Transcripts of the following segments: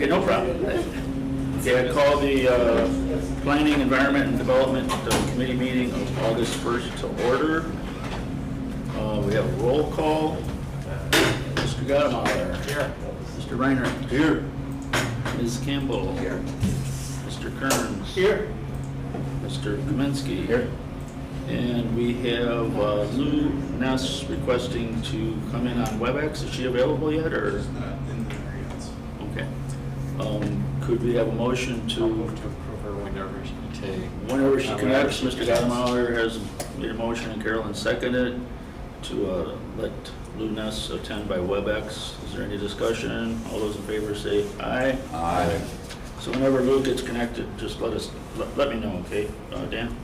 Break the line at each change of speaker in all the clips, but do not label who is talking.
Okay, no problem. Okay, I call the Planning, Environment, and Development Committee meeting of August 1st to order. We have a roll call. Mr. Gartner. Here. Mr. Reiner. Here. Ms. Campbell. Here. Mr. Kearns. Here. Mr. Kaminsky. Here. And we have Lou Ness requesting to come in on WebEx. Is she available yet, or?
She's not in there yet.
Okay. Could we have a motion to?
I'll move to approve her
whenever she connects. Mr. Gartner has made a motion and Carolyn seconded to let Lou Ness attend by WebEx. Is there any discussion? All those in favor say aye.
Aye.
So whenever Lou gets connected, just let me know, okay, Dan?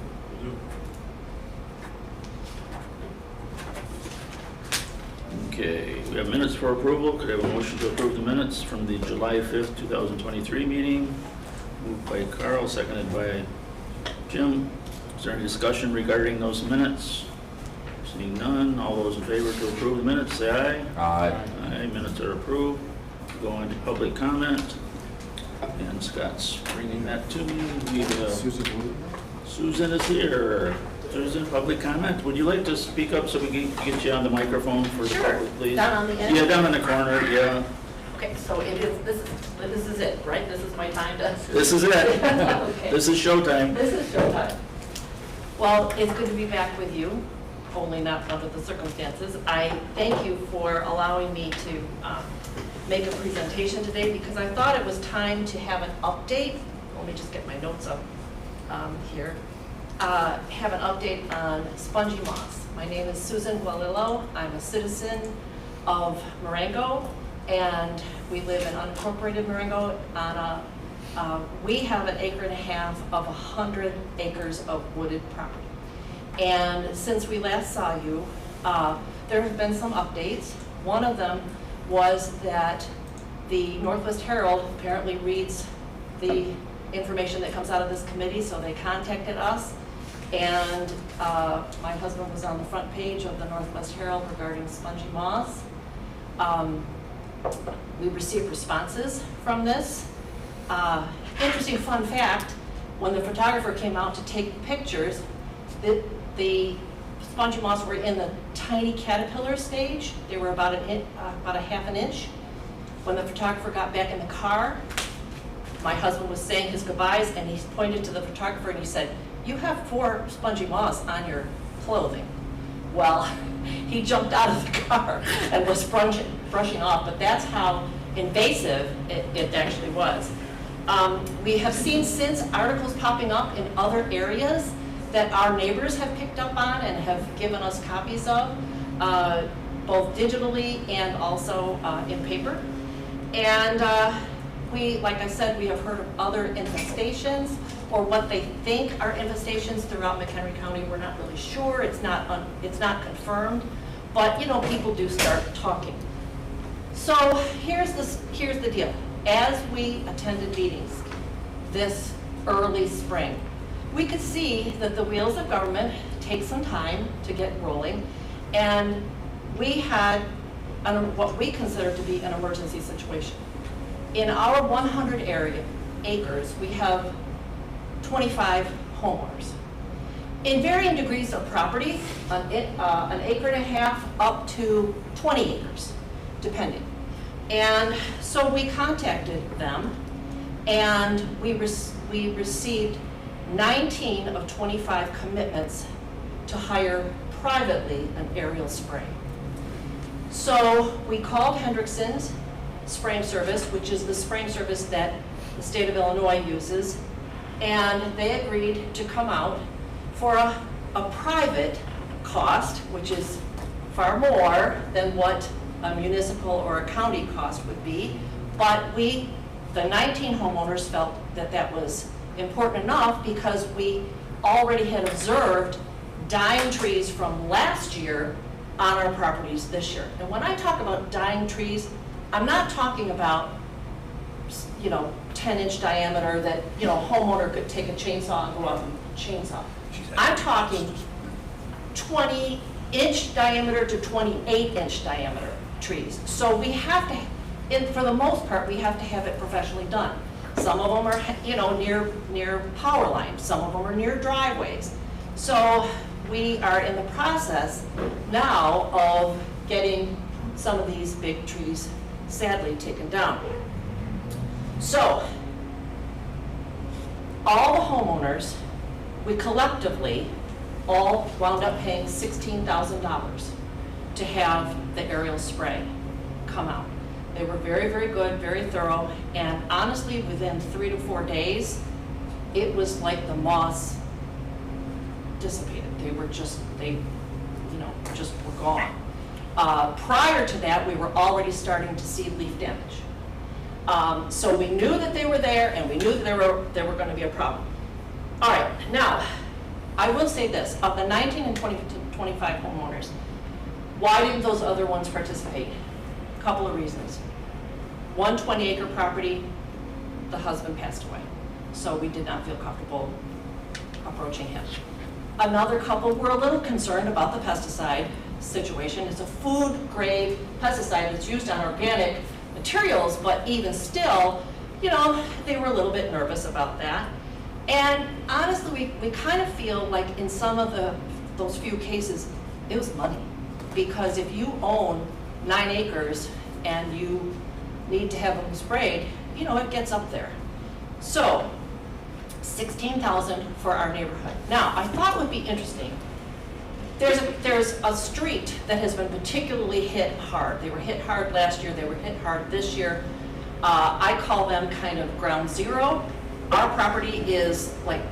Okay, we have minutes for approval. Could I have a motion to approve the minutes from the July 5th, 2023 meeting? Moved by Carl, seconded by Jim. Is there any discussion regarding those minutes? Seeing none, all those in favor to approve the minutes, say aye.
Aye.
Aye, minutes are approved. Go on to public comment. And Scott's bringing that to me. Susan is here. Susan, public comment. Would you like to speak up so we can get you on the microphone for the public, please?
Down on the end?
Yeah, down in the corner, yeah.
Okay, so it is, this is it, right? This is my time to...
This is it.
Okay.
This is showtime.
This is showtime. Well, it's good to be back with you, only not under the circumstances. I thank you for allowing me to make a presentation today because I thought it was time to have an update. Let me just get my notes up here. Have an update on spongy moss. My name is Susan Gualillo. I'm a citizen of Marengo, and we live in unincorporated Marengo. We have an acre and a half of 100 acres of wooded property. And since we last saw you, there have been some updates. One of them was that the Northwest Herald apparently reads the information that comes out of this committee, so they contacted us. And my husband was on the front page of the Northwest Herald regarding spongy moss. We received responses from this. Interesting fun fact, when the photographer came out to take pictures, the spongy moss were in the tiny caterpillar stage. They were about a half an inch. When the photographer got back in the car, my husband was saying his goodbyes, and he pointed to the photographer and he said, "You have 4 spongy moss on your clothing." Well, he jumped out of the car and was brushing off, but that's how invasive it actually was. We have seen since articles popping up in other areas that our neighbors have picked up on and have given us copies of, both digitally and also in paper. And like I said, we have heard of other infestations, or what they think are infestations throughout McHenry County. We're not really sure. It's not confirmed, but people do start talking. So here's the deal. As we attended meetings this early spring, we could see that the wheels of government take some time to get rolling, and we had what we consider to be an emergency situation. In our 100 acres, we have 25 homeowners. In varying degrees of property, an acre and a half up to 20 acres, depending. And so we contacted them, and we received 19 of 25 commitments to hire privately an aerial spray. So we called Hendrickson's spraying service, which is the spraying service that the state of Illinois uses, and they agreed to come out for a private cost, which is far more than what a municipal or a county cost would be. But the 19 homeowners felt that that was important enough because we already had observed dying trees from last year on our properties this year. And when I talk about dying trees, I'm not talking about 10-inch diameter that a homeowner could take a chainsaw and go out and chainsaw. I'm talking 20-inch diameter to 28-inch diameter trees. So we have to for the most part, we have to have it professionally done. Some of them are, you know, near power lines, some of them are near driveways. So we are in the process now of getting some of these big trees sadly taken down. So all the homeowners, we collectively all wound up paying $16,000 to have the aerial spray come out. They were very, very good, very thorough, and honestly, within 3 to 4 days, it was like the moss dissipated. They were just, just were gone. Prior to that, we were already starting to see leaf damage. So we knew that they were there, and we knew that there were going to be a problem. All right, now, I will say this, of the 19 and 25 homeowners, why didn't those other ones participate? A couple of reasons. One 20-acre property, the husband passed away, so we did not feel comfortable approaching him. Another couple were a little concerned about the pesticide situation. It's a food-grade pesticide that's used on organic materials, but even still, you know, they were a little bit nervous about that. And honestly, we kind of feel like in some of those few cases, it was money. Because if you own 9 acres and you need to have them sprayed, you know, it gets up there. So, $16,000 for our neighborhood. Now, I thought it would be interesting. There's a street that has been particularly hit hard. They were hit hard last year, they were hit hard this year. I call them kind of ground zero. Our property is like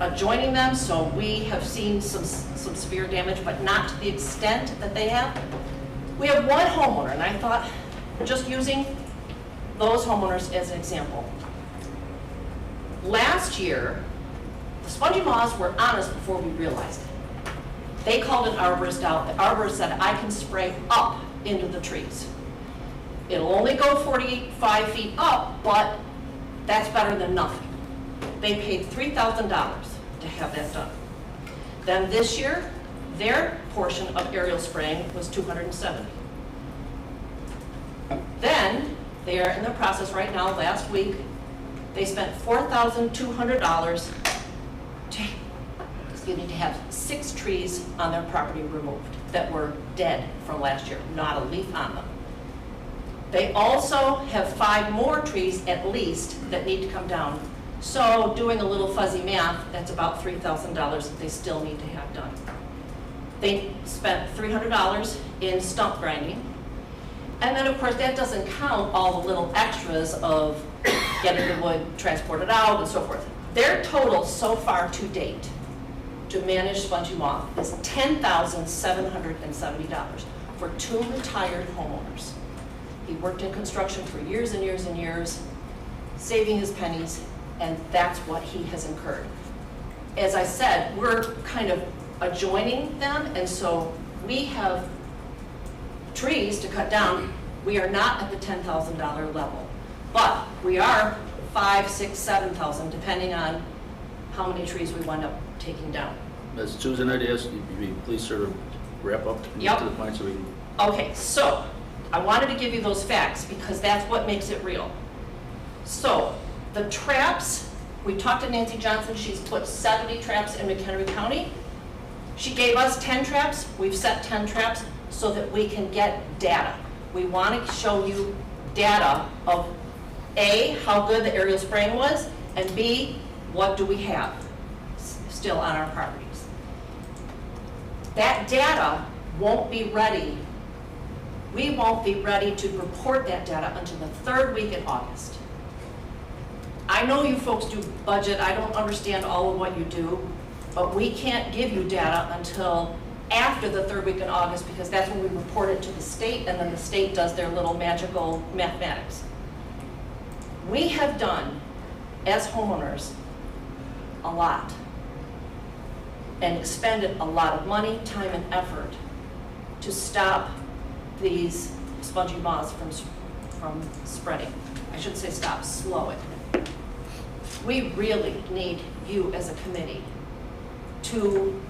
adjoining them, so we have seen some severe damage, but not to the extent that they have. We have one homeowner, and I thought, just using those homeowners as an example. Last year, the spongy moths were on us before we realized it. They called an arborist out. The arborist said, I can spray up into the trees. It'll only go 45 feet up, but that's better than nothing. They paid $3,000 to have that done. Then this year, their portion of aerial spraying was $270. Then, they are in the process right now, last week, they spent $4,200 to have 6 trees on their property removed that were dead from last year, not a leaf on them. They also have 5 more trees at least that need to come down. So doing a little fuzzy math, that's about $3,000 that they still need to have done. They spent $300 in stump grinding. And then of course that doesn't count all the little extras of getting the wood transported out and so forth. Their total so far to date to manage spongy moth is $10,770 for 2 retired homeowners. He worked in construction for years and years and years, saving his pennies, and that's what he has incurred. As I said, we're kind of adjoining them, and so we have trees to cut down. We are not at the $10,000 level, but we are 5, 6, 7,000, depending on how many trees we wind up taking down.
Ms. Susan, I'd ask you please sort of wrap up to get to the point so we can...
Okay, so I wanted to give you those facts because that's what makes it real. So the traps, we talked to Nancy Johnson, she's put 70 traps in McHenry County. She gave us 10 traps, we've set 10 traps so that we can get data. We want to show you data of A, how good the aerial spraying was, and B, what do we have still on our properties. That data won't be ready. We won't be ready to report that data until the 3rd week in August. I know you folks do budget, I don't understand all of what you do, but we can't give you data until after the 3rd week in August because that's when we report it to the state and then the state does their little magical mathematics. We have done, as homeowners, a lot and expended a lot of money, time, and effort to stop these spongy moths from spreading. I shouldn't say stop, slow it. We really need you as a committee to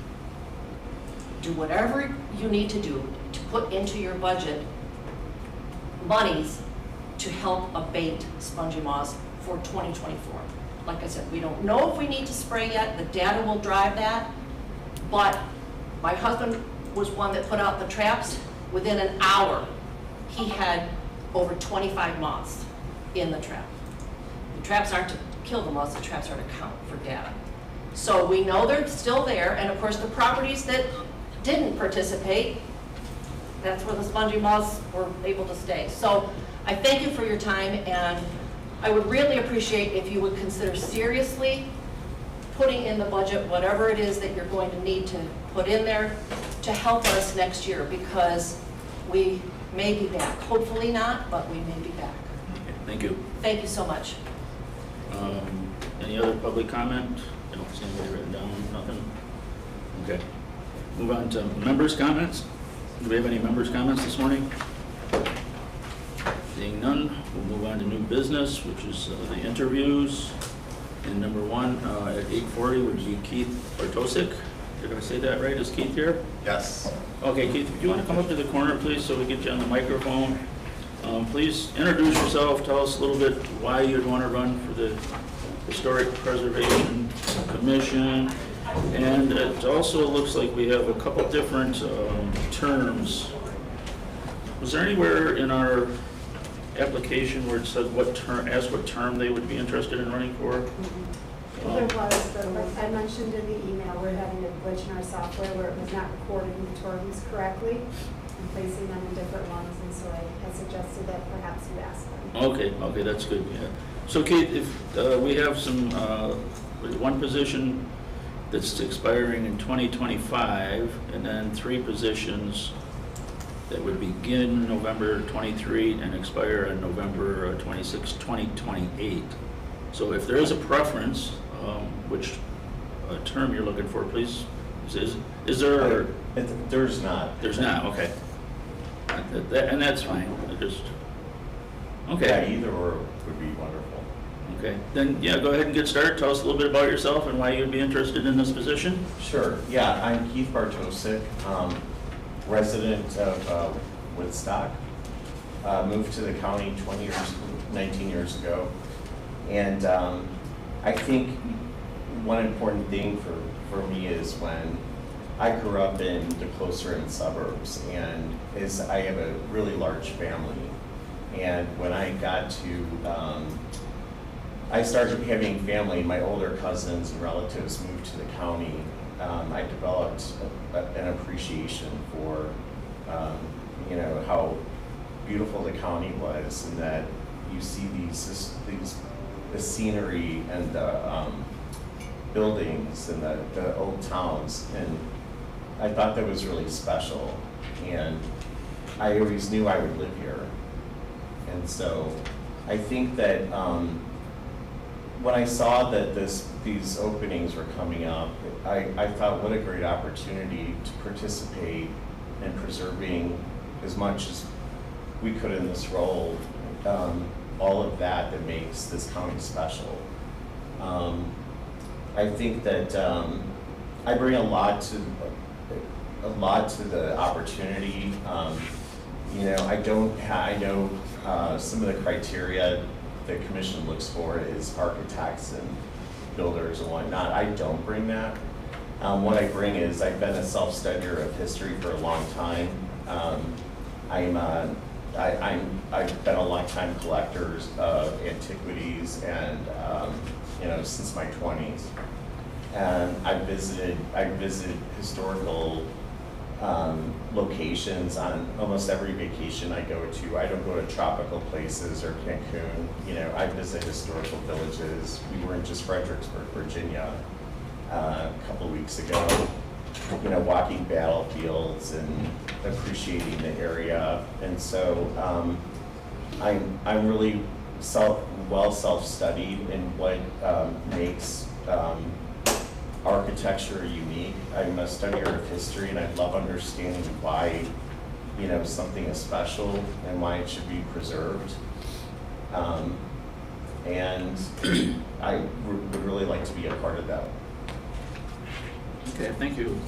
do whatever you need to do to put into your budget monies to help abate spongy moss for 2024. Like I said, we don't know if we need to spray yet, the data will drive that, but my husband was one that put out the traps. Within an hour, he had over 25 moths in the trap. The traps aren't to kill the moths, the traps are to count for data. So we know they're still there, and of course the properties that didn't participate, that's where the spongy moths were able to stay. So I thank you for your time, and I would really appreciate if you would consider seriously putting in the budget whatever it is that you're going to need to put in there to help us next year, because we may be back. Hopefully not, but we may be back.
Okay, thank you.
Thank you so much.
Any other public comment? I don't see anybody written down, nothing? Okay. Move on to members' comments. Do we have any members' comments this morning? Seeing none, we'll move on to new business, which is the interviews. And number one at 8:40 would be Keith Bartosik. Did I say that right? Is Keith here?
Yes.
Okay, Keith, if you want to come up to the corner, please, so we get you on the microphone. Please introduce yourself. Tell us a little bit why you'd want to run for the Historic Preservation Commission. And it also looks like we have a couple different terms. Was there anywhere in our application where it said what term, asked what term they would be interested in running for?
There was, but like I mentioned in the email, we're having a glitch in our software where it was not recording the terms correctly and placing them in different ones, and so I suggested that perhaps you ask them.
Okay, that's good, yeah. So Kate, if we have some, one position that's expiring in 2025, and then 3 positions that would begin November 23 and expire on November 26, 2028. So if there is a preference, which term you're looking for, please, is there?
There's not.
There's not, okay. And that's fine, just,
Yeah,
okay.
either or would be wonderful.
Okay, then, yeah, go ahead and get started. Tell us a little bit about yourself and why you'd be interested in this position.
Sure. Yeah, I'm Keith Bartosik, resident of Woodstock. Moved to the county 19 years ago. And I think one important thing for me is when I grew up in the closer-in suburbs, and I have a really large family. And when I got to, I started having family, my older cousins and relatives moved to the county. I developed an appreciation for, how beautiful the county was, and that you see the scenery and the buildings and the old towns, and I thought that was really special, and I always knew I would live here. And so I think that when I saw that these openings were coming up, I thought what a great opportunity to participate in preserving as much as we could in this role, all of that makes this county special. I think that I bring a lot to the opportunity. I know some of the criteria the commission looks for is architects and builders and whatnot. I don't bring that. What I bring is I've been a self-studier of history for a long time. I've been a long-time collector of antiquities, and since my 20s. And I visited historical locations on almost every vacation I go to. I don't go to tropical places or Cancun. I visit historical villages. We were in just Fredericksburg, Virginia, a couple of weeks ago. Walking battlefields and appreciating the area. And so I'm really self-studied in what makes architecture unique. I'm a studier of history, and I love understanding why something is special and why it should be preserved. And I would really like to be a part of that.
Okay, thank you.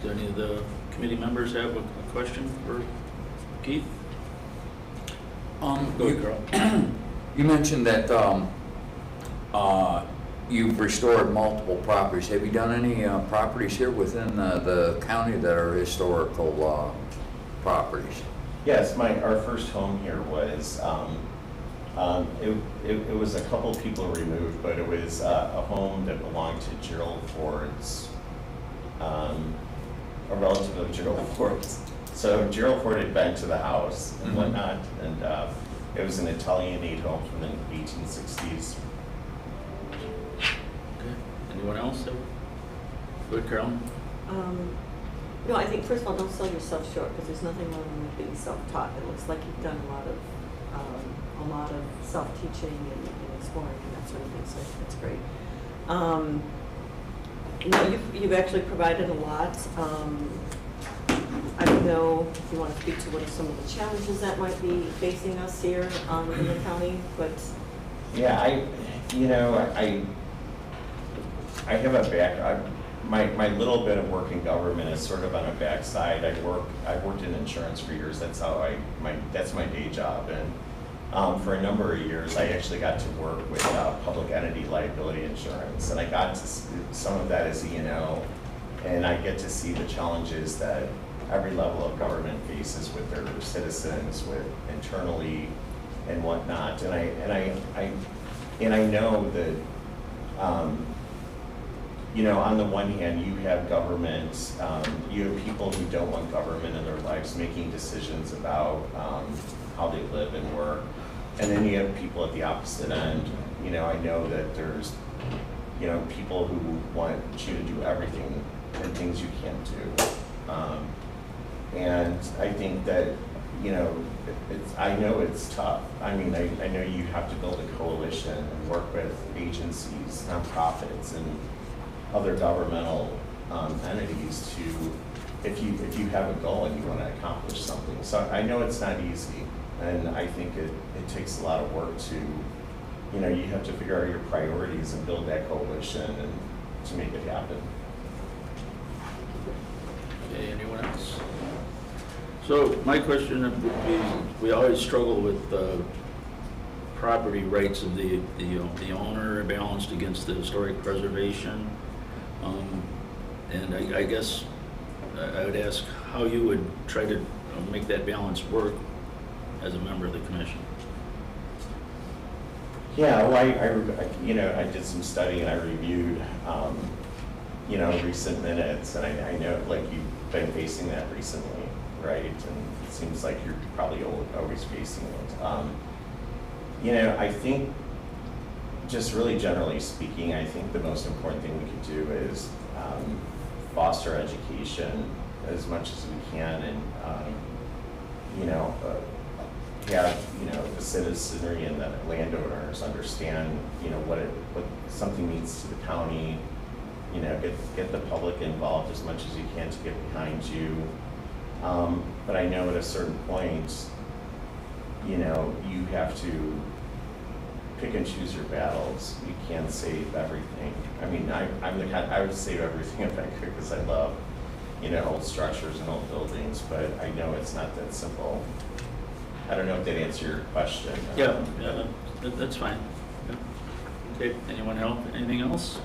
Do any of the committee members have a question for Keith? Go ahead, Carl.
You mentioned that you've restored multiple properties. Have you done any properties here within the county that are historical properties?
Yes, our first home here was, it was a couple people removed, but it was a home that belonged to Gerald Ford's, a relative of Gerald Ford's. So Gerald Ford had been to the house and whatnot, and it was an Italianate home from the 1860s.
Okay. Anyone else? Good, Carol?
No, I think first of all, don't sell yourself short, because there's nothing wrong with being self-taught. It looks like you've done a lot of self-teaching and exploring and that sort of thing, so that's great. No, you've actually provided a lot. I don't know if you want to speak to what are some of the challenges that might be facing us here in the county, but.
Yeah, I have a my little bit of work in government is sort of on a backside. I've worked in insurance for years. That's my day job. And for a number of years, I actually got to work with public entity liability insurance, and I got to some of that as E&O, and I get to see the challenges that every level of government faces with their citizens, with internally and whatnot. And I know that, on the one hand, you have government, you have people who don't want government in their lives making decisions about how they live and work. And then you have people at the opposite end. I know that there's, people who want you to do everything and things you can't do. And I think that, I know it's tough. I mean, I know you have to build a coalition and work with agencies, nonprofits, and other governmental entities to, if you have a goal and you want to accomplish something. So I know it's not easy, and I think it takes a lot of work to, you have to figure out your priorities and build that coalition and to make it happen.
Okay, anyone else? So my question would be, we always struggle with the property rights of the owner balanced against the historic preservation. And I guess I would ask how you would try to make that balance work as a member of the commission.
Yeah, well, I did some study and I reviewed, recent minutes, and I know, like, you've been facing that recently, right? And it seems like you're probably always facing it. I think, just really generally speaking, I think the most important thing we could do is foster education as much as we can, and have the citizenry and the landowners understand what something means to the county. Get the public involved as much as you can to get behind you. But I know at a certain point, you have to pick and choose your battles. You can't save everything. I mean, I'm the kind, I would save everything if I could, because I love, old structures and old buildings, but I know it's not that simple. I don't know if that answered your question.
Yeah, that's fine. Yeah. Okay, anyone else? Anything else?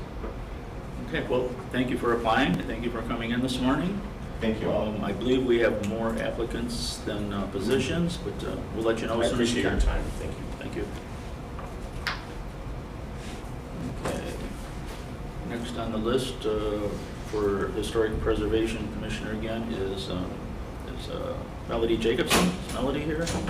Okay, well, thank you for applying, and thank you for coming in this morning.
Thank you all.
I believe we have more applicants than positions, but we'll let you know as soon as we
I appreciate
can.
your time. Thank you.
Thank you. Okay. Next on the list for Historic Preservation Commissioner again is Melody Jacobson. Is Melody here?
How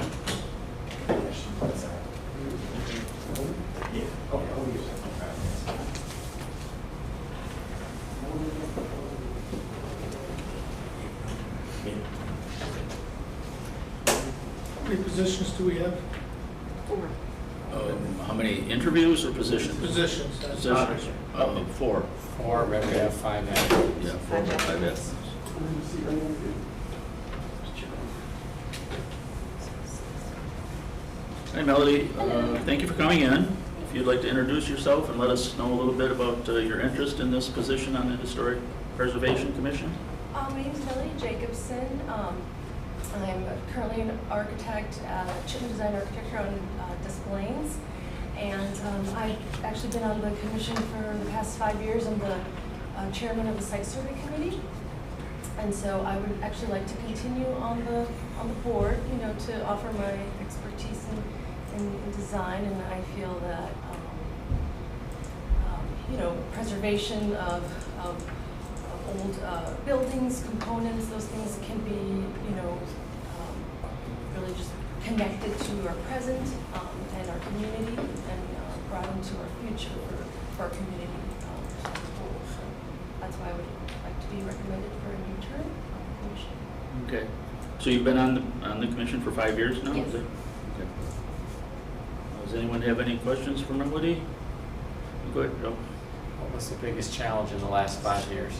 many positions do we have?
4.
How many interviews or positions?
Positions.
Positions. 4.
4, but we have 5 now.
Yeah, 4 or 5 applicants. Hi Melody, thank you for coming in. If you'd like to introduce yourself and let us know a little bit about your interest in this position on the Historic Preservation Commission.
My name is Melody Jacobson. I'm currently an architect at Chipman Design Architecture on Des Plaines. And I've actually been on the commission for the past 5 years. I'm the chairman of the site survey committee. And so I would actually like to continue on the board, you know, to offer my expertise in design. And I feel that, you know, preservation of old buildings, components, those things can be, you know, really just connected to our present and our community, and brought into our future for our community as a whole. So that's why I would like to be recommended for a new term on the commission.
Okay. So you've been on the commission for 5 years now?
Yes.
Is it? Okay. Does anyone have any questions for Melody? Go ahead, Joe.
What was the biggest challenge in the last 5 years?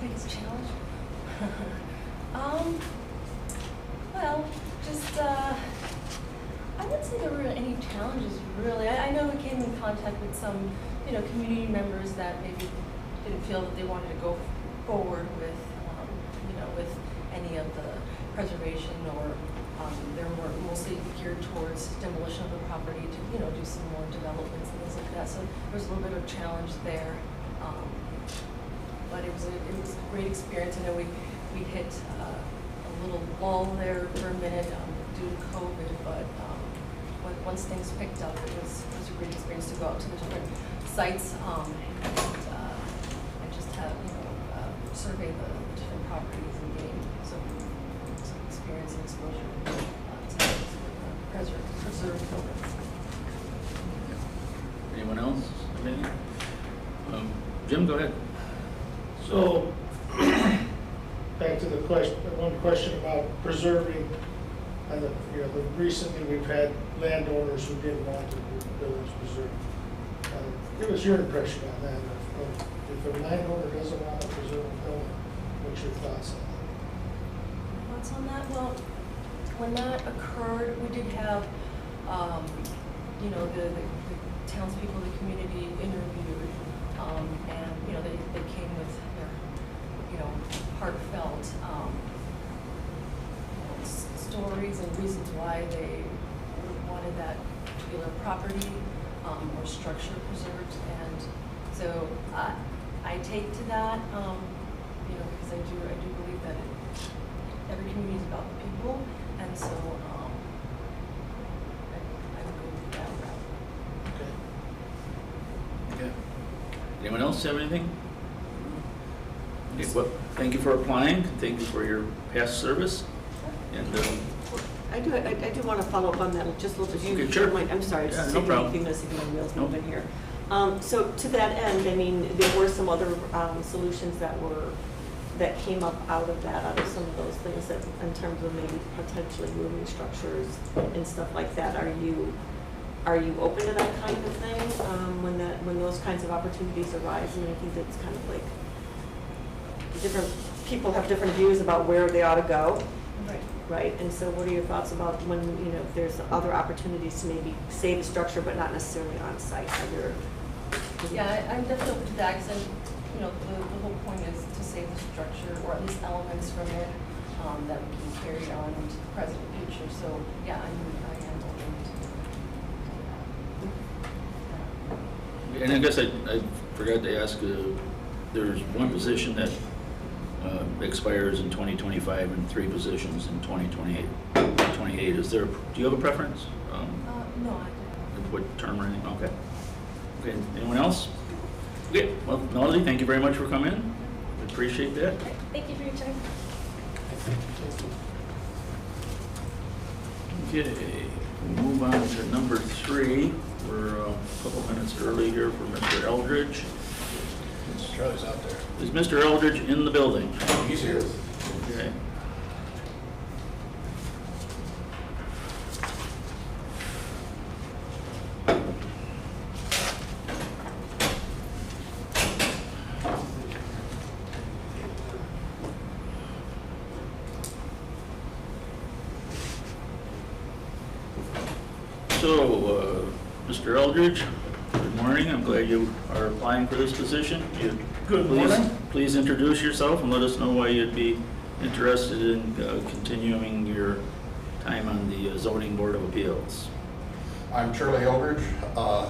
Biggest challenge? Well, just, I wouldn't say there were any challenges really. I know we came in contact with some, you know, community members that maybe didn't feel that they wanted to go forward with, you know, with any of the preservation, or they're more mostly geared towards demolition of the property to, you know, do some more developments and things like that. So there was a little bit of challenge there. But it was a great experience. I know we hit a little lull there for a minute due to COVID, but once things picked up, it was a great experience to go out to the different sites and just have, you know, survey the different properties and gain some experience and exposure to preserved buildings.
Anyone else? Anything? Jim, go ahead.
So, back to the question, one question about preserving, and recently we've had landowners who didn't want the buildings preserved. Give us your impression on that. If a landowner doesn't want to preserve a building, what's your thoughts on that?
Thoughts on that? Well, when that occurred, we did have, you know, the townspeople, the community interviewed, and, you know, they came with their, you know, heartfelt stories and reasons why they wanted that particular property or structure preserved. And so I take to that, you know, because I do believe that every community is about the people, and so I would go with that route.
Okay. Anyone else have anything? Okay, well, thank you for applying. Thank you for your past service. And
I do want to follow up on that just a little bit.
Okay, sure.
I'm sorry,
Yeah,
just
no
taking
problem.
a few minutes to get my wheels
Nope.
moving here. So to that end, I mean, there were some other solutions that came up out of some of those things that, in terms of maybe potentially moving structures and stuff like that. Are you open to that kind of thing when those kinds of opportunities arise? And I think that's kind of like different people have different views about where they ought to go.
Right.
Right, and so what are your thoughts about when, you know, if there's other opportunities to maybe save a structure but not necessarily on site?
Yeah, I'm definitely open to that, because, you know, the whole point is to save the structure, or at least elements from it, that we can carry on into the present and future. So, yeah, I am open to that.
I guess I forgot to ask, there's one position that expires in 2025 and 3 positions in 2028. Is there, do you have a preference?
No, I don't.
What term or anything? Okay. Okay, anyone else? Okay, well, Melody, thank you very much for coming in. We appreciate that.
Thank you for your time.
Okay, we'll move on to number 3. We're a couple minutes early here for Mr. Eldredge.
Charlie's out there.
Is Mr. Eldredge in the building?
He's here.
Okay. So, Mr. Eldredge, good morning. I'm glad you are applying for this position.
Good morning.
Please introduce yourself and let us know why you'd be interested in continuing your time on the Zoning Board of Appeals?
I'm Charlie Eldredge. I'm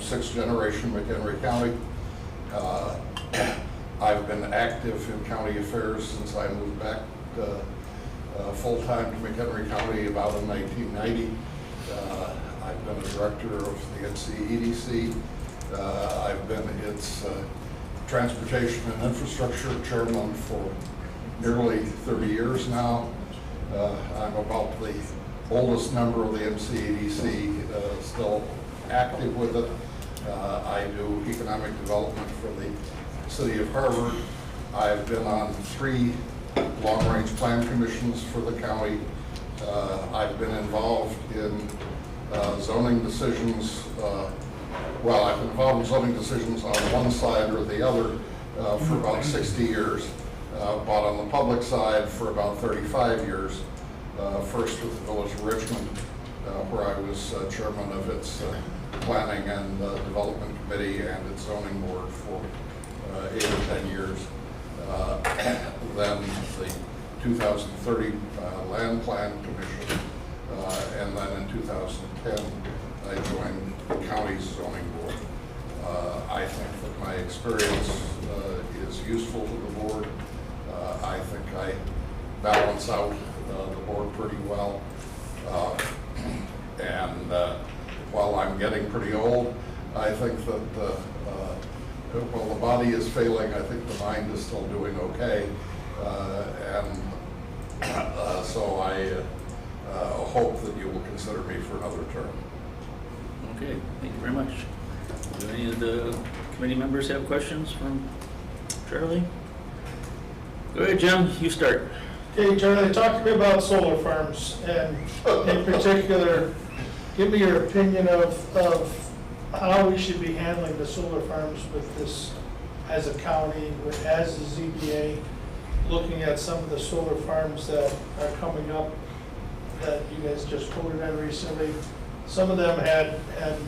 sixth generation McHenry County. I've been active in county affairs since I moved back full-time to McHenry County about in 1990. I've been a director of the NCEDC. I've been its transportation and infrastructure chairman for nearly 30 years now. I'm about the oldest member of the NCEDC, still active with it. I do economic development for the city of Harvard. I've been on 3 long-range plan commissions for the county. I've been involved in zoning decisions. Well, I've been involved in zoning decisions on one side or the other for about 60 years, but on the public side for about 35 years. First with the Village of Richmond, where I was chairman of its planning and development committee and its zoning board for 8 or 10 years. Then the 2030 Land Plan Commission, and then in 2010 I joined the county's zoning board. I think that my experience is useful to the board. I think I balance out the board pretty well. And while I'm getting pretty old, I think that while the body is failing, I think the mind is still doing okay. So I hope that you will consider me for another term.
Okay, thank you very much. Do any of the committee members have questions from Charlie? Go ahead, Jim, you start.
Okay, Charlie, talk to me about solar farms, and in particular, give me your opinion of how we should be handling the solar farms with this as a county, as the ZBA, looking at some of the solar farms that are coming up that you guys just voted on recently. Some of them had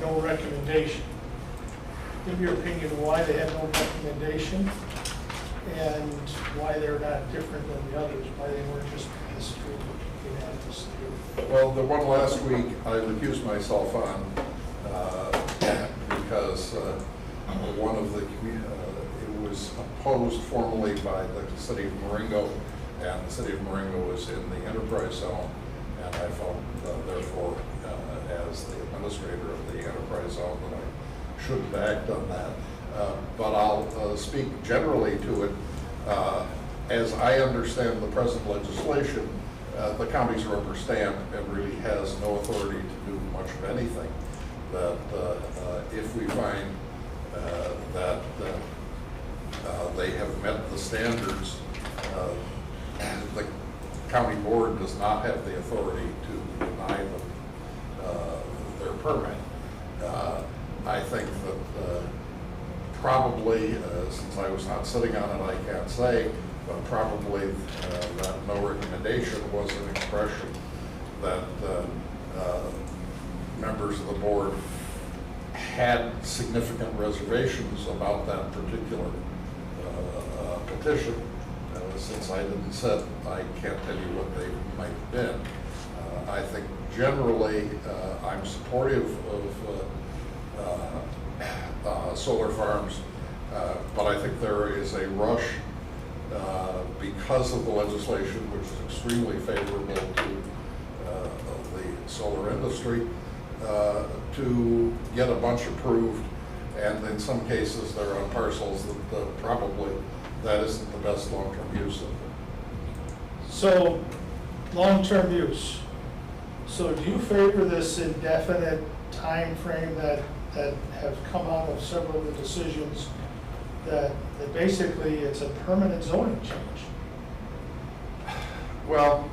no recommendation. Give me your opinion why they had no recommendation and why they're not different than the others, why they weren't just passed through unanimously.
Well, the one last week I recused myself on because one of the, it was opposed formally by the city of Marengo, and the city of Marengo was in the enterprise zone, and I felt therefore as the administrator of the enterprise zone that I shouldn't act on that. But I'll speak generally to it. As I understand the present legislation, the county's rubber stamp and really has no authority to do much of anything. That if we find that they have met the standards, the county board does not have the authority to deny them their permit. I think that probably, since I was not sitting on it, I can't say, but probably that no recommendation was an expression that members of the board had significant reservations about that particular petition. Since I didn't sit, I can't tell you what they might have been. I think generally I'm supportive of solar farms, but I think there is a rush because of the legislation, which is extremely favorable to the solar industry, to get a bunch approved, and in some cases they're on parcels that probably that isn't the best long-term use of them.
So, long-term use. So do you favor this indefinite time frame that have come out of several of the decisions that basically it's a permanent zoning change?
Well,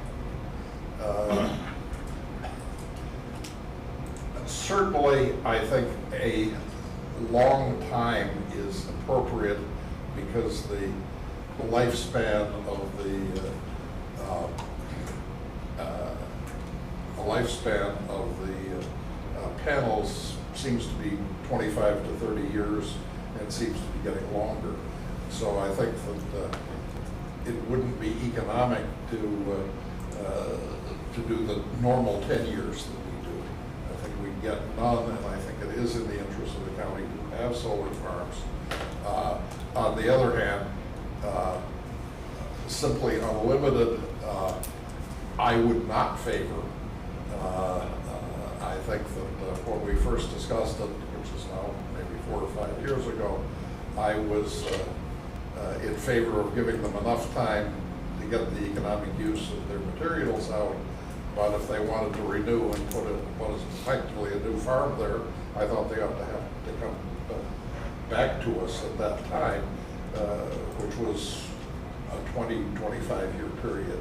certainly I think a long time is appropriate because the lifespan of the panels seems to be 25 to 30 years and seems to be getting longer. So I think that it wouldn't be economic to do the normal 10 years that we do. I think we get none, and I think it is in the interest of the county to have solar farms. On the other hand, simply unlimited, I would not favor. I think that when we first discussed it, which is now maybe 4 or 5 years ago, I was in favor of giving them enough time to get the economic use of their materials out. But if they wanted to renew and put what is effectively a new farm there, I thought they ought to have to come back to us at that time, which was a 20, 25-year period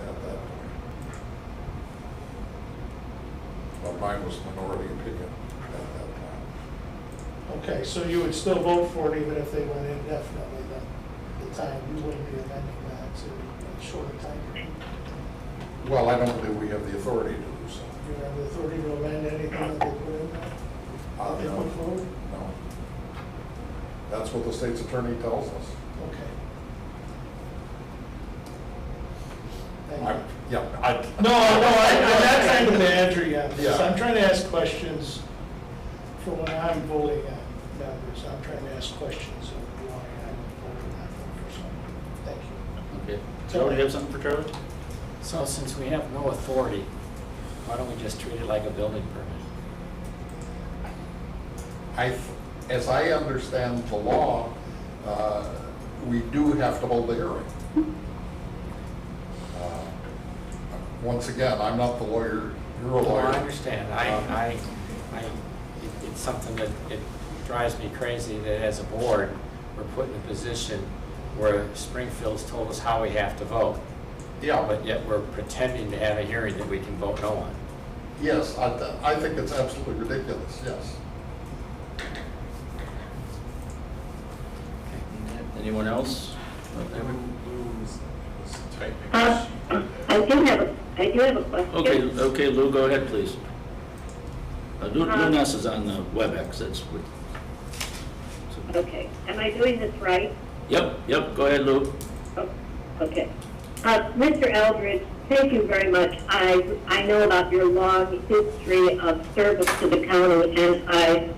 at that point. But mine was minority opinion at that time.
Okay, so you would still vote for it even if they went indefinitely, then the time, you wouldn't be amending that to a shorter time period?
Well, I don't believe we have the authority to do so.
Do you have the authority to amend anything that they put in there? That they
No.
put forward?
No. That's what the state's attorney tells us.
Okay. Thank
I-
you.
Yeah,
No, I'm not trying to badger you on this.
Yeah.
I'm trying to ask questions for when I'm voting on members. I'm trying to ask questions of why I'm voting not for someone. Thank you.
Okay. Joe, do you have something for Charlie?
So since we have no authority, why don't we just treat it like a building permit?
As I understand the law, we do have to hold the hearing. Once again, I'm not the lawyer, you're a
No,
lawyer.
I understand. It's something that it drives me crazy that as a board, we're put in a position where Springfield's told us how we have to vote.
Yeah,
But yet we're pretending to have a hearing that we can vote no on.
yes, I think it's absolutely ridiculous, yes.
Anyone else?
I do have a question.
Okay, Lou, go ahead, please. Lou Ness is on the WebEx, that's what.
Okay, am I doing this right?
Yep, go ahead, Lou.
Oh, okay. Mr. Eldredge, thank you very much. I know about your long history of service to the county, and I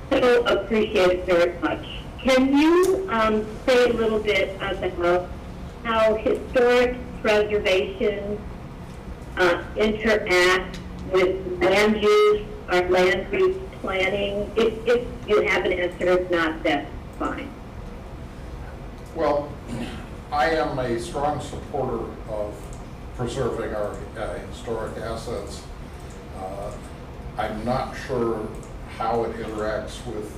so appreciate it very much. Can you say a little bit about how historic preservation interact with land use or land use planning? If you have an answer, if not, that's fine.
Well, I am a strong supporter of preserving our historic assets. I'm not sure how it interacts with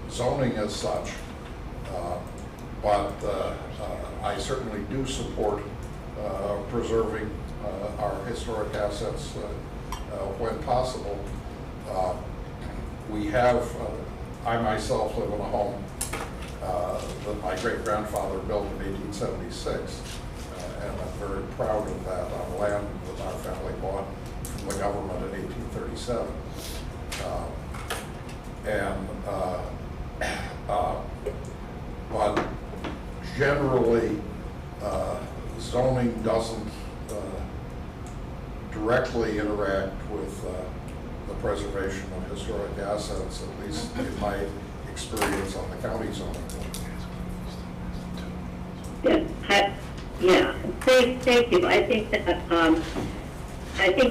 zoning as such, but I certainly do support preserving our historic assets when possible. We have, I myself live in a home that my great-grandfather built in 1876, and I'm very proud of that, on land that our family bought from the government in 1837. But generally, zoning doesn't directly interact with the preservation of historic assets, at least in my experience on the county zoning.
Yeah, thank you. I think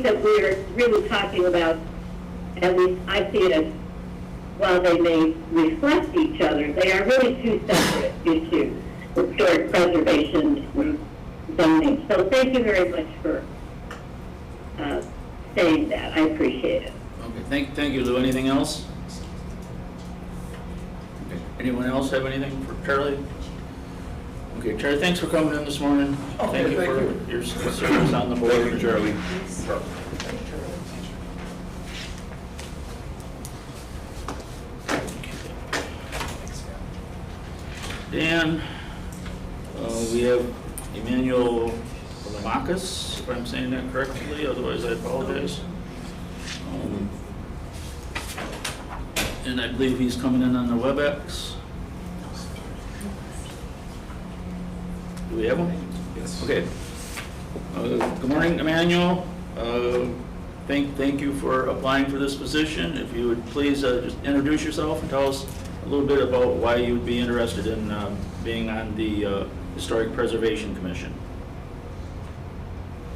that we're really talking about, at least I see it as, while they may reflect each other, they are really two separate issues, historic preservation and zoning. So thank you very much for saying that. I appreciate it.
Okay, thank you, Lou. Anything else? Okay. Anyone else have anything for Charlie? Okay, Charlie, thanks for coming in this morning. Thank you for your service on the board, Charlie. Dan, we have Emmanuel Vlamakis, if I'm saying that correctly, otherwise I apologize. And I believe he's coming in on the WebEx. Do we have one?
Yes.
Okay. Good morning, Emmanuel. Thank you for applying for this position. If you would please just introduce yourself and tell us a little bit about why you would be interested in being on the Historic Preservation Commission.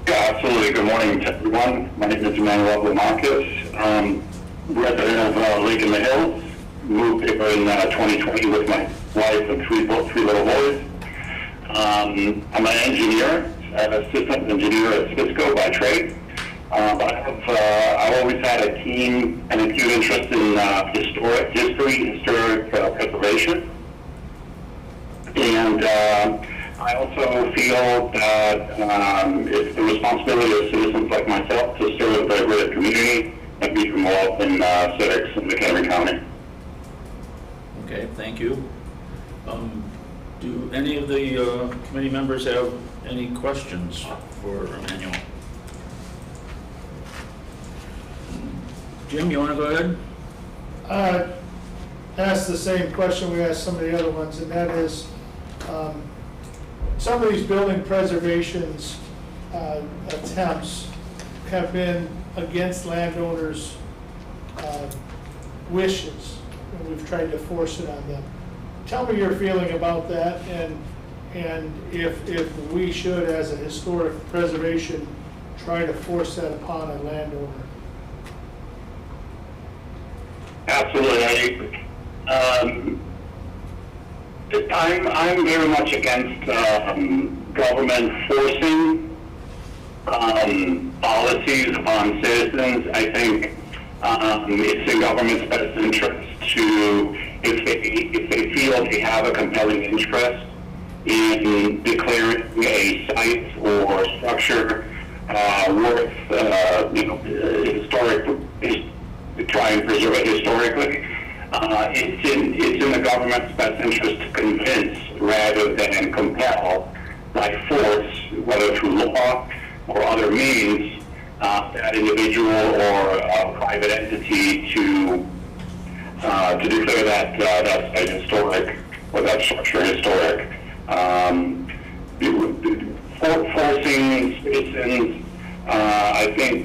Yeah, absolutely. Good morning to everyone. My name is Emmanuel Vlamakis, resident of Lake in the Hills. Moved here in 2020 with my wife and three little boys. I'm an engineer, an assistant engineer at Cisco by trade. But I've always had a keen and acute interest in historic preservation. And I also feel that it's the responsibility of citizens like myself to serve the greater community and be involved in civics in McHenry County.
Okay, thank you. Do any of the committee members have any questions for Emmanuel? Jim, you want to go ahead?
Ask the same question we asked some of the other ones, and that is, some of these building preservations attempts have been against landowners' wishes, and we've tried to force it on them. Tell me your feeling about that, and if we should, as a historic preservation, try to force that upon a landowner.
Absolutely. I'm very much against government forcing policies upon citizens. I think it's in government's best interest to, if they feel they have a compelling interest in declaring a site or structure worth, historic, try and preserve it historically. It's in the government's best interest to convince rather than compel by force, whether through law or other means, that individual or private entity to declare that site historic or that structure historic. Forcing citizens, I think,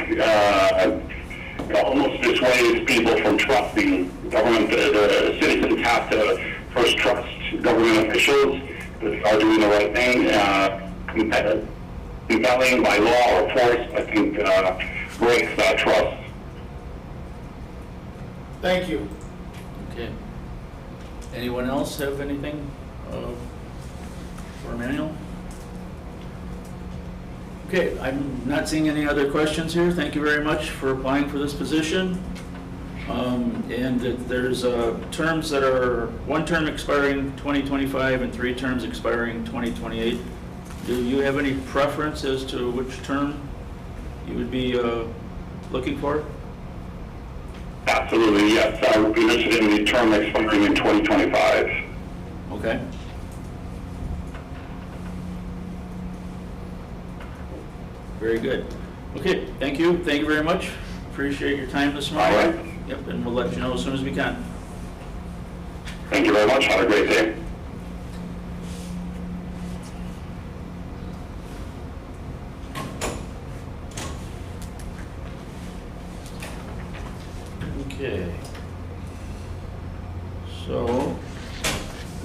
almost dissuades people from trusting government. The citizens have to first trust government officials that they are doing the right thing. Compelling by law or force, I think, breaks that trust.
Thank you.
Okay. Anyone else have anything for Emmanuel? Okay, I'm not seeing any other questions here. Thank you very much for applying for this position. And there's terms that are one term expiring 2025 and 3 terms expiring 2028. Do you have any preference as to which term you would be looking for?
Absolutely, yes. I would be interested in the term expiring in 2025.
Okay. Very good. Okay, thank you. Thank you very much. Appreciate your time this morning.
All right.
Yep, and we'll let you know as soon as we can.
Thank you very much. Have a great day.
Okay. So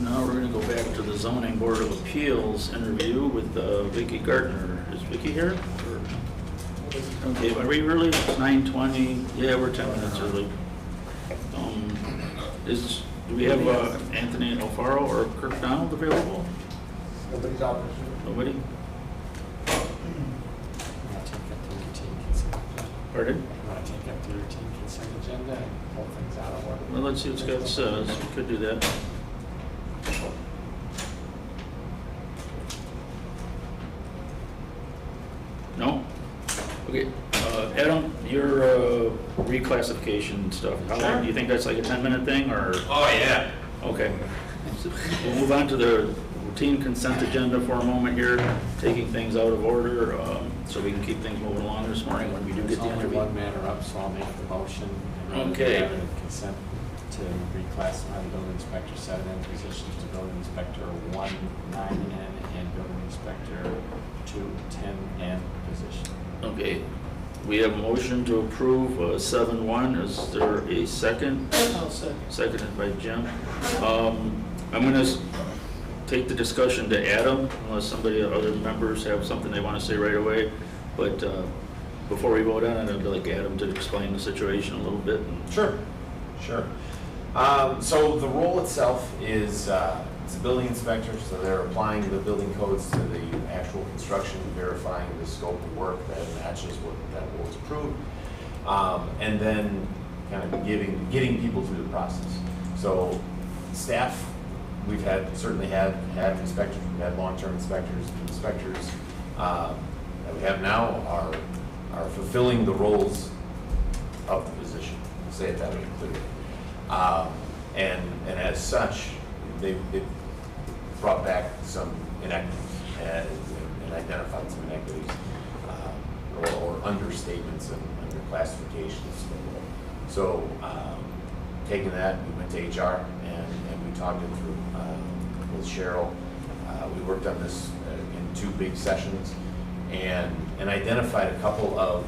now we're going to go back to the Zoning Board of Appeals interview with Vicki Gartner. Is Vicki here? Or- Okay, are we really 9:20? Yeah, we're 10 minutes early. Do we have Anthony Alfaro or Kirk Donald available?
Nobody's out there.
Nobody?
Want to take up the routine consent agenda?
Pardon?
Want to take up the routine consent agenda and pull things out of order?
Well, let's see what Scott says. We could do that. No? Okay, Adam, your reclassification stuff, how long, do you think that's like a 10-minute thing, or?
Oh, yeah.
Okay. So we'll move on to the routine consent agenda for a moment here, taking things out of order, so we can keep things moving along this morning when we do get
There's
the
only
interview.
one matter up, so I'll make the motion. and
Okay.
have it in consent. to reclassify the building inspector 7N positions to building inspector 1 9N and building inspector 2 10N position.
Okay, we have a motion to approve 7-1. Is there a second?
I'll second.
Seconded by Jim. I'm going to take the discussion to Adam, unless somebody, other members have something they want to say right away. But before we vote on it, I'd like Adam to explain the situation a little bit.
Sure. So the role itself is it's a building inspector, so they're applying the building codes to the actual construction, verifying the scope of work that matches what was approved, and then kind of getting people through the process. So staff, we've certainly had inspectors, we've had long-term inspectors. Inspectors that we have now are fulfilling the roles of the position. I'll say it that way clearly. And as such, they've brought back some inequities and identified some inequities or understatements and underclassifications. So taking that, we went to HR and we talked it through with Cheryl. We worked on this in 2 big sessions and identified a couple of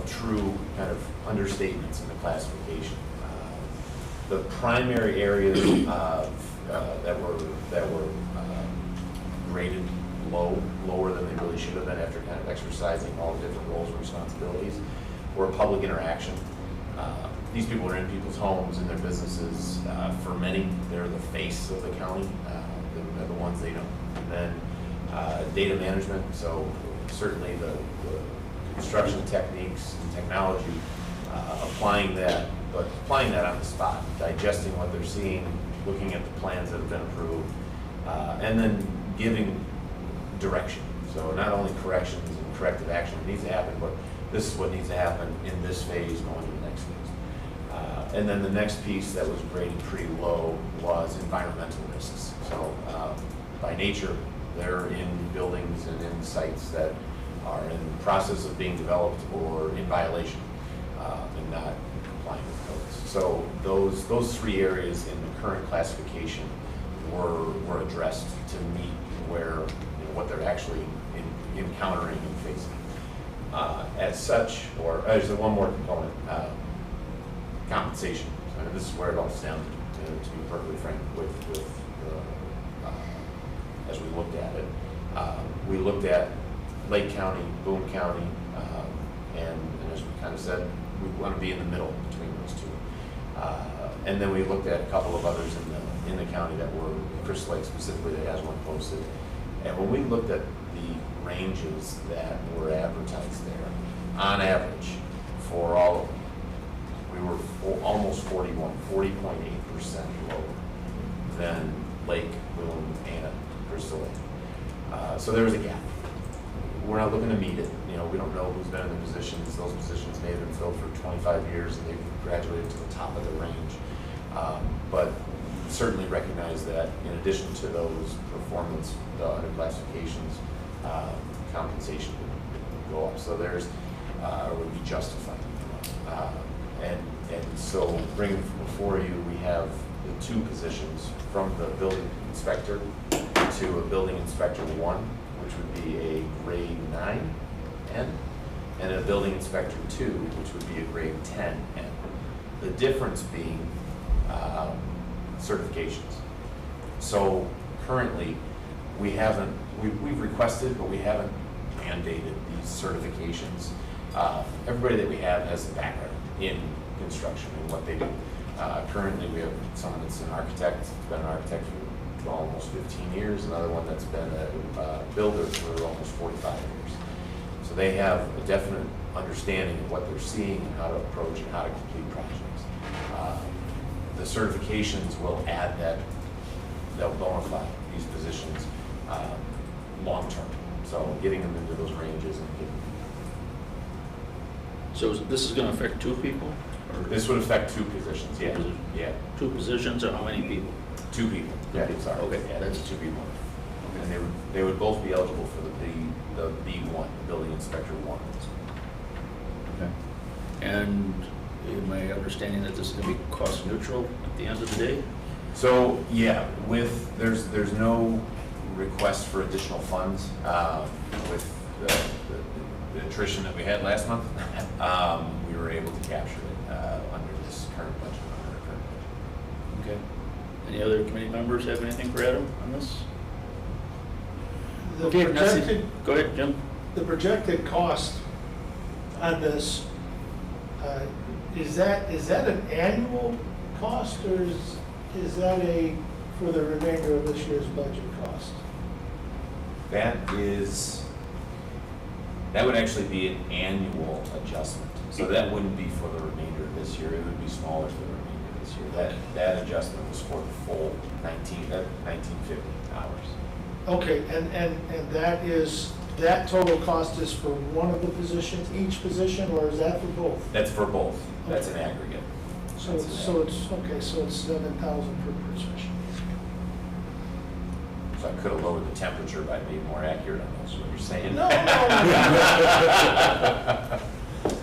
true kind of understatements in the classification. The primary areas that were graded lower than they really should have been after kind of exercising all the different roles and responsibilities were public interaction. These people are in people's homes and their businesses. For many, they're the face of the county. They're the ones they know. And then data management. So certainly the construction techniques and technology, applying that on the spot, digesting what they're seeing, looking at the plans that have been approved, and then giving direction. So not only corrections and corrective action that needs to happen, but this is what needs to happen in this phase going to the next phase. And then the next piece that was graded pretty low was environmental risks. So by nature, they're in buildings and in sites that are in the process of being developed or in violation and not complying with codes. So those 3 areas in the current classification were addressed to meet where what they're actually encountering and facing. As such, or there's one more component, compensation. And this is where it all stems, to be perfectly frank, with as we looked at it. We looked at Lake County, Boone County, and as we kind of said, we want to be in the middle between those 2. And then we looked at a couple of others in the county that were, Crystal Lake specifically, that has one posted. And when we looked at the ranges that were advertised there, on average, for all of them, we were almost 40.8% lower than Lake, Boone, and Crystal Lake. So there was a gap. We're not looking to meet it. We don't know who's been in the positions. Those positions may have been filled for 25 years and they've graduated to the top of the range. But certainly recognize that in addition to those performance, the other classifications, compensation would go up. So there's, would be justified. And so bringing before you, we have the 2 positions from the building inspector to a building inspector 1, which would be a grade 9N, and a building inspector 2, which would be a grade 10N. The difference being certifications. So currently, we've requested, but we haven't mandated these certifications. Everybody that we have has a background in construction and what they do. Currently, we have someone that's an architect, been an architect for almost 15 years, another one that's been a builder for almost 45 years. So they have a definite understanding of what they're seeing and how to approach and how to complete projects. The certifications will add that, they'll bonify these positions long-term. So getting them into those ranges and getting.
So this is going to affect 2 people? Or
This would affect 2 positions, yeah. Yeah.
2 positions, or how many people?
2 people. Yeah, sorry.
Okay.
Yeah, that's 2 people. And they would both be eligible for the B1, the building inspector 1.
Okay. And Am I understanding that this is going to be cost neutral at the end of the day?
So, yeah, there's no request for additional funds. With the attrition that we had last month, we were able to capture it under this current budget, under our current budget.
Okay. Any other committee members have anything for Adam on this?
The
Okay,
projected,
go ahead, Jim.
the projected cost on this, is that an annual cost, or is that for the remainder of this year's budget cost?
That would actually be an annual adjustment. So that wouldn't be for the remainder of this year, it would be smaller for the remainder of this year. That adjustment was for the full 1950 hours.
Okay, and that total cost is for one of the positions, each position, or is that for both?
That's for both, that's an
Okay.
aggregate.
So it's 7,000 per position.
So I could have lowered the temperature by being more accurate on this, what you're saying.
No.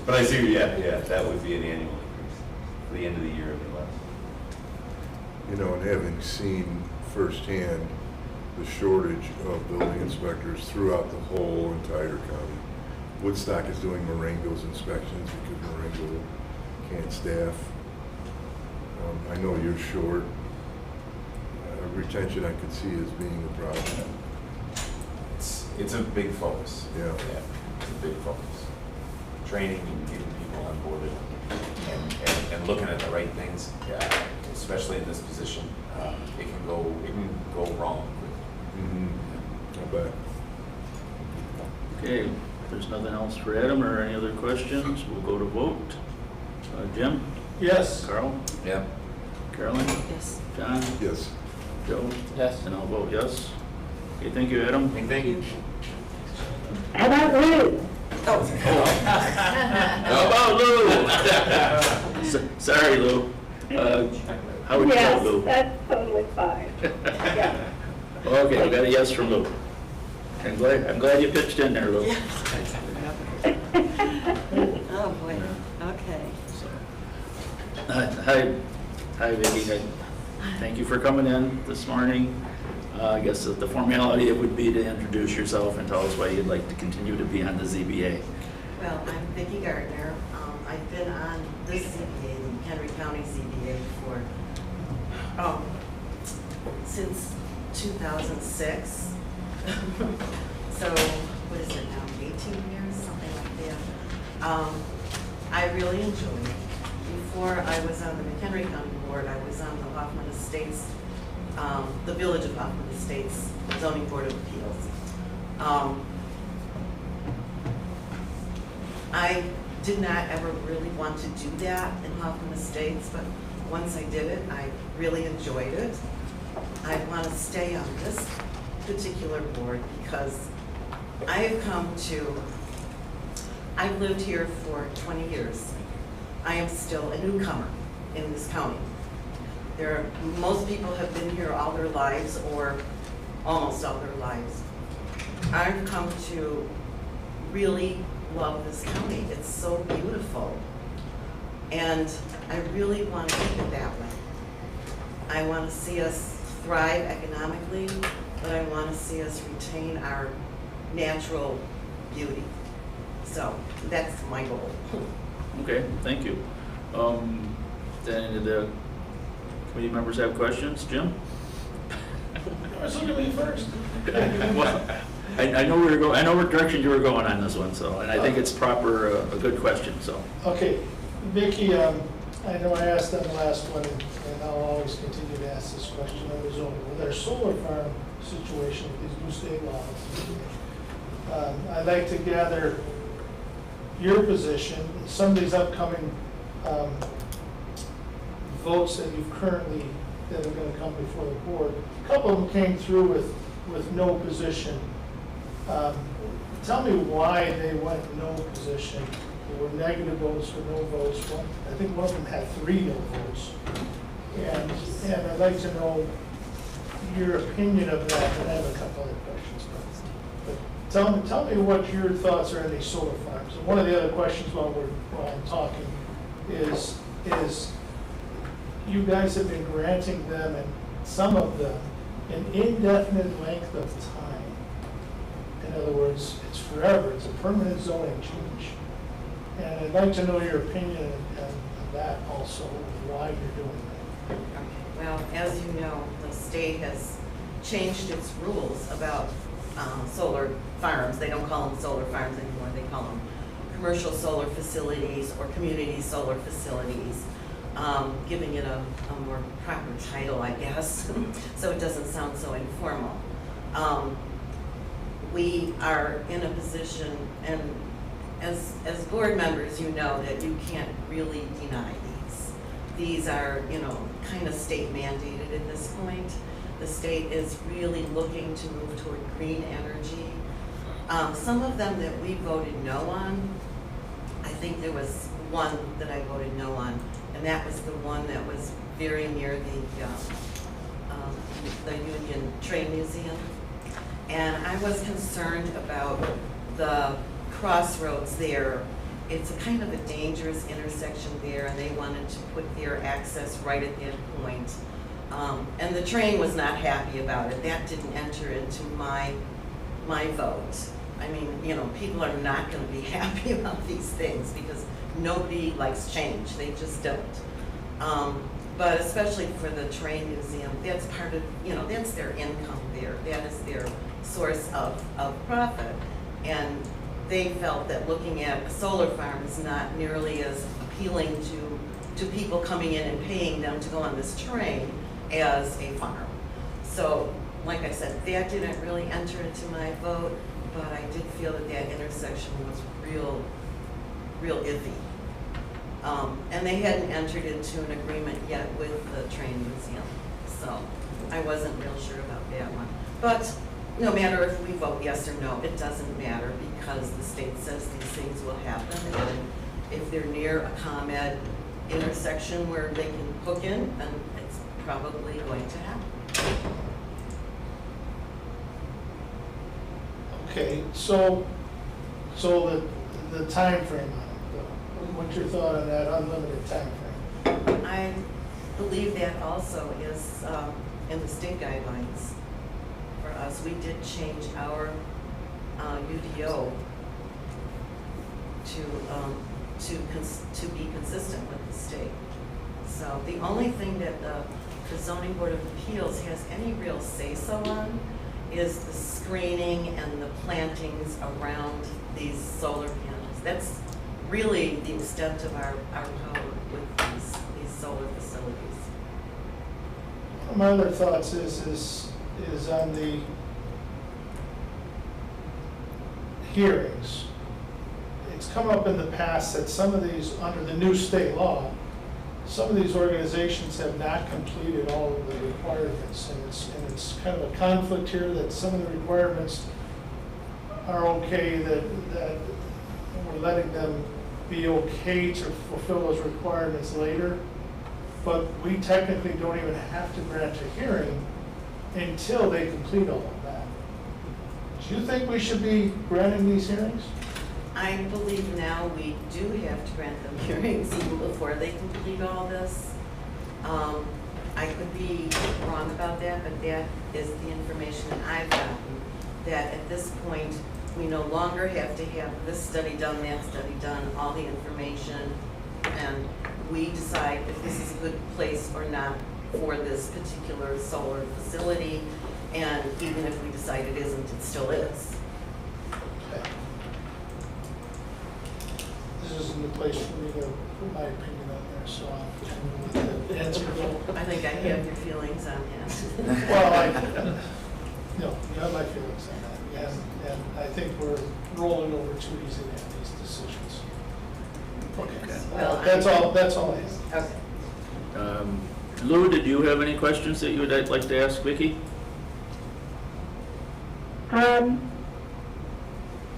But I see, yeah, that would be an annual increase. For the end of the year, it'd be less.
You know, and having seen firsthand the shortage of building inspectors throughout the whole entire county. Woodstock is doing Marengo's inspections because Marengo can't staff. I know you're short. Retention I could see as being a problem.
It's a big focus.
Yeah.
It's a big focus. Training and getting people on board and looking at the right things, especially in this position, it can go wrong.
I bet.
Okay, if there's nothing else for Adam or any other questions, we'll go to vote. Jim?
Yes.
Carl?
Yep.
Carolyn?
Yes.
John?
Yes.
Joe?
Yes.
And I'll vote yes. Okay, thank you, Adam.
Thank you.
How about Lou?
How about Lou? Sorry, Lou. How would you vote, Lou?
Yes, that's totally fine. Yeah.
Okay, we got a yes from Lou. I'm glad you pitched in there, Lou.
Oh, boy, okay.
Hi, Vicki. Thank you for coming in this morning. I guess the formality it would be to introduce yourself and tell us why you'd like to continue to be on the ZBA.
Well, I'm Vicki Gartner. I've been on this ZBA, the Henry County ZBA, for since 2006. So what is it now, 18 years, something like that. I really enjoy it. Before I was on the McHenry County Board, I was on the Hoffman Estates, the Village of Hoffman Estates Zoning Board of Appeals. I did not ever really want to do that in Hoffman Estates, but once I did it, I really enjoyed it. I want to stay on this particular board because I have I've lived here for 20 years. I am still a newcomer in this county. Most people have been here all their lives or almost all their lives. I've come to really love this county. It's so beautiful. And I really want to keep it that way. I want to see us thrive economically, but I want to see us retain our natural beauty. So that's my goal.
Okay, thank you. Then the committee members have questions? Jim?
So look at me first.
Well, I know where you're going. I know what direction you were going on this one, so, and I think it's proper, a good question, so.
Okay, Vicki, I know I asked on the last one, and I'll always continue to ask this question on the zoning. With our solar farm situation, with these new state laws, I'd like to gather your position, some of these upcoming votes that you've currently, that are going to come before the board. A couple of them came through with no position. Tell me why they went no position. There were negative votes or no votes. I think one of them had 3 no votes. And I'd like to know your opinion of that, and I have a couple other questions. But tell me what your thoughts are on these solar farms. And one of the other questions while I'm talking, is you guys have been granting them, and some of them, an indefinite length of time. In other words, it's forever, it's a permanent zoning change. And I'd like to know your opinion on that also, why you're doing that.
Well, as you know, the state has changed its rules about solar farms. They don't call them solar farms anymore, they call them commercial solar facilities or community solar facilities, giving it a more proper title, I guess, so it doesn't sound so informal. We are in a position, and as board members, you know that you can't really deny these. These are, kind of state mandated at this point. The state is really looking to move toward green energy. Some of them that we voted no on, I think there was one that I voted no on, and that was the one that was very near the Union Train Museum. And I was concerned about the crossroads there. It's a kind of a dangerous intersection there, and they wanted to put their access right at that point. And the train was not happy about it. That didn't enter into my vote. I mean, people are not going to be happy about these things because nobody likes change. They just don't. But especially for the train museum, that's part of, that's their income there. That is their source of profit. And they felt that looking at a solar farm is not nearly as appealing to people coming in and paying them to go on this train as a farm. So, like I said, that didn't really enter into my vote, but I did feel that intersection was real iffy. And they hadn't entered into an agreement yet with the train museum, so I wasn't real sure about that one. But no matter if we vote yes or no, it doesn't matter because the state says these things will happen, and if they're near a ComEd intersection where they can hook in, then it's probably going to happen.
Okay, so the time frame on it, though. What's your thought on that unlimited time frame?
I believe that also is in the state guidelines for us. We did change our UDO to be consistent with the state. So the only thing that the Zoning Board of Appeals has any real say-so on is the screening and the plantings around these solar panels. That's really the extent of our power with these solar facilities.
One of my other thoughts is on the hearings. It's come up in the past that some of these, under the new state law, some of these organizations have not completed all of the requirements, and it's kind of a conflict here that some of the requirements are okay, that we're letting them be okay to fulfill those requirements later, but we technically don't even have to grant a hearing until they complete all of that. Do you think we should be granting these hearings?
I believe now we do have to grant them hearings even before they complete all this. I could be wrong about that, but that is the information that I've gotten, that at this point, we no longer have to have this study done, that study done, all the information, and we decide if this is a good place or not for this particular solar facility, and even if we decide it isn't, it still is.
Okay. This isn't the place for me to put my opinion on there, so I'll let the answer go.
I think I have your feelings on that.
Well, you have my feelings on that, and I think we're rolling over too easily on these decisions. Okay,
Well,
that's all I have.
Okay.
Lou, did you have any questions that you would like to ask Vicki?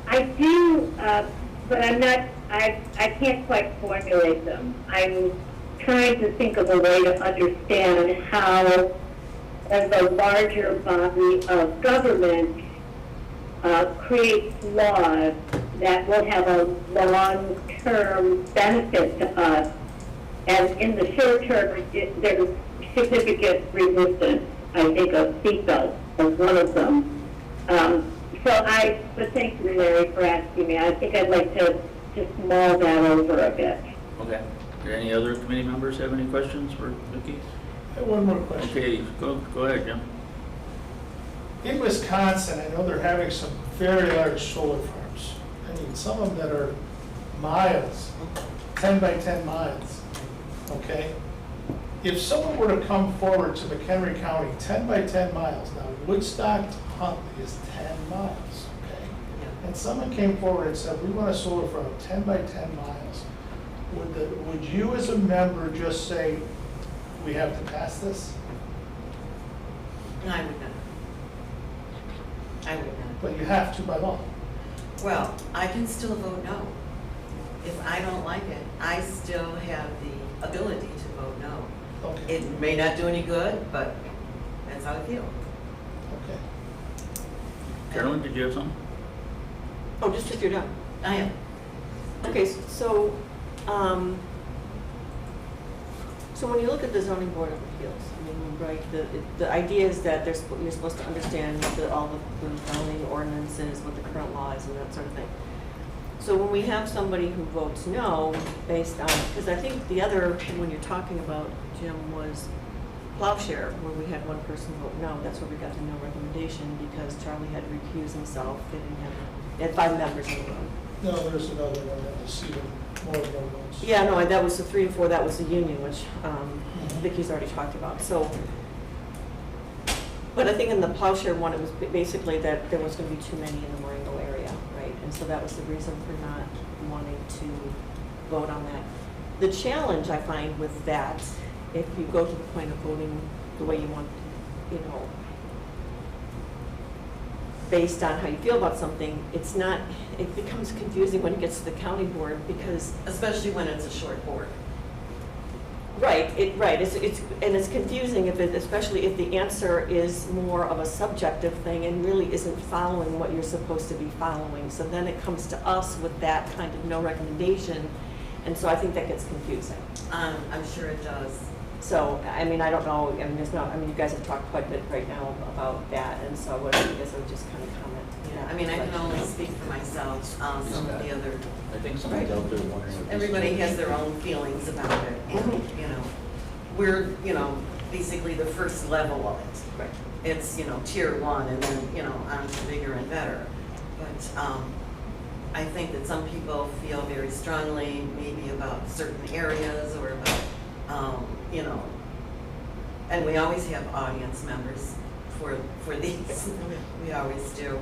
I do, but I'm not, I can't quite formulate them. I'm trying to think of a way to understand how, as a larger body of government, creates laws that will have a long-term benefit to us And in the short term, there's significant resistance, I think, of seatbelts as one of them. But thank you, Larry, for asking me. I think I'd like to just mull that over a bit.
Okay. Do any other committee members have any questions for Vicki?
I have one more question.
Okay, go ahead, Jim.
In Wisconsin, I know they're having some very large solar farms. I mean, some of them that are miles, 10 by 10 miles, okay? If someone were to come forward to McHenry County, 10 by 10 miles, now Woodstock to Huntley is 10 miles, okay? And someone came forward and said, we want a solar farm 10 by 10 miles. Would you as a member just say, we have to pass this?
No, I would not. I would not.
But you have to by law.
Well, I can still vote no. If I don't like it, I still have the ability to vote no.
Okay.
It may not do any good, but that's how I feel.
Okay.
Carolyn, did you have something?
Oh, just if you're done.
I am.
Okay, so when you look at the zoning board of appeals, I mean, right, the idea is that you're supposed to understand all the zoning ordinances, what the current law is, and that sort of thing. So when we have somebody who votes no, based on, because I think the other, when you're talking about, Jim, was Plowshare, where we had one person vote no, that's where we got the no recommendation, because Charlie had to recuse himself, they had 5 members in the room.
No, there's another one that was even more than once.
Yeah, no, that was the 3 and 4, that was the union, which Vicki's already talked about, so. But I think in the Plowshare one, it was basically that there was gonna be too many in the Marengo area, right? And so that was the reason for not wanting to vote on that. The challenge I find with that, if you go to the point of voting the way you want, you know, based on how you feel about something, it becomes confusing when it gets to the county board because.
Especially when it's a short board.
Right, it's confusing especially if the answer is more of a subjective thing and really isn't following what you're supposed to be following. So then it comes to us with that kind of no recommendation, and so I think that gets confusing.
I'm sure it does.
So, I mean, I don't know, I mean, you guys have talked quite a bit right now about that, and so I guess I would just kind of comment.
Yeah, I mean, I can only speak for myself, some of the other.
I think somebody's out there wondering. What
Everybody has their own feelings about it, and, you know, we're, you know, basically the first level of it.
Right.
It's, you know, tier 1, and then, you know, on to bigger and better. But I think that some people feel very strongly maybe about certain areas or about, you know, and we always have audience members for these, we always do.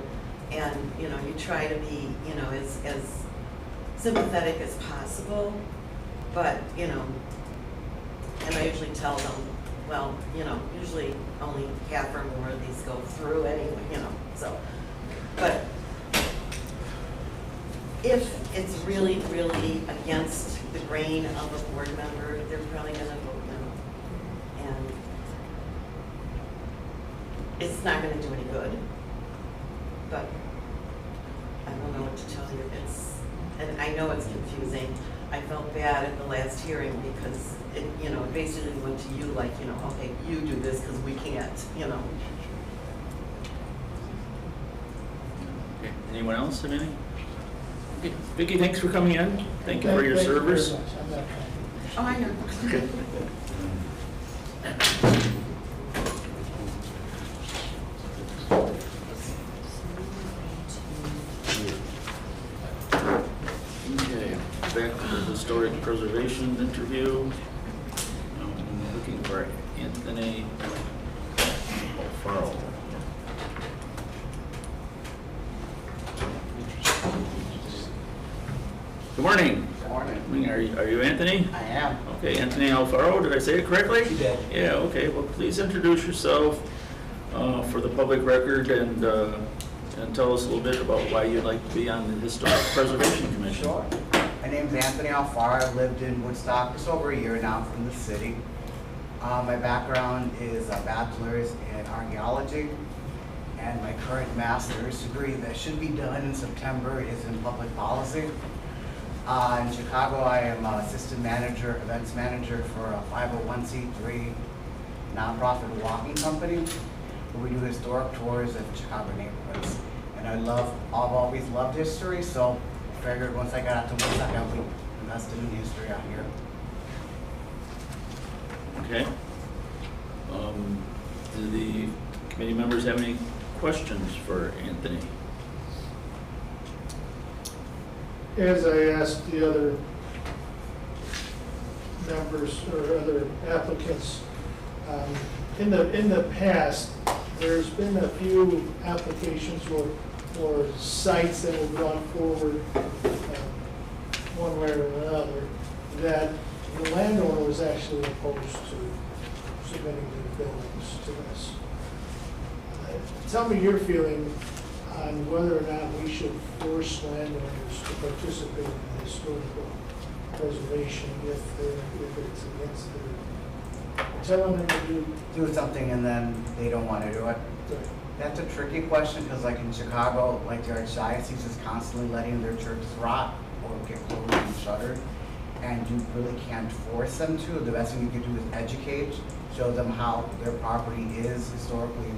And, you know, you try to be, you know, as sympathetic as possible, but, you know, and I usually tell them, well, you know, usually only half or more of these go through anyway, you know, so. But if it's really, really against the grain of a board member, they're probably gonna vote no. And it's not gonna do any good, but I don't know what to tell you. And I know it's confusing. I felt bad at the last hearing because it, you know, basically went to you like, you know, okay, you do this because we can't, you know.
Okay. Anyone else have anything? Okay. Vicki, thanks for coming in. Thank you for your service.
Thank you very much.
Oh, I know.
Okay. Okay, back to the historic preservation interview. I'm looking for Anthony Alfaro. Good morning.
Good morning.
Are you Anthony?
I am.
Okay, Anthony Alfaro, did I say it correctly?
You did.
Yeah, okay, well, please introduce yourself for the public record and tell us a little bit about why you'd like to be on the Historic Preservation Commission.
Sure. My name's Anthony Alfaro. I've lived in Woodstock just over a year now from the city. My background is a bachelor's in archaeology, and my current master's degree that should be done in September is in public policy. In Chicago, I am assistant manager, events manager for a 501c3 nonprofit walking company where we do historic tours of Chicago neighborhoods. And I've always loved history, so I figured once I got out to Woodstock, I would invest in history out here.
Okay. Do the committee members have any questions for Anthony?
As I asked the other members or other applicants, in the past, there's been a few applications or sites that have gone forward one way or another that the landowner was actually opposed to submitting their buildings to us. Tell me your feeling on whether or not we should force landowners to participate in the historical preservation if it's against their, telling them to
do something and then they don't want to do it. That's a tricky question because like in Chicago, like the Archdiocese is constantly letting their churches rot or get closed and shuttered. And you really can't force them to. The best thing you can do is educate, show them how their property is historically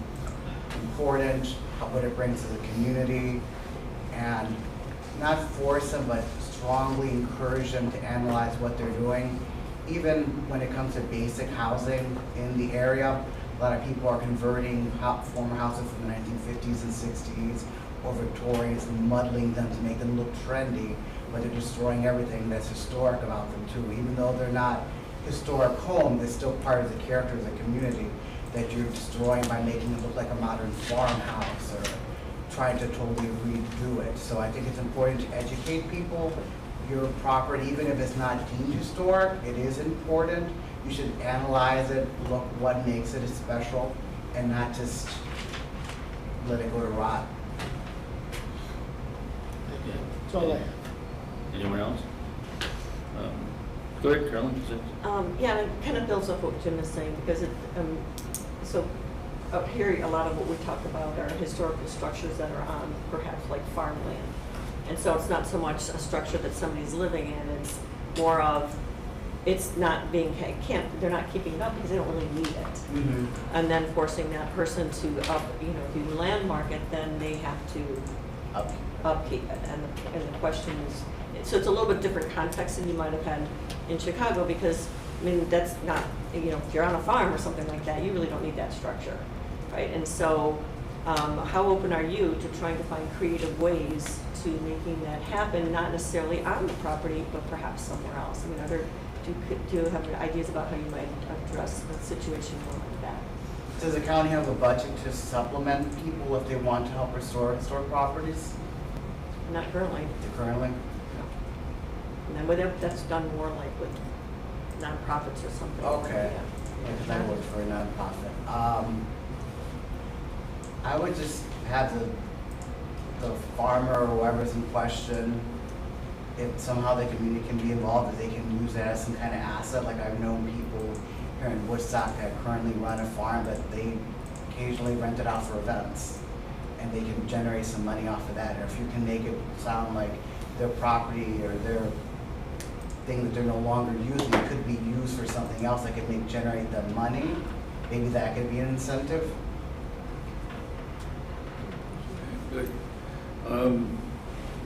important, what it brings to the community, and not force them, but strongly encourage them to analyze what they're doing. Even when it comes to basic housing in the area, a lot of people are converting former houses from the 1950s and 60s or Victorians and muddling them to make them look trendy, but they're destroying everything that's historic about them too. Even though they're not historic home, they're still part of the character of the community that you're destroying by making it look like a modern farmhouse or trying to totally redo it. So I think it's important to educate people. Your property, even if it's not deemed historic, it is important. You should analyze it, look what makes it special, and not just let it go to rot.
Okay.
That's all I have.
Anyone else? Go ahead, Carolyn.
Yeah, it kind of builds off what Jim is saying because it, so up here, a lot of what we talk about are historical structures that are on perhaps like farmland. And so it's not so much a structure that somebody's living in, it's more of, it's not being, they're not keeping it up because they don't really need it.
Mm-hmm.
And then forcing that person to do landmark it, then they have to upkeep it. And the question is, so it's a little bit different context than you might have had in Chicago because, I mean, that's not, if you're on a farm or something like that, you really don't need that structure, right? And so how open are you to trying to find creative ways to making that happen, not necessarily on the property, but perhaps somewhere else? I mean, do you have ideas about how you might address a situation like that?
Does the county have a budget to supplement people if they want to help restore historic properties?
Not currently.
Currently?
And then that's done more like with nonprofits or something.
Okay.
Yeah.
Because I work for a nonprofit. I would just have the farmer or whoever's in question, if somehow the community can be involved, if they can use that as some kind of asset. Like I've known people here in Woodstock that currently run a farm that they occasionally rent it out for events. And they can generate some money off of that. Or if you can make it sound like their property or their thing that they're no longer using could be used for something else that could generate them money, maybe that could be an incentive.
Good.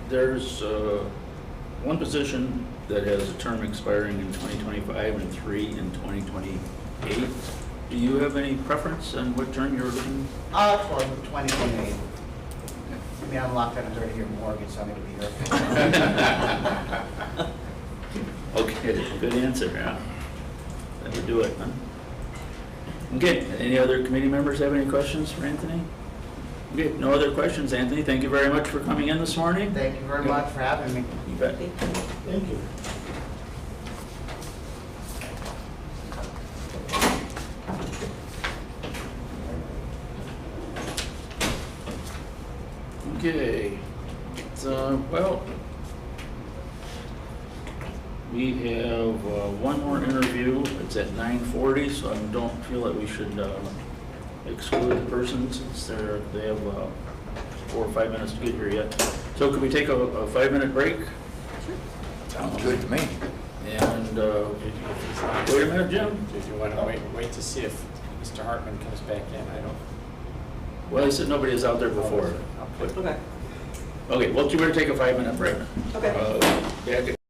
There's one position that has a term expiring in 2025 and 3 in 2028. Do you have any preference on what term you're looking?
For 2028. I mean, I'm locked on a 30-year mortgage, so I'm going to be here for a while.
Okay, good answer, yeah. That would do it, huh? Okay, any other committee members have any questions for Anthony? Okay, no other questions, Anthony. Thank you very much for coming in this morning.
Thank you very much for having me.
You bet.
Thank you.
Okay, well, we have one more interview. It's at 9:40, so I don't feel that we should exclude the person since they have 4 or 5 minutes to get here yet. So could we take a 5-minute break?
Sure.
Sounds good to me.
And,
If he's not-
wait a minute, Jim.
Did you want to wait to see if Mr. Hartman comes back in? I don't.
Well, he said nobody was out there before.
Okay.
Okay, well, you better take a 5-minute break.
Okay.
Back at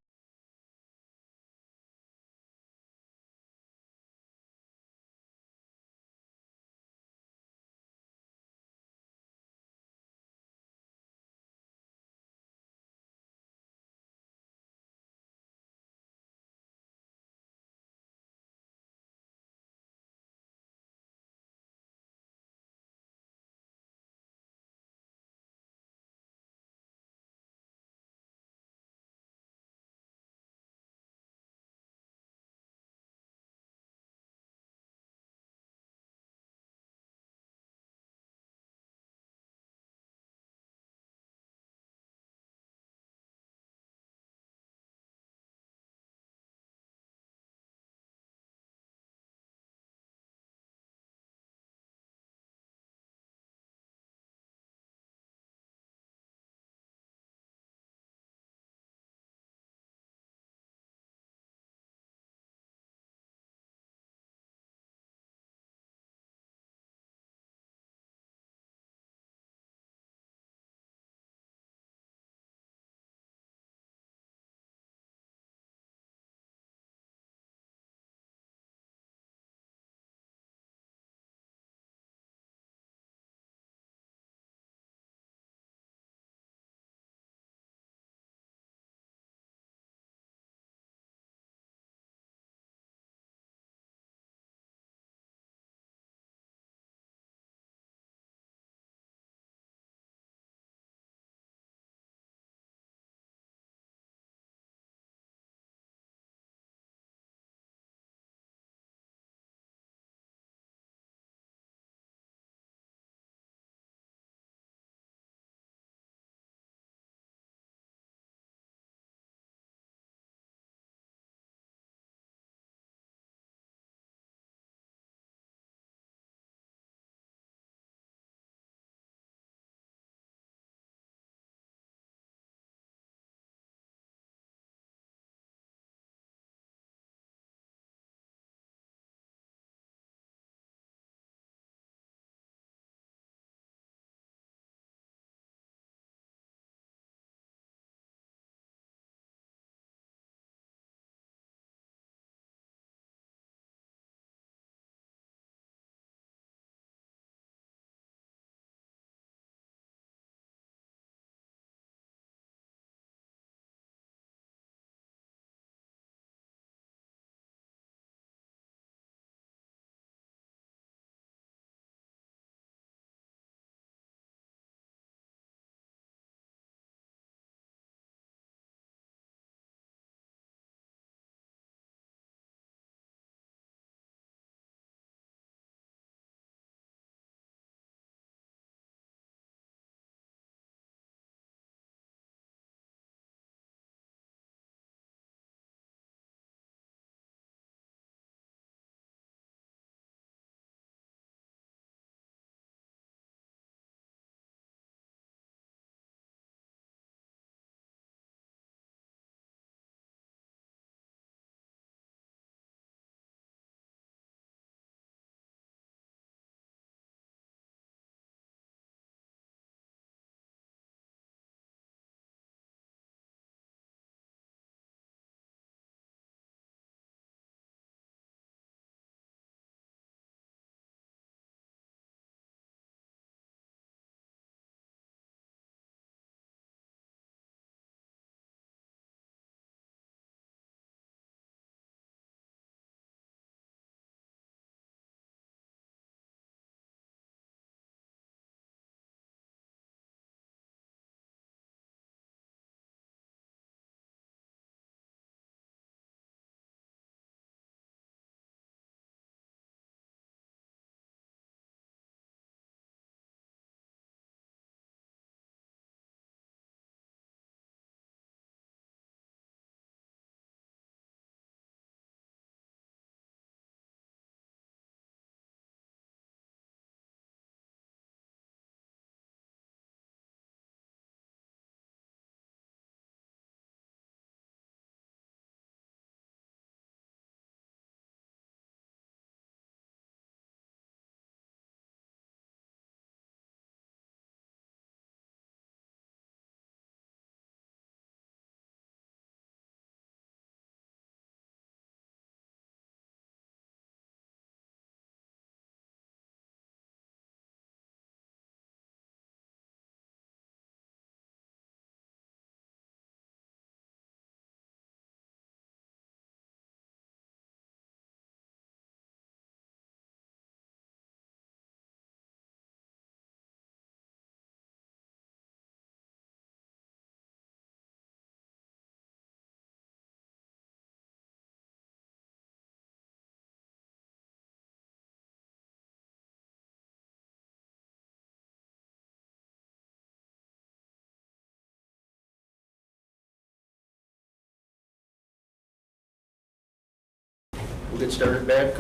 get started back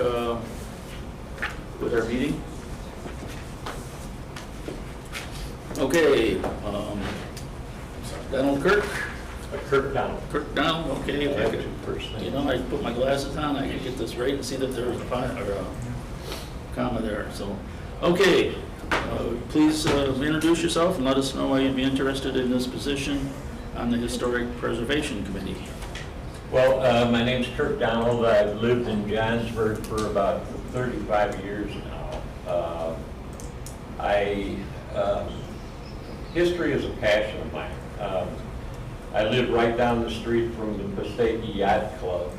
with our meeting. Okay, Donald Kirk?
Kirk Donald.
Kirk Donald, okay. If I could, you know, I put my glasses on, I can get this right and see that there was a comma there, so. Okay, please introduce yourself and let us know why you'd be interested in this position on the Historic Preservation Committee.
Well, my name's Kirk Donald. I've lived in Johnsburg for about 35 years now. History is a passion of mine. I live right down the street from the Passaic Yacht Club,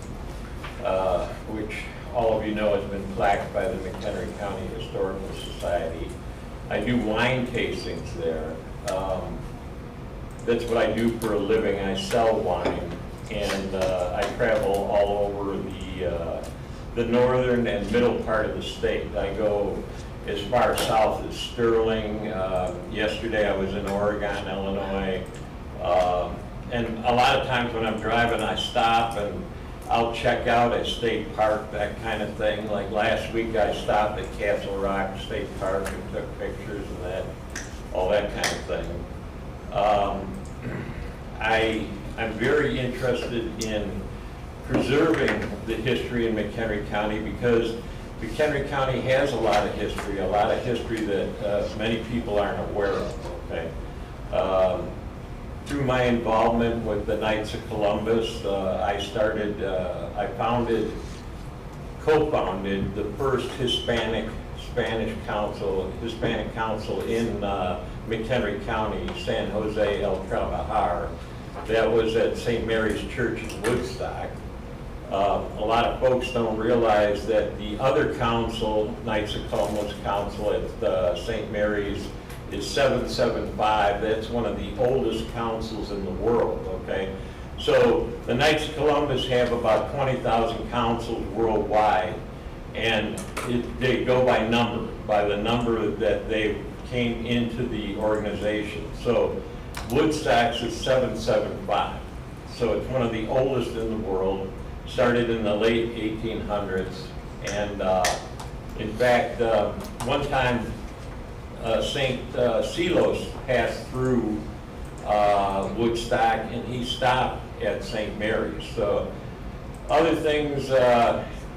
which all of you know has been plaqued by the McHenry County Historical Society. I do wine tastings there. That's what I do for a living. I sell wine, and I travel all over the northern and middle part of the state. I go as far south as Sterling. Yesterday I was in Oregon, Illinois. And a lot of times when I'm driving, I stop and I'll check out at State Park, that kind of thing. Like last week I stopped at Castle Rock State Park and took pictures and that, all that kind of thing. I'm very interested in preserving the history in McHenry County because McHenry County has a lot of history that many people aren't aware of, okay? Through my involvement with the Knights of Columbus, I co-founded the first Hispanic council in McHenry County, San Jose, El Trabajar. That was at St. Mary's Church in Woodstock. A lot of folks don't realize that the other council, Knights of Columbus Council at St. Mary's, is 775. That's one of the oldest councils in the world, okay? So the Knights of Columbus have about 20,000 councils worldwide, and they go by the number that they came into the organization. So Woodstock's is 775. So it's one of the oldest in the world, started in the late 1800s. And in fact, one time, St. Silos passed through Woodstock, and he stopped at St. Mary's. So other things,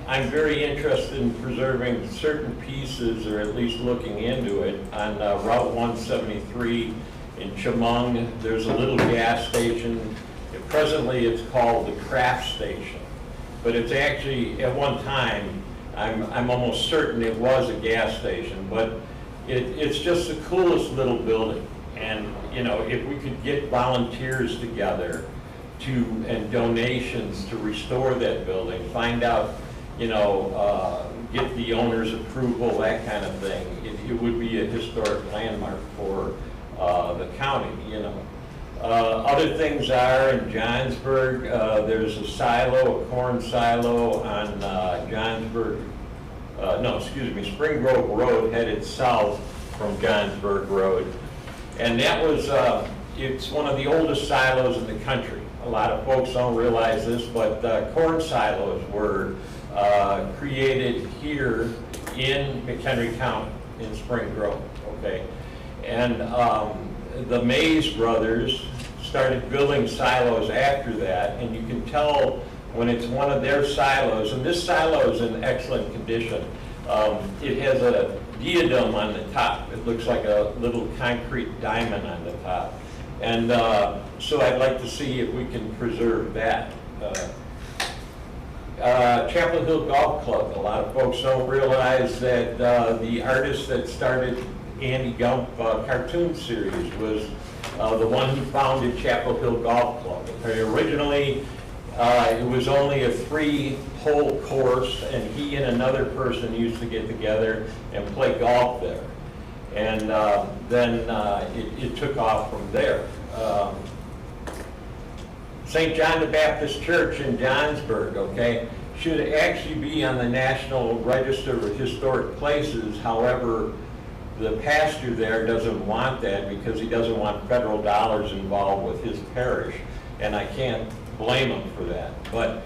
I'm very interested in preserving certain pieces, or at least looking into it. On Route 173 in Chemung, there's a little gas station. Presently, it's called the Craft Station. But it's actually, at one time, I'm almost certain it was a gas station, but it's just the coolest little building. And, you know, if we could get volunteers together and donations to restore that building, find out, you know, get the owner's approval, that kind of thing, it would be a historic landmark for the county, you know. Other things are in Johnsburg, there's a silo, a corn silo on Spring Grove Road, headed south from Johnsburg Road. And that was, it's one of the oldest silos in the country. A lot of folks don't realize this, but corn silos were created here in McHenry County, in Spring Grove, okay? And the Mays brothers started building silos after that, and you can tell when it's one of their silos, and this silo is in excellent condition. It has a diadem on the top. It looks like a little concrete diamond on the top. And so I'd like to see if we can preserve that. Chapel Hill Golf Club, a lot of folks don't realize that the artist that started Andy Gump cartoon series was the one who founded Chapel Hill Golf Club. Okay, originally, it was only a 3-hole course, and he and another person used to get together and play golf there. And then it took off from there. St. John the Baptist Church in Johnsburg, okay, should actually be on the National Register of Historic Places. However, the pastor there doesn't want that because he doesn't want federal dollars involved with his parish, and I can't blame him for that. But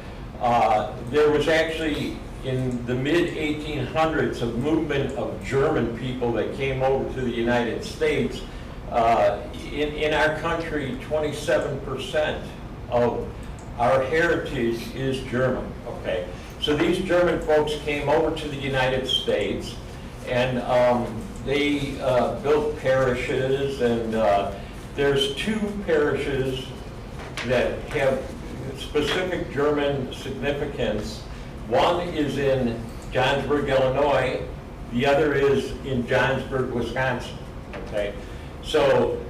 there was actually in the mid-1800s, a movement of German people that came over to the United States. In our country, 27% of our heritage is German, okay? So these German folks came over to the United States, and they built parishes, and there's 2 parishes that have specific German significance. One is in Johnsburg, Illinois. The other is in Johnsburg, Wisconsin, okay? So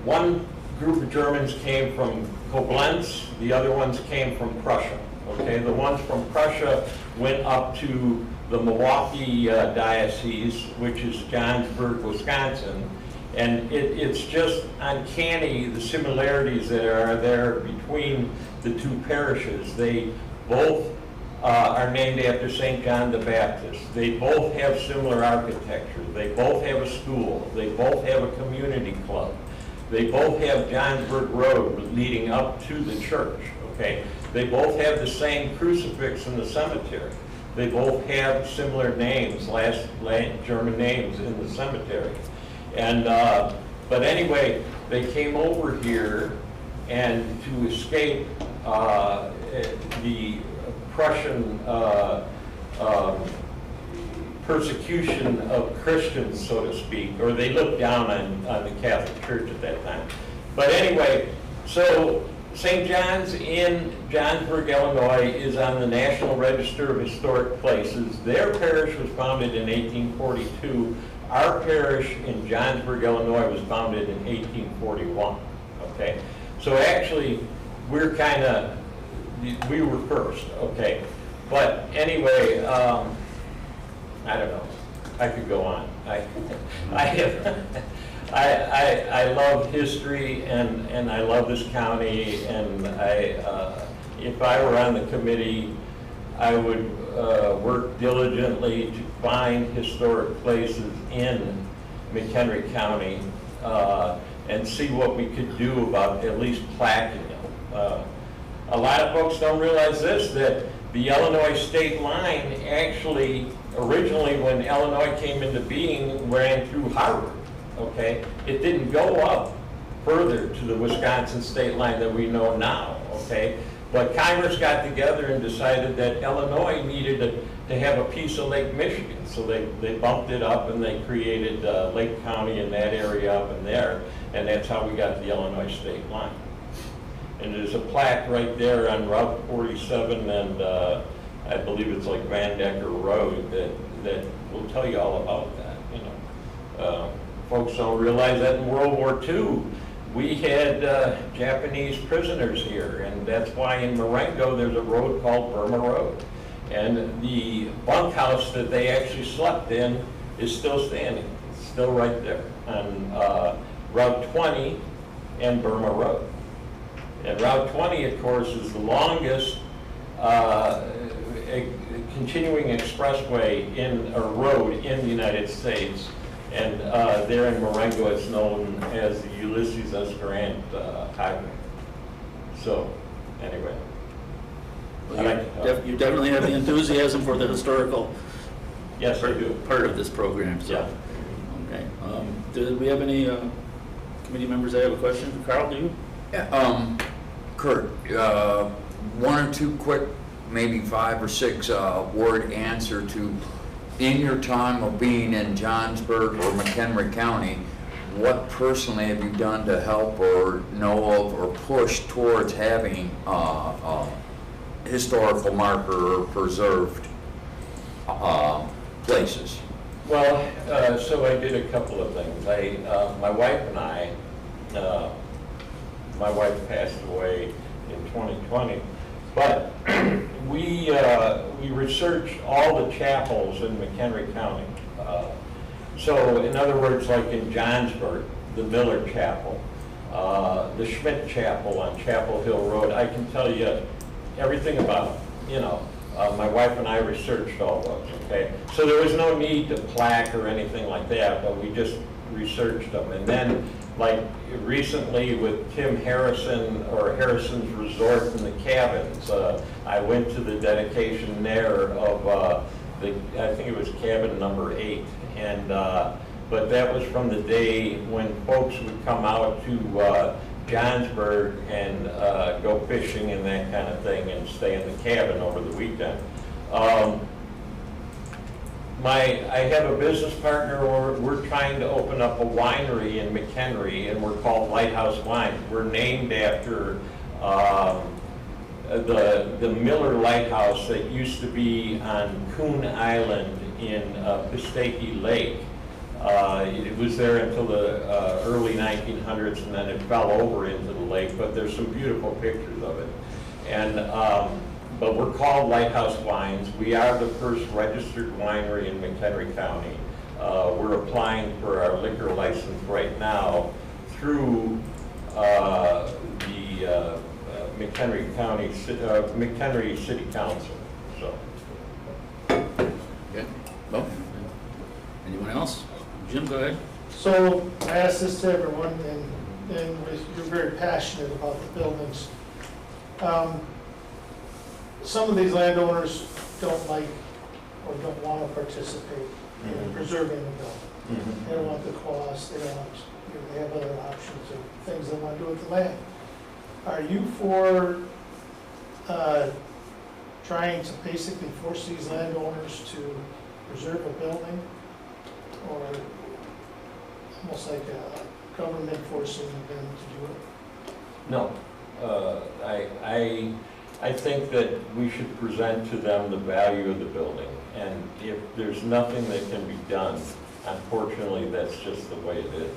one group of Germans came from Koblenz, the other ones came from Prussia, okay? The ones from Prussia went up to the Milwaukee diocese, which is Johnsburg, Wisconsin, and it's just uncanny the similarities that are there between the 2 parishes. They both are named after St. John the Baptist. They both have similar architecture. They both have a school. They both have a community club. They both have Johnsburg Road leading up to the church, okay? They both have the same crucifix in the cemetery. They both have similar names, last German names in the cemetery. And, but anyway, they came over here, and to escape the Prussian persecution of Christians, so to speak, or they looked down on the Catholic Church at that time. But anyway, so St. John's in Johnsburg, Illinois is on the National Register of Historic Places. Their parish was founded in 1842. Our parish in Johnsburg, Illinois was founded in 1841, okay? So actually, we're kind of, we were first, okay? But anyway, I don't know, I could go on. I love history, and I love this county, and if I were on the committee, I would work diligently to find historic places in McHenry County and see what we could do about at least plaquing them. A lot of folks don't realize this, that the Illinois state line actually, originally when Illinois came into being, ran through Harvard, okay? It didn't go up further to the Wisconsin state line that we know now, okay? But Congress got together and decided that Illinois needed to have a piece of Lake Michigan, so they bumped it up and they created Lake County in that area up in there, and that's how we got the Illinois state line. And there's a plaque right there on Route 47, and I believe it's like Van Decker Road that will tell you all about that. You know, folks don't realize that in World War II, we had Japanese prisoners here, and that's why in Marengo there's a road called Burma Road. And the bunkhouse that they actually slept in is still standing. It's still right there on Route 20 and Burma Road. And Route 20, of course, is the longest continuing expressway in a road in the United States. And there in Marengo, it's known as the Ulysses S. Grant Highway. So, anyway.
Well, you definitely have the enthusiasm for the historical
yes,
part of this program. So.
Yeah.
Okay. Do we have any committee members that have a question? Carl, do you?
Yeah, Kirk, 1 or 2 quick, maybe 5 or 6 word answer to, in your time of being in Johnsburg or McHenry County, what personally have you done to help or know of or push towards having historical marker or preserved places?
Well, so I did a couple of things. My wife and I, my wife passed away in 2020, but we researched all the chapels in McHenry County. So in other words, like in Johnsburg, the Miller Chapel, the Schmidt Chapel on Chapel Hill Road, I can tell you everything about it. You know, my wife and I researched all those, okay? So there was no need to plaque or anything like that, but we just researched them. And then like recently with Tim Harrison or Harrison's Resort and the Cabins. I went to the dedication there of I think it was cabin number 8, and but that was from the day when folks would come out to Johnsburg and go fishing and that kind of thing and stay in the cabin over the weekend. I have a business partner, we're trying to open up a winery in McHenry, and we're called Lighthouse Wines. We're named after the Miller Lighthouse that used to be on Coon Island in Pistachey Lake. It was there until the early 1900s, and then it fell over into the lake, but there's some beautiful pictures of it. And but we're called Lighthouse Wines. We are the first registered winery in McHenry County. We're applying for our liquor license right now through the McHenry City Council. So.
Good. Well, anyone else? Jim, go ahead.
So I asked this to everyone, and you're very passionate about the buildings. Some of these landowners don't like or don't want to participate in preserving the building. They don't want the cost, they don't want, they have other options of things they want to do with the land. Are you for trying to basically force these landowners to preserve a building, or almost like a government forcing them to do it?
No, I think that we should present to them the value of the building, and if there's nothing that can be done, unfortunately, that's just the way it is.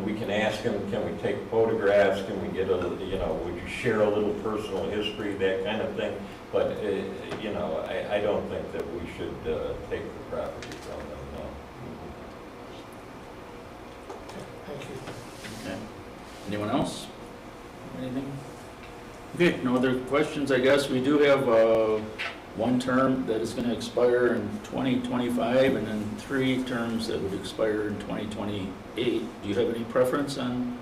We can ask them, can we take photographs, can we get would you share a little personal history, that kind of thing, but, I don't think that we should take the property from them, no.
Thank you.
Okay. Anyone else? Anything? Okay, no other questions, I guess. We do have one term that is going to expire in 2025, and then 3 terms that would expire in 2028. Do you have any preference on?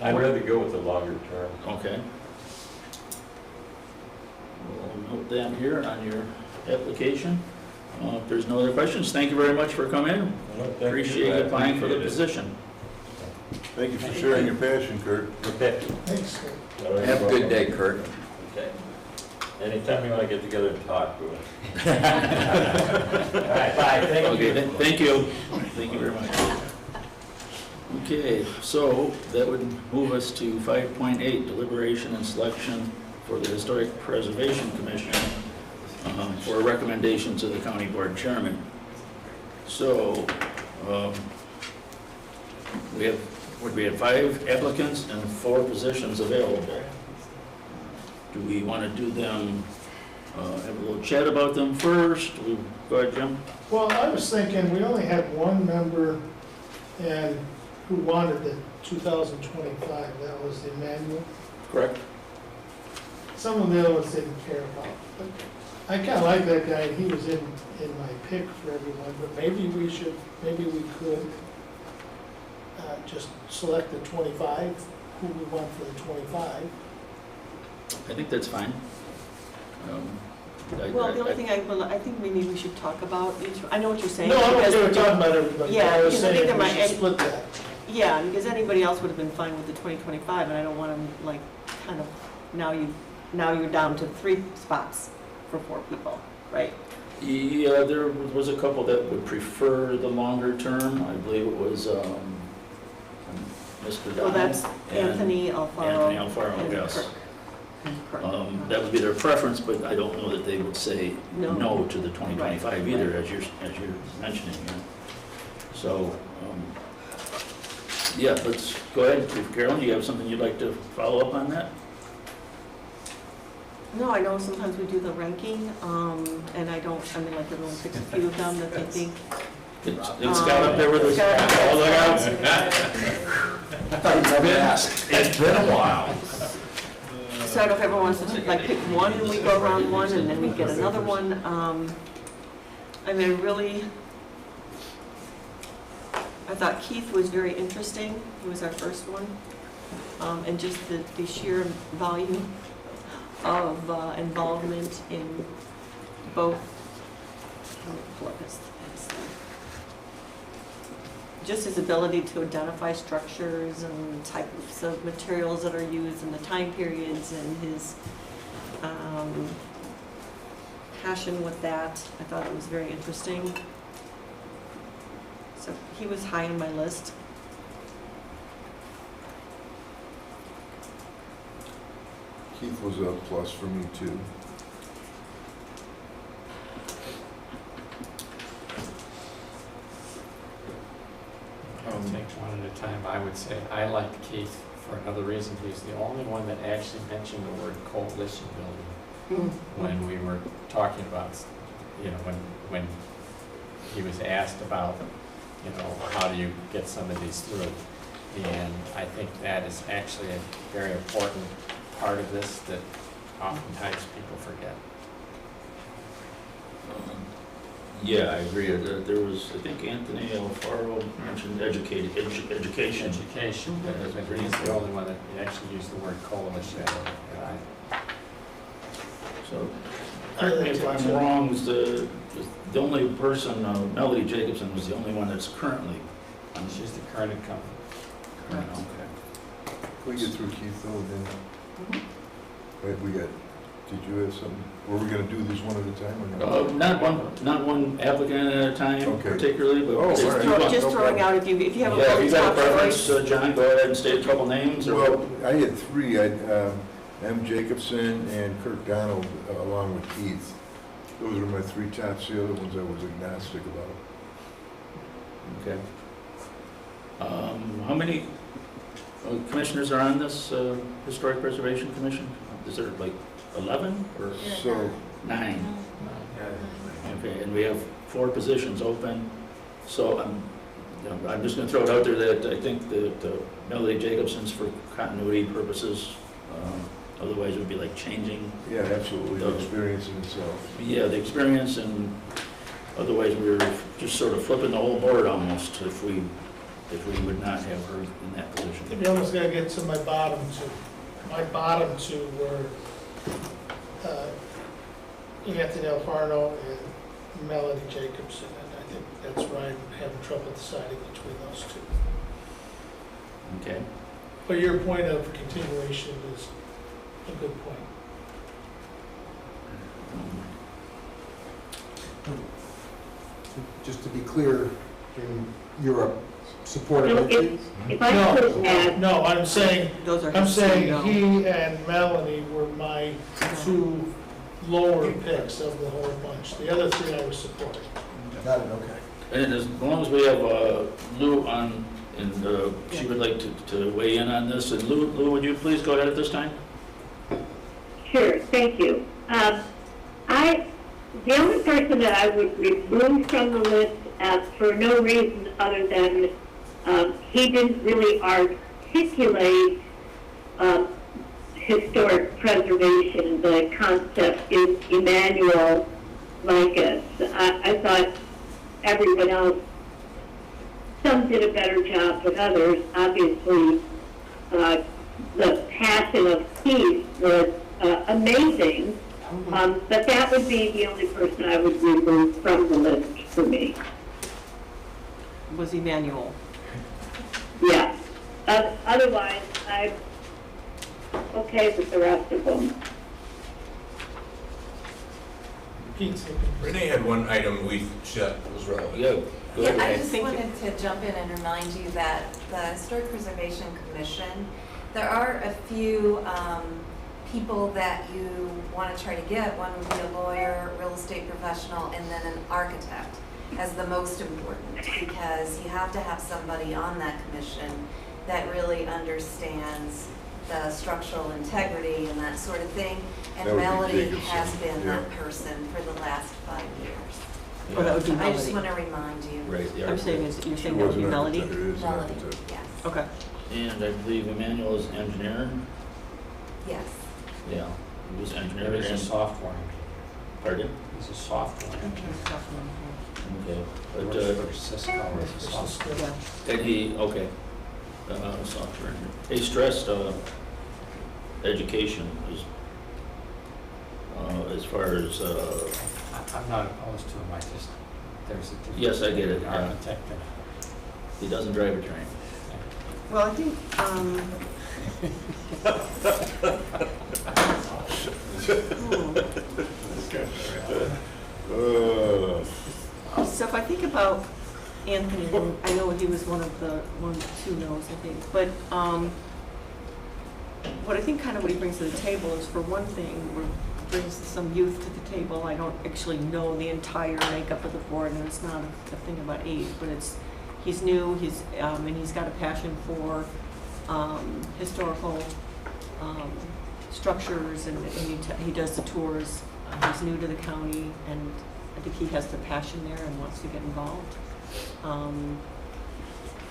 I'd rather go with the longer term.
Okay. We'll note that here on your application. If there's no other questions, thank you very much for coming. Appreciate you applying for the position.
Thank you for sharing your passion, Kirk.
Okay.
Thanks.
Have a good day, Kirk.
Okay. Anytime you want to get together and talk, go ahead. All right, bye. Thank you.
Okay, thank you. Thank you very much. Okay, so that would move us to 5.8, deliberation and selection for the Historic Preservation Commission for a recommendation to the County Board Chairman. So we have 5 applicants and 4 positions available. Do we want to do them, have a little chat about them first? Go ahead, Jim.
Well, I was thinking, we only had one member and who wanted the 2025, that was Emmanuel.
Correct.
Some of the other ones didn't care about. But I kind of like that guy, and he was in my pick for everyone, but maybe we could just select the 25, who we want for the 25.
I think that's fine.
Well, the only thing I think maybe we should talk about each, I know what you're saying.
No, I don't
because
think we're talking about everybody.
Yeah,
I was
because I think
saying
there
we
might,
should split that.
yeah, because anybody else would have been fine with the 2025, and I don't want them, like, kind of, now you're down to 3 spots for 4 people, right?
Yeah, there was a couple that would prefer the longer term. I believe it was Mr. Don.
Well, that's
and
Anthony Alfaro.
Anthony Alfaro,
and
yes.
Kirk.
That would be their preference, but I don't know that they would say no to the 2025 either, as you're mentioning. So, yeah, let's go ahead. Carolyn, do you have something you'd like to follow up on that?
No, I know sometimes we do the ranking, and like everyone picks a few of them that they think.
It's got up there with us. All the outs.
I thought you never asked. It's been a while.
So I don't know if everyone wants to like pick one and we go around one and then we get another one. I mean, really, I thought Keith was very interesting. He was our first one. And just the sheer volume of involvement in both. Let me pull up his thing. Just his ability to identify structures and types of materials that are used and the time periods and his passion with that. I thought it was very interesting. So he was high on my list.
Keith was a plus for me too.
I'll take one at a time. I would say I liked Keith for another reason. He's the only one that actually mentioned the word coalition building when we were talking about, when he was asked about, how do you get some of these through? And I think that is actually a very important part of this that oftentimes people forget.
Yeah, I agree. There was, I think Anthony Alfaro mentioned education.
Education, because I agree he's the only one that actually used the word coalition.
So, correct me if I'm wrong, was the only person, Melody Jacobson was the only one that's currently on.
She's the current incumbent.
Okay.
Can we get through Keith though, then? Wait, did you have something? Were we gonna do these one at a time or not?
Not one applicant at a time particularly, but.
Just throwing out if you have a
Yeah, if
really
you got
top
a preference,
choice.
John, go ahead and state a couple names.
Well, I had three. I had M. Jacobson and Kirk Donald along with Keith. Those were my three tops. The other ones I was agnostic about.
Okay. How many commissioners are on this Historic Preservation Commission? Is there like 11 or
So
9? Okay, and we have 4 positions open. So I'm just going to throw it out there that I think that Melody Jacobson's for continuity purposes. Otherwise, it would be like changing.
yeah, absolutely. The experience in itself.
Yeah, the experience, and otherwise we were just sort of flipping the whole board almost if we would not have her in that position.
To be honest, gotta get to my bottom two. My bottom two were Anthony Alfaro and Melody Jacobson, and I think that's why I'm having trouble deciding between those two.
Okay.
But your point of continuation is a good point.
Just to be clear, you're a supporter of Keith?
If I could add,
No, I'm saying
Those are
I'm
his
saying
two, no.
he and Melanie were my two lower picks of the whole bunch. The other three I was supporting.
Got it, okay.
And as long as we have Lou on, and she would like to weigh in on this, and Lou, would you please go ahead at this time?
sure, thank you. The only person that I would remove from the list for no reason other than he didn't really articulate historic preservation, the concept, is Emmanuel Vlamakis. I thought everyone else, some did a better job than others. Obviously, the passion of Keith was amazing, but that would be the only person I would remove from the list for me.
Was Emmanuel.
Yeah. Otherwise, I'm okay with the rest of them.
Renee had one item we said was relevant.
Yeah. Go
Yeah,
ahead.
I just
Thank you.
wanted to jump in and remind you that the Historic Preservation Commission, there are a few people that you want to try to get. One would be a lawyer, real estate professional, and then an architect as the most important, because you have to have somebody on that commission that really understands the structural integrity and that sort of thing. And
That would be
Melody
Jacobson,
has been
yeah.
that person for the last 5 years.
Or that would be
I just
Melody.
want to remind you.
Right, the
I'm saying,
architect.
you're saying that would be Melody?
Melody, yes.
Okay.
And I believe Emmanuel is engineer.
Yes.
Yeah, he was engineer.
There is a
and-
sophomore.
Pardon?
He's a software engineer.
Okay. But,
Works for Cisco as a software.
Yeah.
and he, okay, software engineer. He stressed, education is, as far as,
I'm not opposed to him, I just, there's a difference.
Yes, I get it,
between
yeah.
Architect and.
he doesn't drive a train.
Well, I think, so if I think about Anthony, I know he was one of the two no's, I think, but what I think kind of what he brings to the table is, for one thing, brings some youth to the table. I don't actually know the entire makeup of the board, and it's not a thing about age, but he's new, and he's got a passion for historical structures, and he does the tours. He's new to the county, and I think he has the passion there and wants to get involved.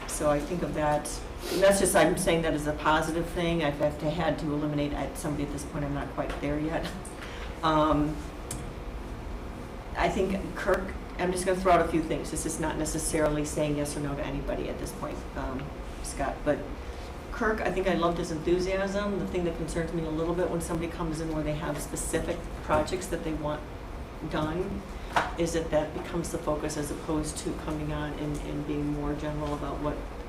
So I think of that, and that's just, I'm saying that as a positive thing. I've had to eliminate somebody at this point. I'm not quite there yet. I think Kirk, I'm just going to throw out a few things. This is not necessarily saying yes or no to anybody at this point, Scott, but Kirk, I think I loved his enthusiasm. The thing that concerns me a little bit when somebody comes in where they have specific projects that they want done is that becomes the focus, as opposed to coming on and being more general about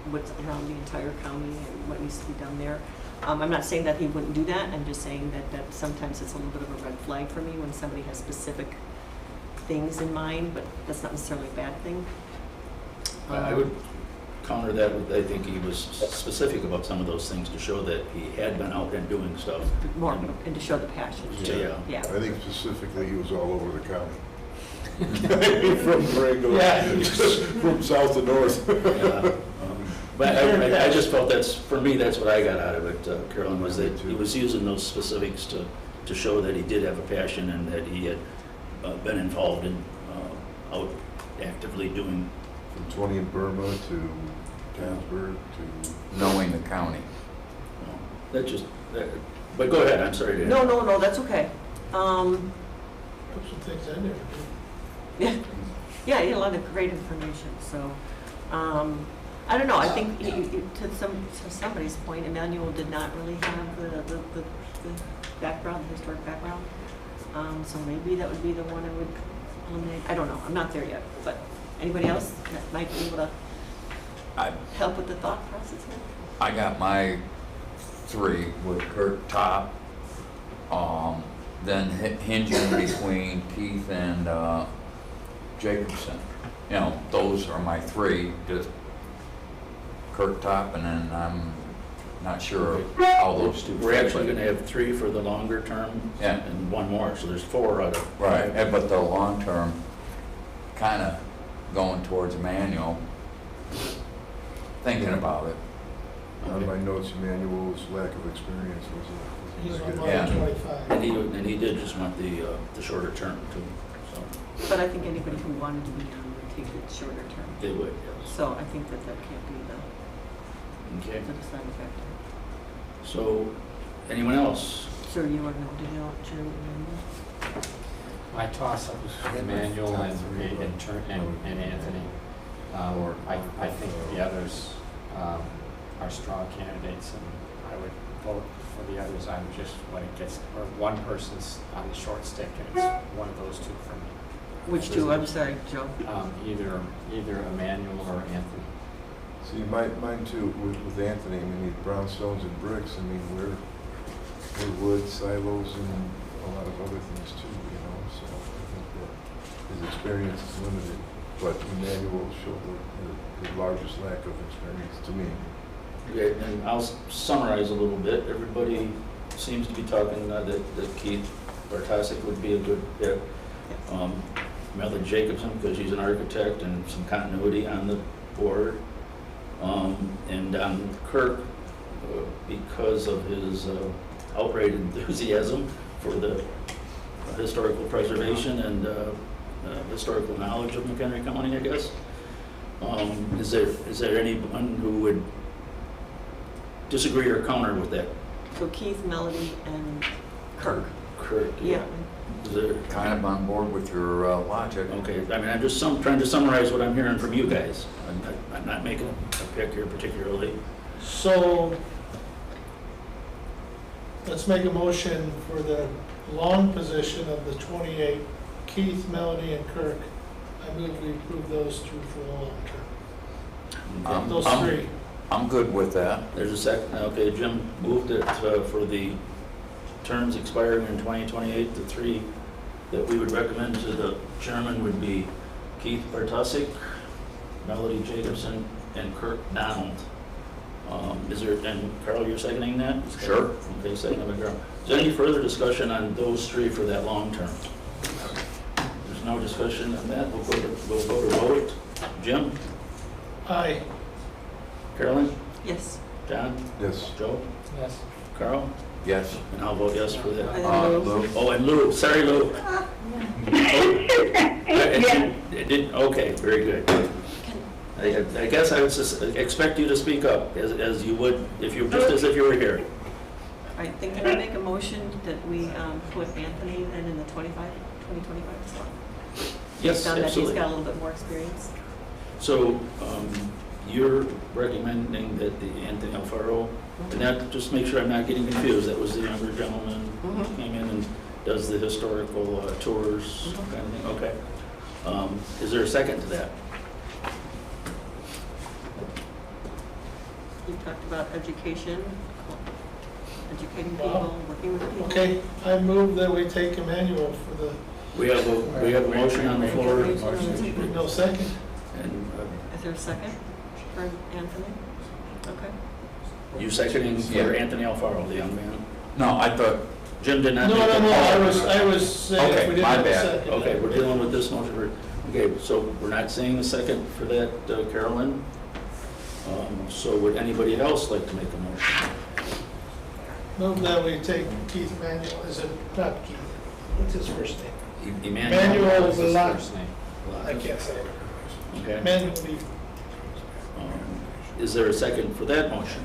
what's around the entire county and what needs to be done there. I'm not saying that he wouldn't do that. I'm just saying that sometimes it's a little bit of a red flag for me when somebody has specific things in mind, but that's not necessarily a bad thing.
I would counter that with, I think he was specific about some of those things to show that he had been out and doing stuff.
More, and to show the passion.
Yeah.
Yeah.
I think specifically he was all over the county. From Durango, from south to north.
Yeah. But I just felt for me, that's what I got out of it, Carolyn, was that he was using those specifics to show that he did have a passion and that he had been involved in, out actively doing.
From 20 in Burma to Johannesburg to...
Knowing the county.
But go ahead, I'm sorry to
No, that's okay.
Put some things I never did.
Yeah, he had a lot of great information, so, I don't know, I think to somebody's point, Emmanuel did not really have the background, the historic background, so maybe that would be the one I would eliminate. I don't know, I'm not there yet, but anybody else that might be able to help with the thought process here?
I got my 3 with Kirk top, then hinging between Keith and Jacobson. You know, those are my 3, just Kirk top, and then I'm not sure how those 2 fit.
We're actually going to have 3 for the longer term,
Yeah.
and 1 more, so there's 4 out of.
Right, but the long term, kind of going towards Emmanuel, thinking about it.
On my notes, Emmanuel's lack of experience
He's
was
on
good.
line
Yeah.
25.
And he did just want the shorter term too, so
But I think anybody who wanted to be on would take the shorter term.
they would, yes.
So I think that can't be the
Okay,
deciding factor.
so, anyone else?
So you are going to do
My toss-up was Emmanuel and Anthony. I think the others are strong candidates, and I would vote for the others. I'm just, when it gets, or one person's on the short stick, and it's one of those 2 for me.
Which 2? I'm sorry, Joe.
Either Emmanuel or Anthony.
See, mine too, with Anthony, I mean, brownstones and bricks, I mean, we're wood, silos, and a lot of other things too, you know, so I think that his experience is limited, but Emmanuel showed the largest lack of experience to me.
Okay, and I'll summarize a little bit. Everybody seems to be talking that Keith Bartosik would be a good fit. Mother Jacobson, because she's an architect and some continuity on the board. And Kirk, because of his outright enthusiasm for the historical preservation and historical knowledge of McHenry County, I guess. Is there anyone who would disagree or counter with that?
So Keith, Melody, and Kirk.
Kirk,
Yeah.
there?
Kind of on board with your logic.
Okay, I mean, I'm just trying to summarize what I'm hearing from you guys. I'm not making a pick here particularly.
So, let's make a motion for the long position of the 28, Keith, Melanie, and Kirk. I move we approve those two for the long term. Those three.
I'm good with that.
There's a second. Okay, Jim moved it for the terms expiring in 2028. The three that we would recommend to the chairman would be Keith Bartosik, Melody Jacobson, and Kirk Donald. And Carl, you're seconding that?
Sure.
Okay, second by Carl. Is there any further discussion on those three for that long term? There's no discussion on that. We'll go to vote. Jim?
Aye.
Carolyn?
Yes.
John?
Yes.
Joe?
Yes.
Carl?
Yes.
And I'll vote yes for that.
Lou?
Oh, and Lou, sorry, Lou. Okay, very good. I guess I would expect you to speak up as you would if you if you were here.
All right, then can I make a motion that we put Anthony then in the 2025 slot?
Yes,
That he's
absolutely.
got a little bit more experience.
So you're recommending that the Anthony Alfaro, and that, just make sure I'm not getting confused, that was the younger gentleman who came in and does the historical tours kind of thing? Okay. Is there a second to that?
You talked about education, educating people, working with people.
Okay, I move that we take Emmanuel for the,
We have a motion on the floor.
no second.
And
Is there a second for Anthony? Okay.
you seconding for
Yeah.
Anthony Alfaro, the young man?
No, I thought,
Jim did
No,
not.
no,
make
no,
a-
I was saying if
Okay,
we didn't
my
have a
bad.
second.
Okay, we're dealing with this motion. Okay, so we're not saying a second for that, Carolyn. So would anybody else like to make a motion?
Move that we take Keith Emmanuel, is it, not Keith, what's his first name?
Emmanuel?
Emmanuel
His
Vlamakis.
first name.
I can't say it.
Okay.
Emmanuel,
Is there a second for that motion?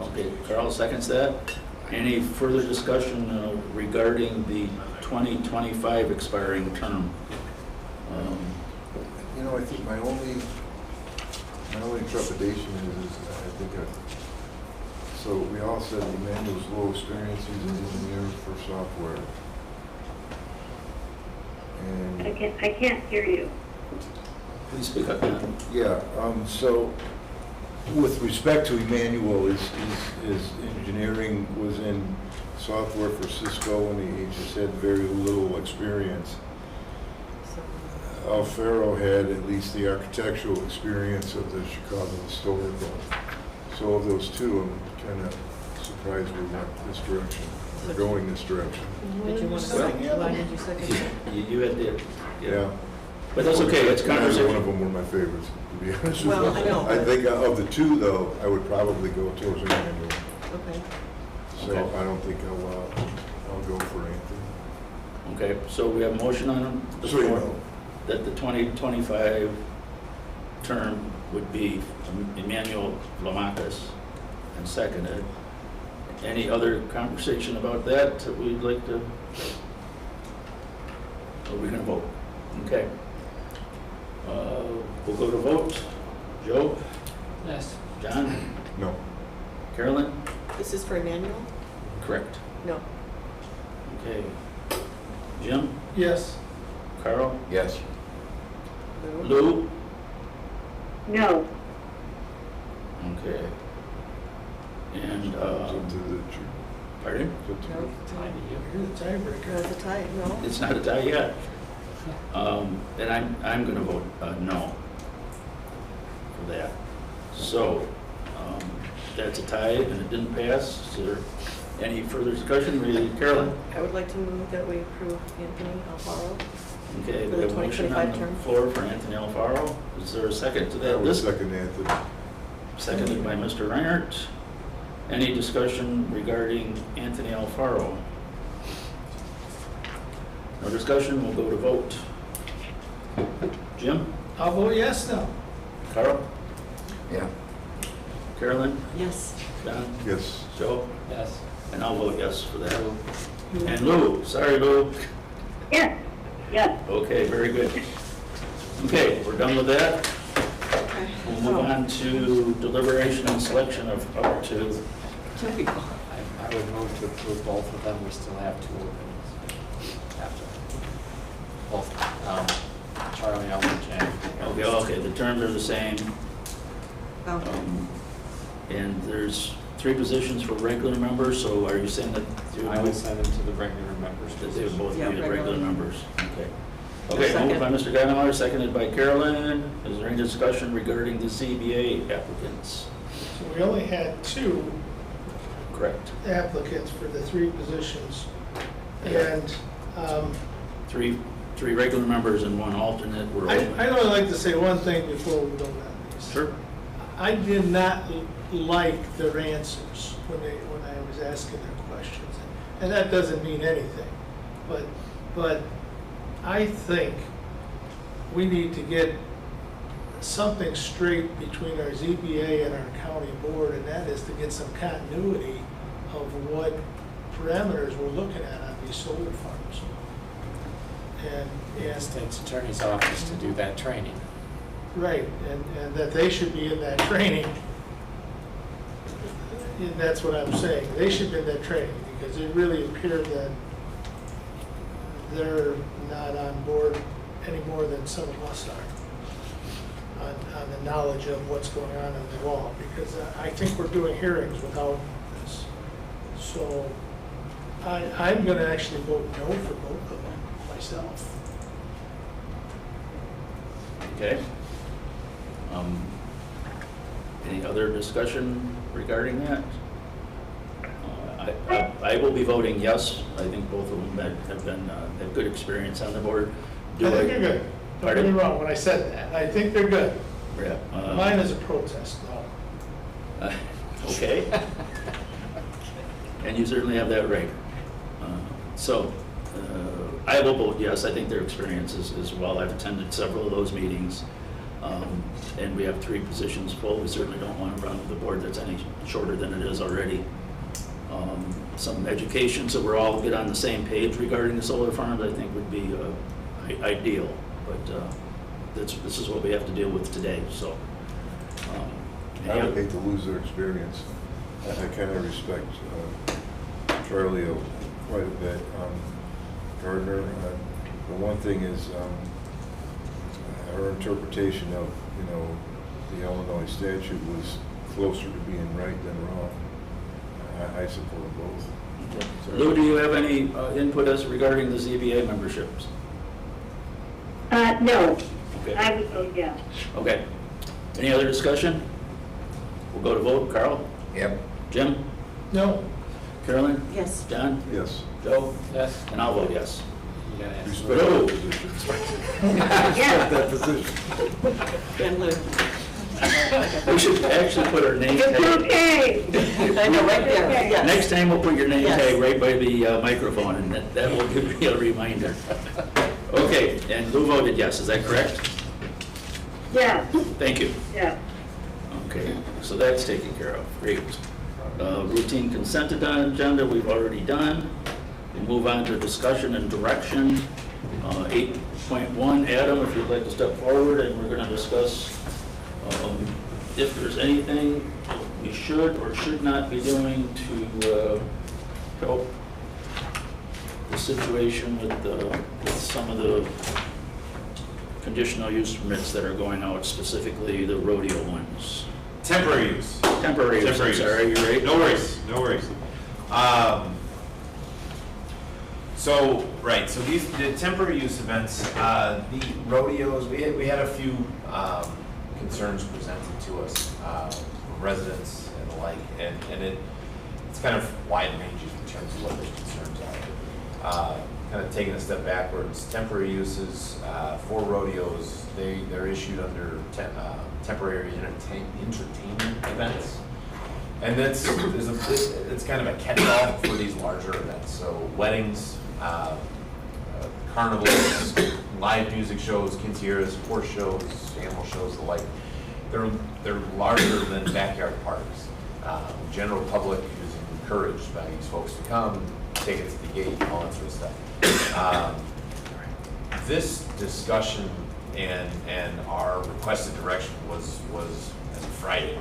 Okay, Carl seconds that. Any further discussion regarding the 2025 expiring term?
You know, I think my only trepidation is I think, so we all said Emmanuel's low experience, he's an engineer for software. And
I can't hear you.
Please speak up, Dan.
yeah, so with respect to Emmanuel, his engineering was in software for Cisco and he just had very little experience. Alfaro had at least the architectural experience of the Chicago Historical. So of those two, I'm kind of surprised we went this direction, or going this direction.
Did you want to second? Why did you second it?
You had the,
Yeah.
but that's okay, it's
Neither
conversation.
one of them were my favorites, to be honest with you.
Well, I know,
I
but-
think of the two, though, I would probably go towards Emmanuel.
Okay.
So
Okay.
I don't think I'll go for Anthony.
Okay, so we have a motion on the
So you
floor
know.
that the 2025 term would be Emmanuel Vlamakis and seconded. Any other conversation about that we'd like to? Are we going to vote? Okay. We'll go to vote. Joe?
Yes.
John?
No.
Carolyn?
This is for Emmanuel?
Correct.
No.
Okay. Jim?
yes.
Carl?
yes.
Lou?
No.
Okay. And,
It's up to the chair.
pardon?
It's up to
No.
Tie to you.
You're the tiebreaker.
That's a tie, no?
It's not a tie yet. And I'm gonna vote no for that. So, that's a tie and it didn't pass. Is there any further discussion? Carolyn?
I would like to move that we approve Anthony Alfaro.
Okay,
For
we
the
have a motion on
2025
the
term.
floor for Anthony Alfaro. Is there a second to
I
that?
would
This
second Anthony.
seconded by Mr. Reinhardt. Any discussion regarding Anthony Alfaro? No discussion, we'll go to vote. Jim?
I'll vote yes now.
Carl?
Yeah.
Carolyn?
Yes.
John?
Yes.
Joe?
Yes.
And I'll vote yes for that. And Lou, sorry Lou.
Yes, yes.
Okay, very good. Okay, we're done with that.
Okay.
We'll move on to deliberation and selection of up to,
Two people.
I would move to approve both of them, we still have two openings. After both, Charlie, Eldredge, and.
okay, the terms are the same.
Okay.
And there's 3 positions for regular members, so are you saying that?
I would send them to the regular members.
That they would both be
Yeah,
the regular
regular.
members? Okay.
A
Okay, moved by
second.
Mr. Gartner, seconded by Carolyn. Is there any discussion regarding the ZBA applicants?
So we only had 2
Correct.
applicants for the 3 positions. And
Three regular members and 1 alternate were
I'd
open.
only like to say one thing before we go on these.
Sure.
I did not like their answers when I was asking their questions. And that doesn't mean anything. But I think we need to get something straight between our ZBA and our county board, and that is to get some continuity of what parameters we're looking at on these solar farms.
The state's attorney's office to do that training.
Right, and that they should be in that training. And that's what I'm saying. They should be in that training because it really appeared that they're not on board any more than some of us are on the knowledge of what's going on in the law. Because I think we're doing hearings without this. So I'm going to actually vote no for both of them myself.
Okay. Any other discussion regarding that? I will be voting yes. I think both of them have good experience on the board.
I think they're good. Don't get me wrong when I said that. I think they're good.
Yeah.
Mine is a protest, though.
Okay. And you certainly have that right. I will vote yes. I think their experience is well. I've attended several of those meetings. And we have 3 positions full. We certainly don't want to run the board that's any shorter than it is already. Some education, so we're all get on the same page regarding the solar farms, I think would be ideal. But this is what we have to deal with today, so.
I would hate to lose their experience. I kind of respect Charlie quite a bit. Gartner, the one thing is our interpretation of, the Illinois statute was closer to being right than wrong. I support both.
Okay. Lou, do you have any input as regarding the ZBA memberships?
No,
Okay.
I would vote yes.
Okay. Any other discussion? We'll go to vote. Carl?
Yep.
Jim?
No.
Carolyn?
Yes.
John?
Yes.
Joe?
Yes.
And I'll vote yes.
You gotta ask.
Respect
Lou.
that position. Respect that position.
And Lou.
We should actually put our name
It's
tag.
okay.
I know, right there,
Okay.
yes.
Next time we'll put your name
Yes.
tag right by the microphone, and that will give you a reminder. Okay, and Lou voted yes, is that correct?
Yes,
Thank you.
yes.
Okay, so that's taken care of, great. Routine consent agenda, we've already done. We move on to discussion and direction. 8.1, Adam, if you'd like to step forward, and we're going to discuss if there's anything we should or should not be doing to help the situation with some of the conditional use permits that are going out, specifically the rodeo ones.
Temporary use.
Temporary use, I'm sorry, you're right.
No worries, no worries. So the temporary use events, the rodeos, we had a few concerns presented to us from residents and the like, and it's kind of wide ranging in terms of what those concerns are. Kind of taking a step backwards, temporary uses for rodeos, they're issued under temporary entertainment events. And it's kind of a catch-all for these larger events. So weddings, carnivals, live music shows, quinceañeras, horse shows, animal shows, the like. They're larger than backyard parties. General public is encouraged by these folks to come, tickets at the gate, all that sort of stuff. This discussion and our requested direction was as of Friday,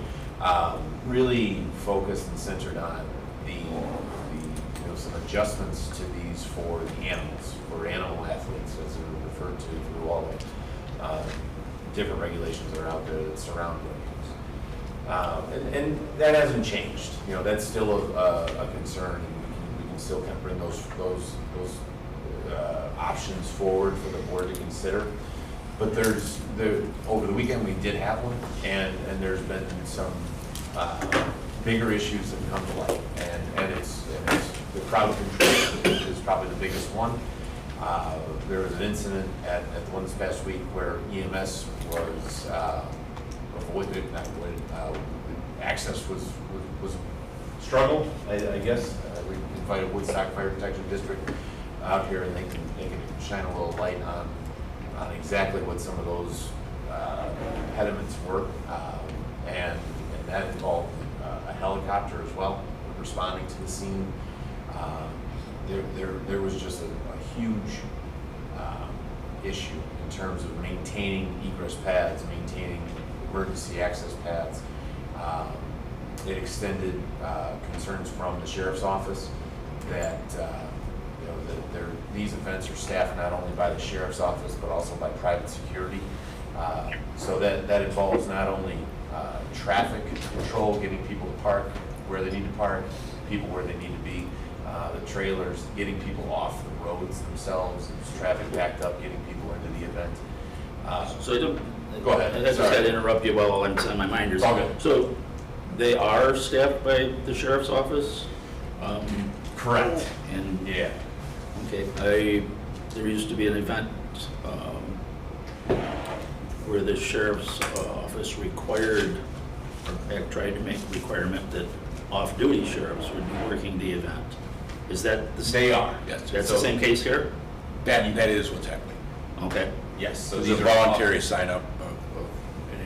really focused and centered on the some adjustments to these for the animals, for animal athletes, as they're referred to through all the different regulations that are out there that surround rodeos. And that hasn't changed. That's still a concern, and we can still kind of bring those options forward for the board to consider. But over the weekend we did have one, and there's been some bigger issues that come to light, and it's the crowd control is probably the biggest one. There was an incident at the one this past week where EMS was access was struggled. I guess we invited Woodstock Fire Protection District out here, and they can shine a little light on exactly what some of those impediments were, and that involved a helicopter as well responding to the scene. There was just a huge issue in terms of maintaining egress paths, maintaining emergency access paths. It extended concerns from the sheriff's office that these events are staffed not only by the sheriff's office but also by private security. So that involves not only traffic control, getting people to park where they need to park, people where they need to be, the trailers, getting people off the roads themselves, there's traffic backed up, getting people into the event.
So I don't,
go ahead.
I just had to interrupt you while I'm on my mind.
It's all good.
So they are staffed by the sheriff's office?
Correct.
And
yeah.
Okay. There used to be an event where the sheriff's office required, or tried to make a requirement that off-duty sheriffs would be working the event. Is that the same?
They are, yes.
That's the same case here?
That is what's happening.
Okay.
Yes. So
There's
these
a
are
voluntary sign up.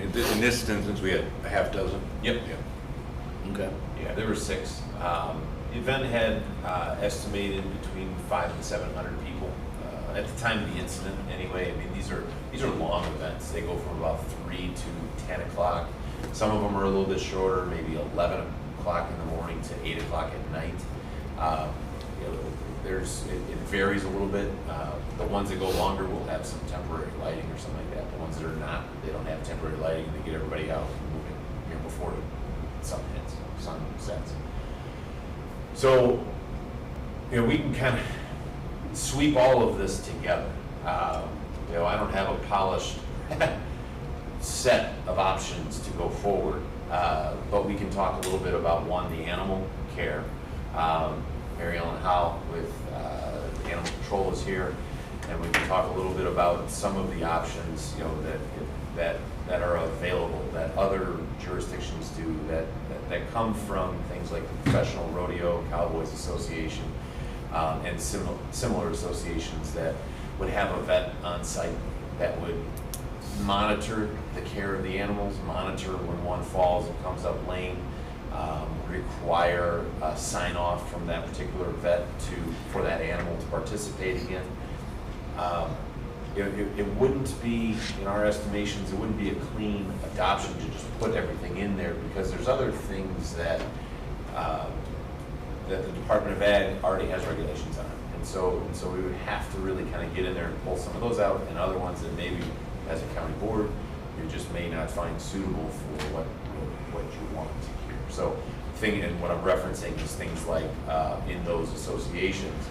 In this instance, we had a half dozen.
Yep.
Yeah.
Okay.
Yeah, there were 6. The event had estimated between 500 and 700 people at the time of the incident. Anyway, I mean these are long events. They go from about 3 to 10 o'clock. Some of them are a little bit shorter, maybe 11 o'clock in the morning to 8 o'clock at night. It varies a little bit. The ones that go longer will have some temporary lighting or something like that. The ones that are not, they don't have temporary lighting, and they get everybody out and moving before the sun sets. So, we can kind of sweep all of this together. I don't have a polished set of options to go forward, but we can talk a little bit about the animal care. Mary Ellen Howe with Animal Control is here, and we can talk a little bit about some of the options that are available that other jurisdictions do that come from things like the Professional Rodeo Cowboys Association and similar associations that would have a vet on site that would monitor the care of the animals, monitor when one falls and comes up lame, require a sign off from that particular vet for that animal to participate again. It wouldn't be, in our estimations, it wouldn't be a clean adoption to just put everything in there, because there's other things that the Department of Ag already has regulations on. And so we would have to really kind of get in there and pull some of those out, and other ones that maybe, as a county board, you just may not find suitable for what you want here. So, and what I'm referencing is things like in those associations,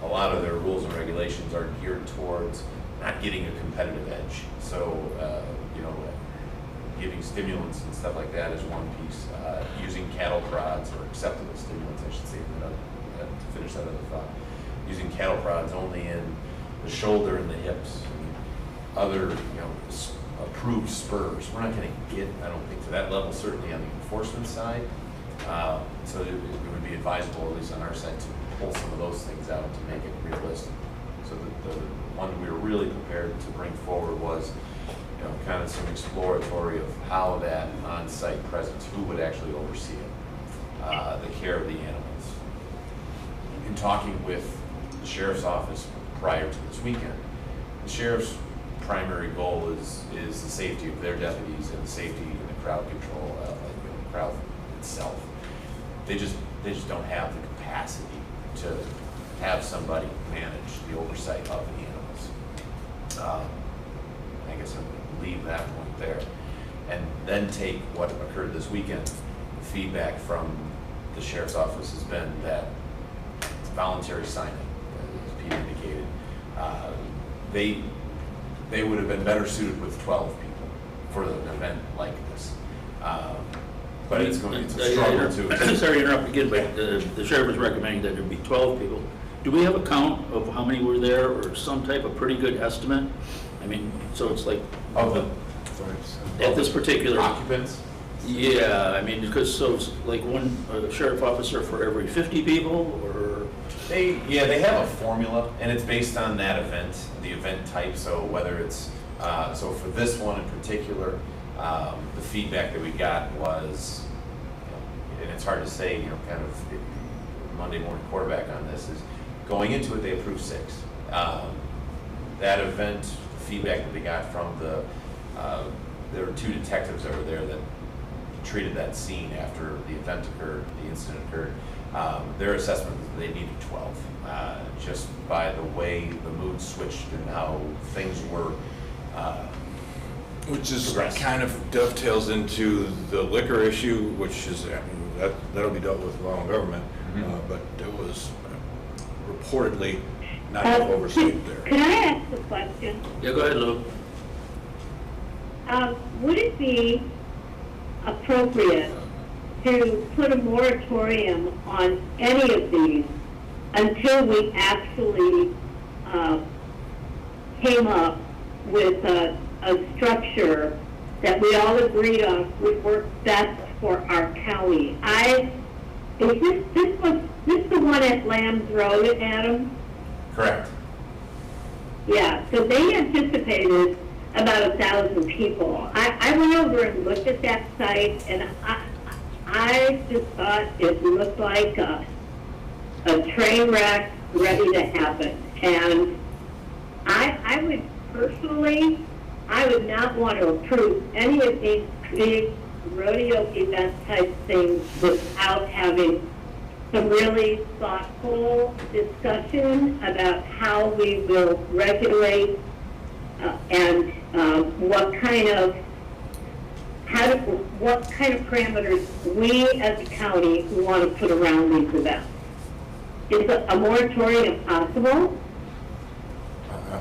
a lot of their rules and regulations are geared towards not getting a competitive edge. So, giving stimulants and stuff like that is one piece. Using cattle prods, or acceptable stimulants, I should say, to finish that other thought. Using cattle prods only in the shoulder and the hips. Other, approved spurs. We're not going to get, I don't think, to that level, certainly on the enforcement side. So it would be advisable, at least on our side, to pull some of those things out to make it realistic. So the one we were really prepared to bring forward was, kind of some exploratory of how that on-site presence, who would actually oversee it, the care of the animals. in talking with the sheriff's office prior to this weekend, the sheriff's primary goal is the safety of their deputies and the safety and the crowd control, the crowd itself. They just don't have the capacity to have somebody manage the oversight of the animals. I guess I'm going to leave that point there, and then take what occurred this weekend. The feedback from the sheriff's office has been that voluntary signing, as Pete indicated, they would have been better suited with 12 people for an event like this. But it's a struggle too.
Sorry to interrupt again, but the sheriff is recommending that there be 12 people. Do we have a count of how many were there, or some type of pretty good estimate? I mean, so it's like
of the
at this particular
occupants.
Yeah, I mean, because so it's like one sheriff officer for every 50 people, or
they have a formula, and it's based on that event, the event type. So whether it's so for this one in particular, the feedback that we got was, and it's hard to say, kind of Monday morning quarterback on this, is going into it they approved 6. That event, the feedback that they got from there were 2 detectives over there that treated that scene after the event occurred, the incident occurred. Their assessment was they needed 12, just by the way the mood switched and how things were.
Which is kind of dovetails into the liquor issue, which is, that'll be dealt with along government, but there was reportedly not enough oversight there.
Could I ask a question?
Yeah, go ahead, Lou.
Would it be appropriate to put a moratorium on any of these until we actually came up with a structure that we all agreed on would work best for our county? Is this the one at Lamb's Road, Adam?
Correct.
Yeah, so they anticipated about 1,000 people. I went over and looked at that site, and I just thought it looked like a train wreck ready to happen. And I would personally, I would not want to approve any of these big rodeo event type things without having some really thoughtful discussion about how we will regulate and what kind of parameters we as a county want to put around these events. Is a moratorium possible?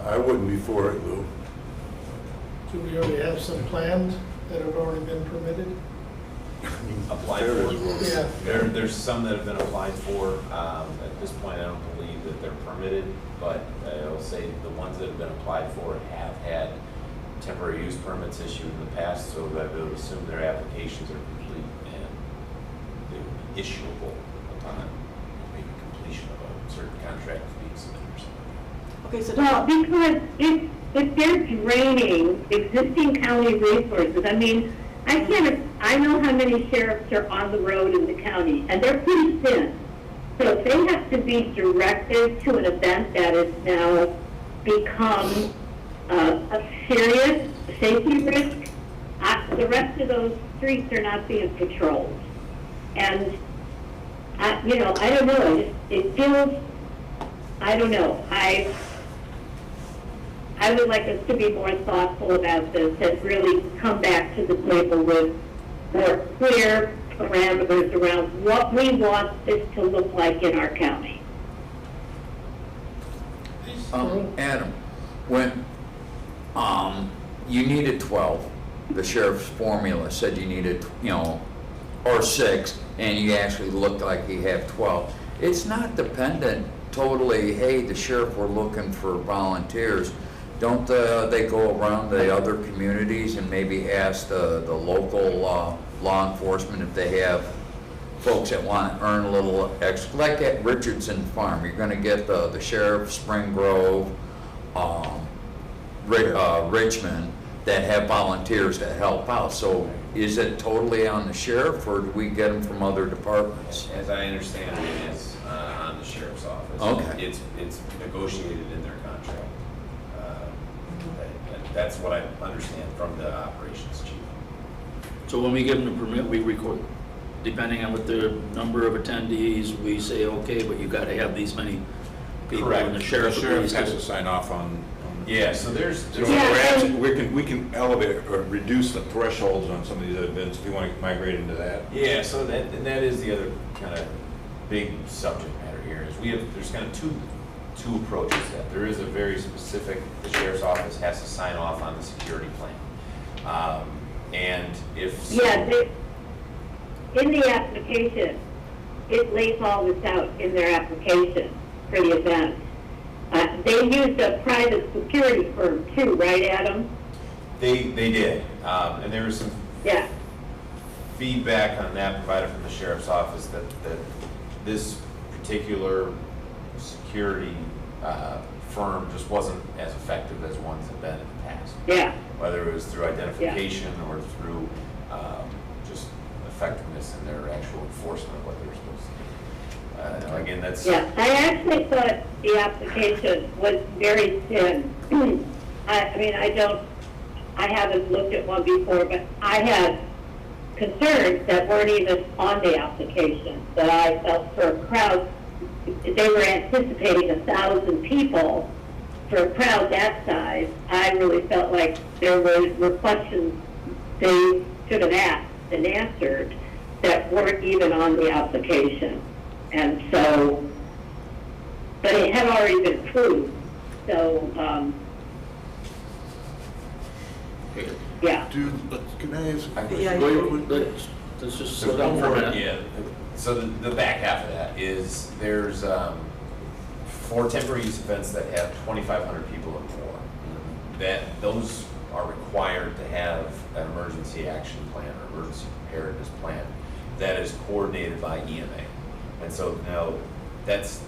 I wouldn't be for it, Lou.
Do we already have some planned that have already been permitted?
Applied for.
Yeah.
There's some that have been applied for. At this point, I don't believe that they're permitted, but I'll say the ones that have been applied for have had temporary use permits issued in the past, so that I would assume their applications are complete and they would be issuable upon maybe completion of a certain contract being submitted or something.
Okay, so well, because if they're draining existing county resources, I mean, I know how many sheriffs are on the road in the county, and they're pretty thin. So if they have to be directed to an event that has now become a serious safety risk, the rest of those streets are not being patrolled. And, I don't know, it feels, I don't know, I would like us to be more thoughtful about this and really come back to the table with more clear parameters around what we want this to look like in our county.
Adam, when you needed 12, the sheriff's formula said you needed, or 6, and you actually looked like you have 12. It's not dependent totally, hey, the sheriff, we're looking for volunteers. Don't they go around the other communities and maybe ask the local law enforcement if they have folks that want to earn a little extra? Like at Richardson Farm, you're going to get the sheriff, Spring Grove, Richmond, that have volunteers that help out. So is it totally on the sheriff, or do we get them from other departments?
As I understand it, it is on the sheriff's office.
Okay.
It's negotiated in their contract. That's what I understand from the operations chief.
So when we give them the permit, we record, depending on what the number of attendees, we say, okay, but you gotta have these many people.
Correct.
And the sheriff agrees
has
to
to sign off on.
Yeah, so there's
We can elevate or reduce the thresholds on some of these events if you want to migrate into that.
Yeah, so that is the other kind of big subject matter here is there's kind of two approaches to that. There is a very specific, the sheriff's office has to sign off on the security plan. And if...
In the application, it lays all this out in their application for the event. They used a private security firm too, right, Adam?
They did. And there was some feedback on that provided from the sheriff's office that this particular security firm just wasn't as effective as ones have been in the past.
Yeah.
Whether it was through identification or through just effectiveness in their actual enforcement of what they were supposed to do. Again, that's...
Yeah, I actually thought the application was very thin. I mean, I haven't looked at one before, but I had concerns that weren't even on the application, that I felt for a crowd. They were anticipating 1,000 people. For a crowd that size, I really felt like there were questions they should have asked and answered that weren't even on the application. And so, but it had already been approved, so, yeah.
Can I ask?
Let's just slow down for a minute.
Yeah, so the back half of that is there's 4 temporary use events that have 2,500 people or more. Those are required to have an emergency action plan or emergency preparedness plan that is coordinated by EMA. And so now that's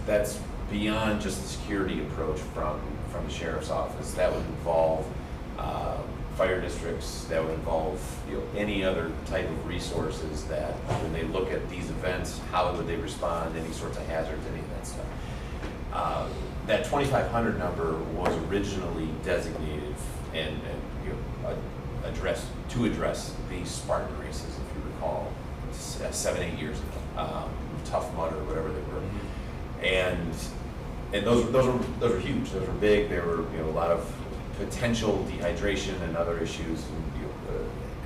beyond just the security approach from the sheriff's office. That would involve fire districts, that would involve any other type of resources that when they look at these events, how would they respond, any sorts of hazards, any of that stuff. That 2,500 number was originally designated and address these Spartan races, if you recall, 7-8 years ago. Tough Mud or whatever they were, and those are huge. Those were big. There were a lot of potential dehydration and other issues.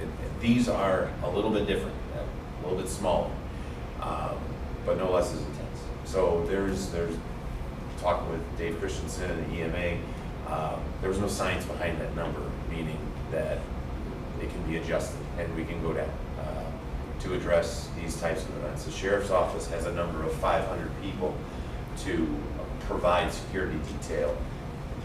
And these are a little bit different, a little bit smaller, but no less as intense. So there's talking with Dave Christensen and the EMA. There was no science behind that number, meaning that it can be adjusted and we can go down. To address these types of events. The sheriff's office has a number of 500 people to provide security detail,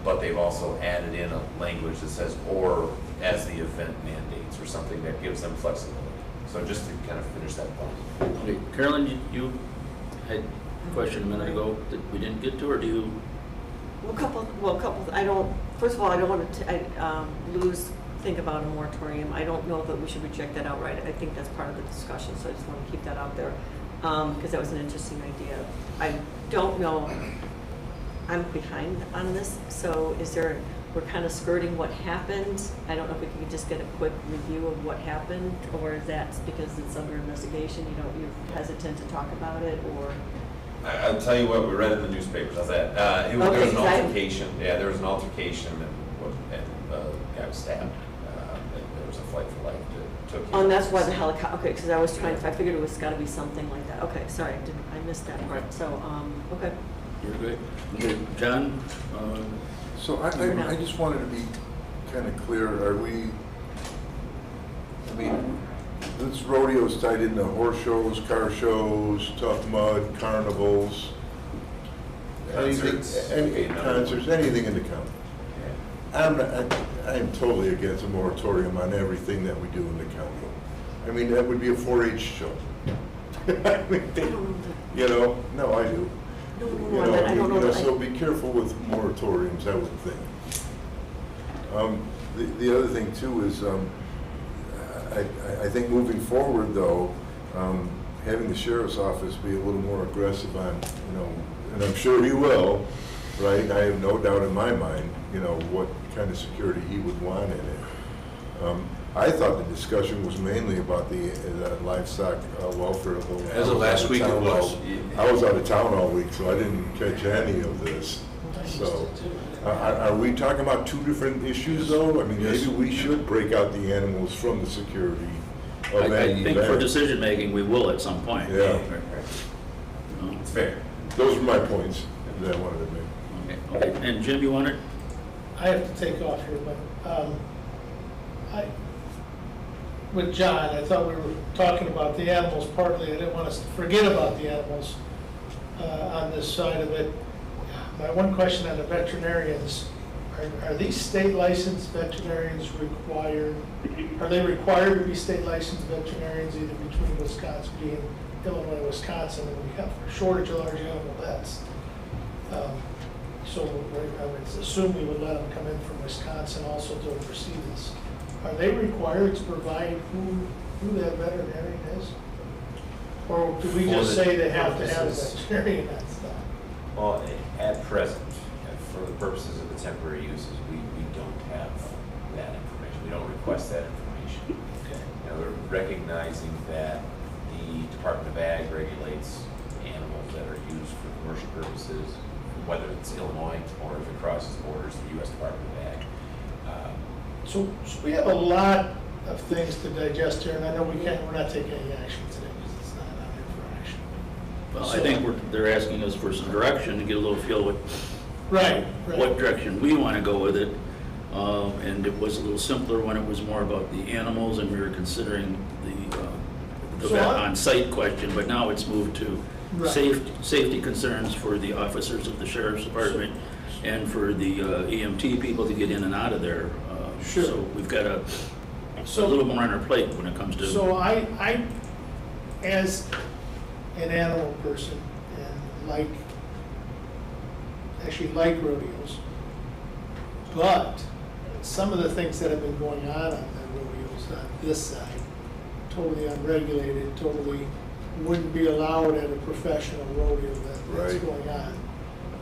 but they've also added in a language that says, or as the event mandates, or something that gives them flexibility. So just to kind of finish that point.
Okay, Carolyn, you had a question a minute ago that we didn't get to, or do you?
First of all, I don't want to think about a moratorium. I don't know that we should reject that outright. I think that's part of the discussion, so I just want to keep that out there because that was an interesting idea. I don't know. I'm behind on this, so we're kind of skirting what happened. I don't know if we could just get a quick review of what happened, or is that because it's under investigation, you're hesitant to talk about it, or?
I'll tell you what we read in the newspapers. How's that? There was an altercation. Yeah, there was an altercation, and the guy was stabbed. There was a fight for life that took him.
Oh, and that's why the helicopter. Okay, because I figured it was got to be something like that. Okay, sorry, I missed that part. So, okay.
You're good. Okay, John.
So I just wanted to be kind of clear. This rodeo's tied into horse shows, car shows, Tough Mud, carnivals,
Concerts,
anything in the county. I am totally against a moratorium on everything that we do in the county. I mean, that would be a 4-H show. No, I do. So be careful with moratoriums, I would think. The other thing too is, I think moving forward though, having the sheriff's office be a little more aggressive on, and I'm sure he will, right? I have no doubt in my mind, what kind of security he would want in it. I thought the discussion was mainly about the livestock welfare.
As of last week, it was.
I was out of town all week, so I didn't catch any of this. So, are we talking about two different issues, though? I mean, maybe we should break out the animals from the security of
I
any
think for
event.
decision-making, we will at some point.
Yeah.
It's fair.
Those were my points that I wanted to make.
Okay, and Jim, you wanted?
I have to take off here, but with John, I thought we were talking about the animals partly. I didn't want us to forget about the animals on this side of it. My one question on the veterinarians, are these state licensed veterinarians required? Are they required to be state licensed veterinarians either between Wisconsin, being Illinois and Wisconsin, and we have a shortage of large animal vets? So I would assume we would let them come in from Wisconsin also to oversee this. Are they required to provide who that veterinarian is? Or do we just say they have to have a veterinarian on staff?
Well, at present, for the purposes of the temporary uses, we don't have that information. We don't request that information.
Okay.
We're recognizing that the Department of Ag regulates animals that are used for commercial purposes, whether it's Illinois or if it crosses borders to the U.S. Department of Ag.
So we have a lot of things to digest here, and I know we're not taking any action today because it's not on here for action.
Well, I think they're asking us for some direction to get a little feel what direction we want to go with it. And it was a little simpler when it was more about the animals and we were considering the on-site question, but now it's moved to safety concerns for the officers of the Sheriff's Department and for the EMT people to get in and out of there.
Sure.
So we've got a little more on our plate when it comes to.
So I as an animal person and like rodeos, but some of the things that have been going on the rodeos on this side, totally unregulated, totally wouldn't be allowed at a professional rodeo that's going on.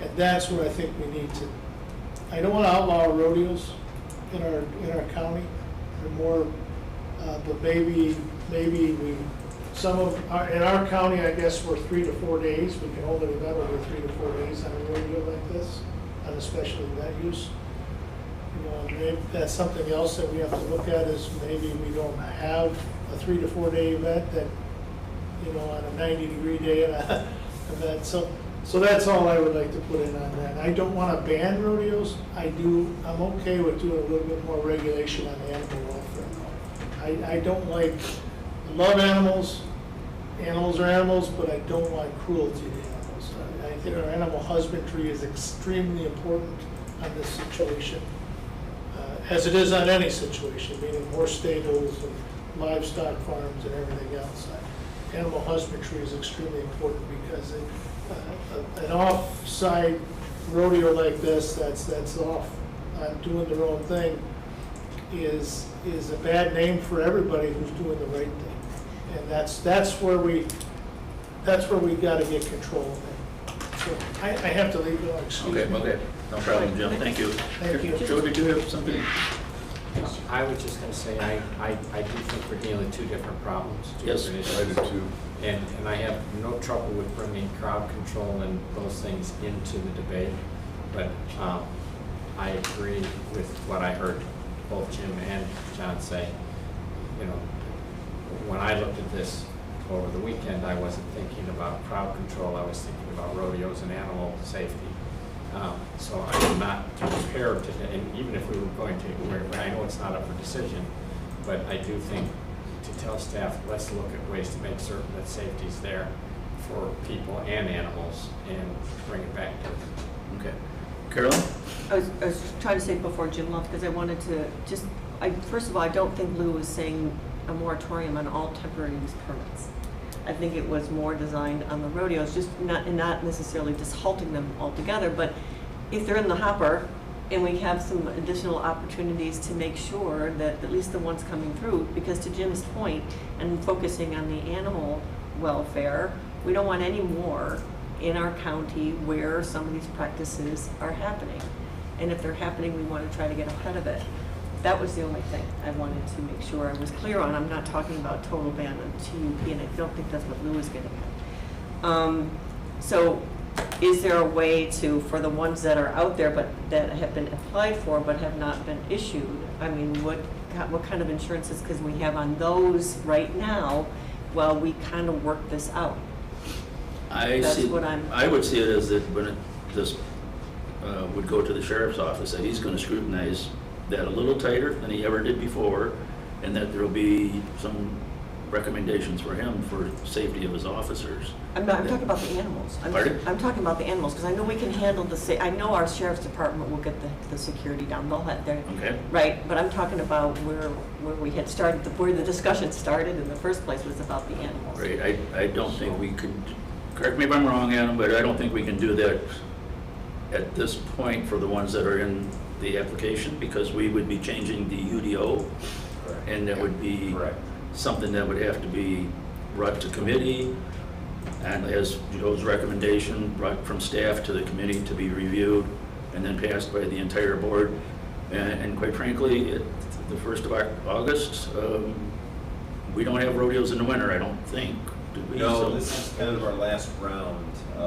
And that's what I think we need to, I don't want to outlaw rodeos in our county or more, but maybe we, in our county, I guess we're 3 to 4 days. We can hold an event over 3 to 4 days on a rodeo like this, on a special event use. Maybe that's something else that we have to look at is maybe we don't have a 3 to 4 day event that, on a 90-degree day event. So that's all I would like to put in on that. I don't want to ban rodeos. I'm okay with doing a little bit more regulation on animal welfare. I love animals. Animals are animals, but I don't want cruelty to animals. I think our animal husbandry is extremely important on this situation, as it is on any situation, meaning more stables and livestock farms and everything else. Animal husbandry is extremely important because an off-site rodeo like this that's off on doing their own thing is a bad name for everybody who's doing the right thing, and that's where we got to get control of it. So I have to leave it. Excuse me.
Okay, no problem, Jim. Thank you.
Thank you.
Joe, did you have something?
I was just going to say, I do think we're dealing with two different problems.
Yes,
I do too.
And I have no trouble with bringing crowd control and those things into the debate, but I agree with what I heard both Jim and John say. When I looked at this over the weekend, I wasn't thinking about crowd control, I was thinking about rodeos and animal safety. So I am not prepared to, and even if we were going to, I know it's not up for decision, but I do think to tell staff, let's look at ways to make certain that safety's there for people and animals and bring it back to them.
Okay. Carolyn?
I was trying to say before Jim left, because I wanted to first of all, I don't think Lou was saying a moratorium on all temporary use permits. I think it was more designed on the rodeos, not necessarily just halting them altogether, but if they're in the hopper and we have some additional opportunities to make sure that at least the ones coming through, because to Jim's point, and focusing on the animal welfare, we don't want any more in our county where some of these practices are happening. And if they're happening, we want to try to get ahead of it. That was the only thing I wanted to make sure I was clear on. I'm not talking about total ban on TUP, and I don't think that's what Lou is getting at. So is there a way to, for the ones that are out there but that have been applied for but have not been issued, I mean, what kind of insurances can we have on those right now while we kind of work this out?
I would see it as that when this would go to the sheriff's office, that he's going to scrutinize that a little tighter than he ever did before, and that there'll be some recommendations for him for safety of his officers.
I'm talking about the animals. I'm talking about the animals, because I know we can handle I know our sheriff's department will get the security down. They'll have their,
okay.
Right, but I'm talking about where we had started, where the discussion started in the first place was about the animals.
Right, I don't think we could, correct me if I'm wrong, Adam, but I don't think we can do that at this point for the ones that are in the application, because we would be changing the UDO, and that would be something that would have to be brought to committee, and as Joe's recommendation, brought from staff to the committee to be reviewed, and then passed by the entire board. And quite frankly, the 1st of August, we don't have rodeos in the winter, I don't think, do we?
No,
So,
this is kind of our last round.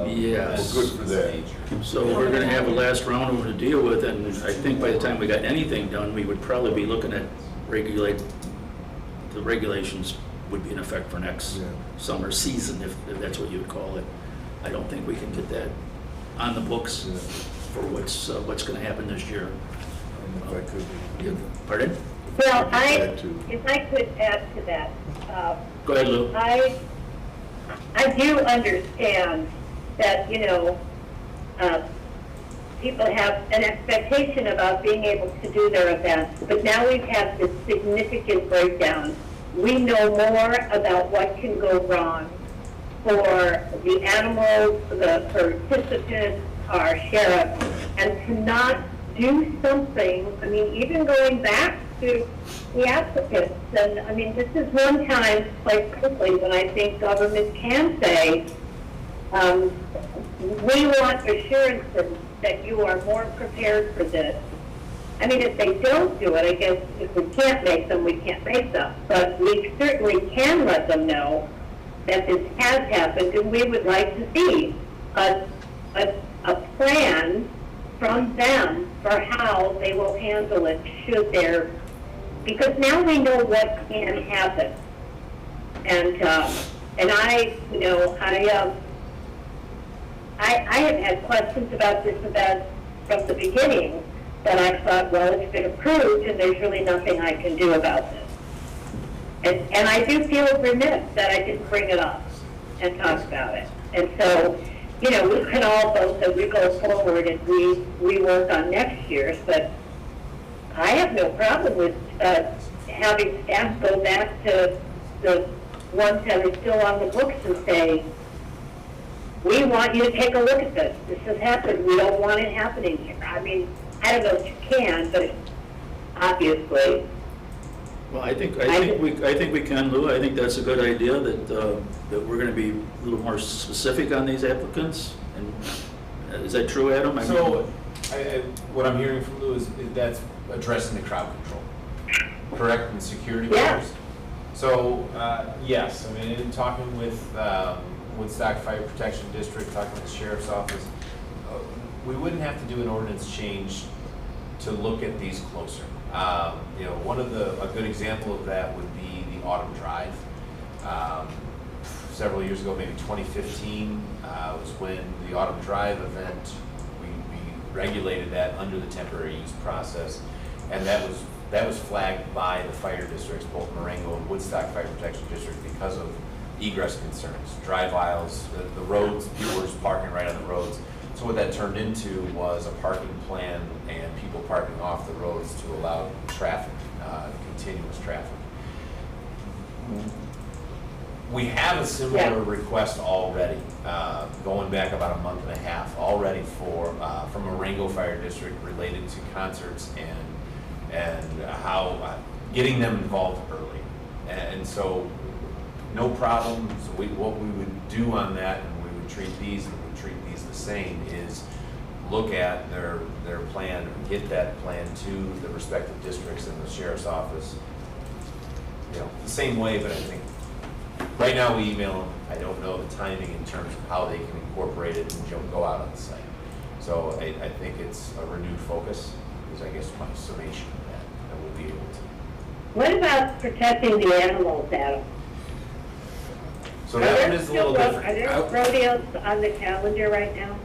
Yes.
Well, good for that.
So we're gonna have a last round to deal with, and I think by the time we got anything done, we would probably be looking at the regulations would be in effect for next summer season, if that's what you would call it. I don't think we can get that on the books for what's gonna happen this year.
If I could.
Pardon?
Well, if I could add to that.
Go ahead, Lou.
I do understand that, people have an expectation about being able to do their events, but now we've had this significant breakdown. We know more about what can go wrong for the animals, the participants, our sheriff, and to not do something, I mean, even going back to the applicants, and I mean, this is one time, quite quickly, when I think government can say, we want assurances that you are more prepared for this. I mean, if they don't do it, I guess if we can't make them, we can't make them. But we certainly can let them know that this has happened, and we would like to see a plan from them for how they will handle it should there, because now we know what can happen. And I have had questions about this event from the beginning, but I thought, well, it's been approved and there's really nothing I can do about this. And I do feel remiss that I didn't bring it up and talk about it. And so, we can all vote that we go forward and we work on next year's, but I have no problem with having staff go back to the ones that are still on the books and say, we want you to take a look at this. This has happened. We don't want it happening here. I mean, I don't know if you can, but obviously.
Well, I think we can, Lou. I think that's a good idea, that we're going to be a little more specific on these applicants. And is that true, Adam?
What I'm hearing from Lou is that's addressing the crowd control, correct, and security measures. So yes, I mean, in talking with Woodstock Fire Protection District, talking with the Sheriff's Office, we wouldn't have to do an ordinance change to look at these closer. A good example of that would be the Autumn Drive. Several years ago, maybe 2015, was when the Autumn Drive event, we regulated that under the temporary use process, and that was flagged by the fire districts, both Marengo and Woodstock Fire Protection District, because of egress concerns, drive aisles, the roads, people were just parking right on the roads. So what that turned into was a parking plan and people parking off the roads to allow traffic, continuous traffic. We have a similar request already, going back about a month and a half already from Marengo Fire District related to concerts and how getting them involved early. And so no problem. So what we would do on that, and we would treat these treat these the same, is look at their plan, get that plan to the respective districts and the sheriff's office, you know, the same way, but I think, right now we email them. I don't know the timing in terms of how they can incorporate it and go out on the site. So I think it's a renewed focus, is I guess my summation of that, and we'll be able to.
What about protecting the animals, Adam?
So that one is a little different.
Are there rodeos on the calendar right now?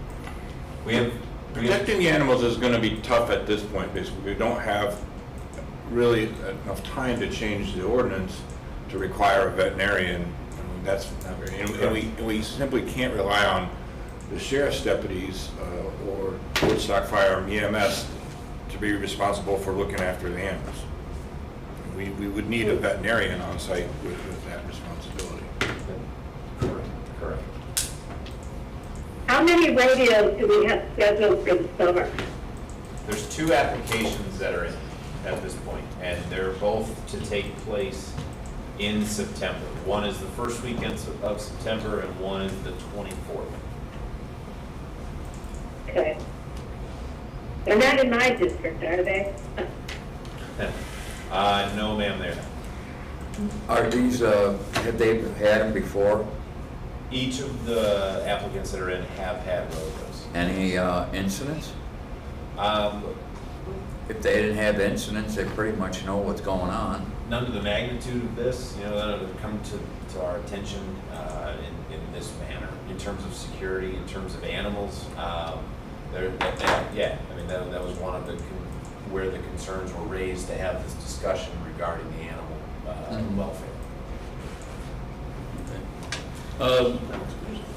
We have
Protecting the animals is going to be tough at this point, basically. We don't have really enough time to change the ordinance to require a veterinarian. I mean, that's not very, and we simply can't rely on the sheriff's deputies or Woodstock Fire EMS to be responsible for looking after the animals. We would need a veterinarian on site with that responsibility.
Correct.
How many rodeos do we have scheduled for the summer?
There's 2 applications that are in at this point, and they're both to take place in September. One is the first weekend of September, and one is the 24th.
Okay. They're not in my district, are they?
No, ma'am, they're not.
Are these, have they had them before?
Each of the applicants that are in have had rodeos.
Any incidents? If they didn't have incidents, they pretty much know what's going on.
None to the magnitude of this, you know, that have come to our attention in this manner, in terms of security, in terms of animals. Yeah, I mean, that was one of the, where the concerns were raised to have this discussion regarding the animal welfare.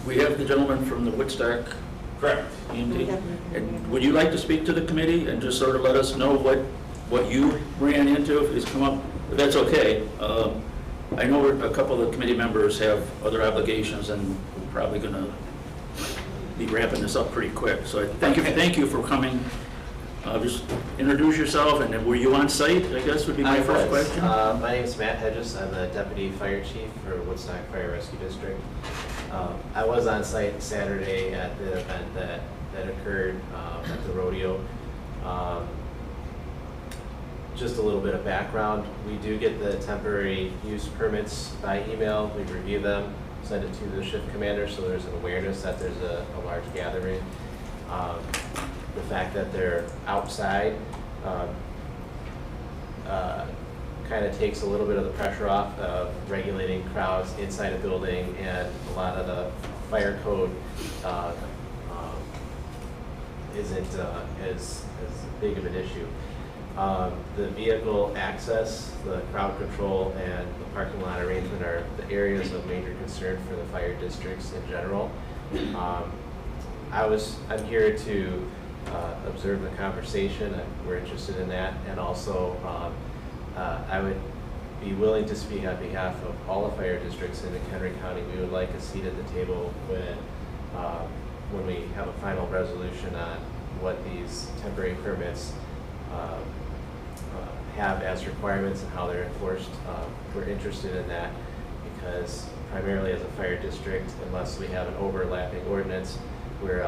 We have the gentleman from the Woodstock.
Correct.
And would you like to speak to the committee and just sort of let us know what you ran into, if it's come up, if that's okay? I know a couple of the committee members have other obligations, and we're probably going to be wrapping this up pretty quick. So thank you for coming. Just introduce yourself, and then were you on site, I guess would be my first question.
My name is Matt Hedges. I'm the Deputy Fire Chief for Woodstock Fire Rescue District. I was on site Saturday at the event that occurred at the rodeo. Just a little bit of background. We do get the temporary use permits by email. We review them, send it to the shift commander, so there's an awareness that there's a large gathering. The fact that they're outside kind of takes a little bit of the pressure off of regulating crowds inside a building, and a lot of the fire code isn't as big of an issue. The vehicle access, the crowd control, and the parking lot arrangement are the areas of major concern for the fire districts in general. I'm here to observe the conversation. We're interested in that, and also I would be willing to speak on behalf of all the fire districts in McHenry County. We would like a seat at the table when we have a final resolution on what these temporary permits have as requirements and how they're enforced. We're interested in that because primarily as a fire district, unless we have an overlapping ordinance, we're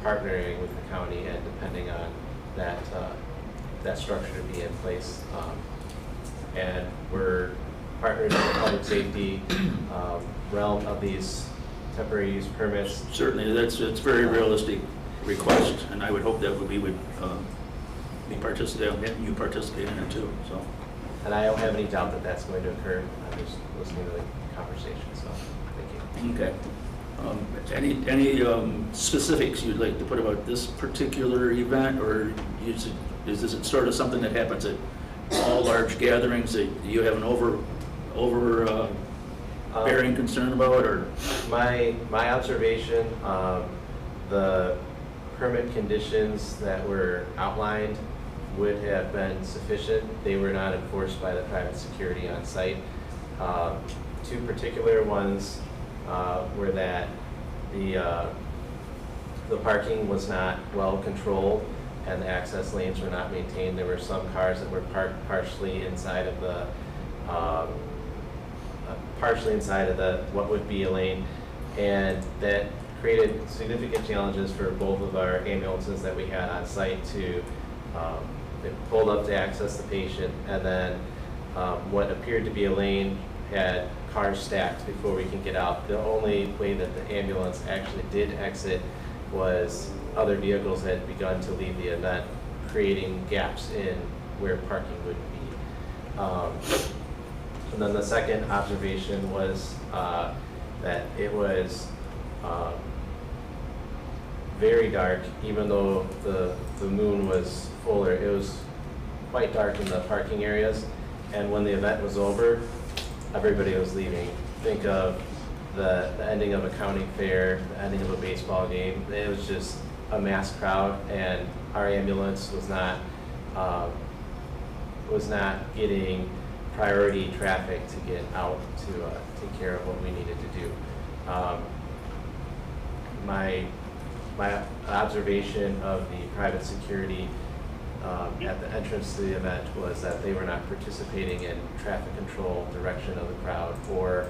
partnering with the county, and depending on that structure to be in place. And we're partners in the public safety realm of these temporary use permits.
Certainly, it's a very realistic request, and I would hope that we would be participating, you participate in it too. So.
And I don't have any doubt that that's going to occur. I'm just listening to the conversation, so thank you.
Okay. Any specifics you'd like to put about this particular event, or is this sort of something that happens at all large gatherings that you have an bearing concern about, or?
My observation, the permit conditions that were outlined would have been sufficient. They were not enforced by the private security on site. Two particular ones were that the parking was not well controlled and the access lanes were not maintained. There were some cars that were parked partially inside of the what would be a lane, and that created significant challenges for both of our ambulances that we had on site to, they pulled up to access the patient, and then what appeared to be a lane had cars stacked before we can get out. The only way that the ambulance actually did exit was other vehicles had begun to leave the event, creating gaps in where parking would be. And then the second observation was that it was very dark, even though the moon was fuller. It was quite dark in the parking areas, and when the event was over, everybody was leaving. Think of the ending of a county fair, the ending of a baseball game. It was just a mass crowd, and our ambulance was not getting priority traffic to get out to take care of what we needed to do. My observation of the private security at the entrance to the event was that they were not participating in traffic control, direction of the crowd, or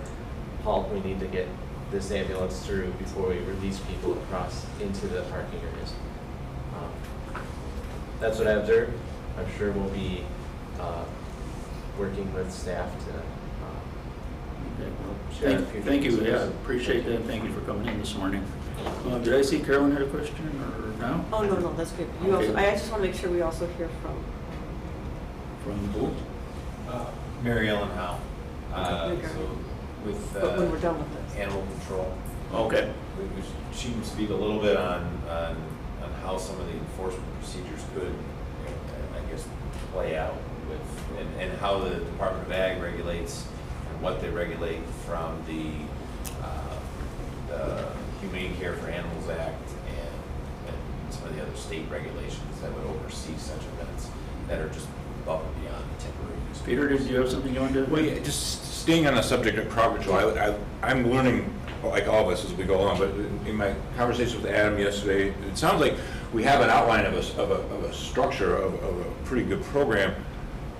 halt, we need to get this ambulance through before we release people across into the parking areas. That's what I observed. I'm sure we'll be working with staff to share a few
Thank you,
things.
yeah, appreciate that, thank you for coming in this morning. Did I see Carolyn had a question, or no?
Oh, no, that's good. You
Okay.
also, I just want to make sure we also hear from.
From who?
Mary Ellen Howe.
Okay.
So with
But when we're done with this.
animal control.
Okay.
She can speak a little bit on how some of the enforcement procedures could, I guess, play out with, and how the Department of Ag regulates and what they regulate from the Humane Care for Animals Act and some of the other state regulations that would oversee such events that are just above and beyond temporary use.
Peter, did you have something you wanted to?
Well, yeah, just staying on the subject of crowd control, I'm learning, like all of us as we go along, but in my conversation with Adam yesterday, it sounds like we have an outline of a structure of a pretty good program,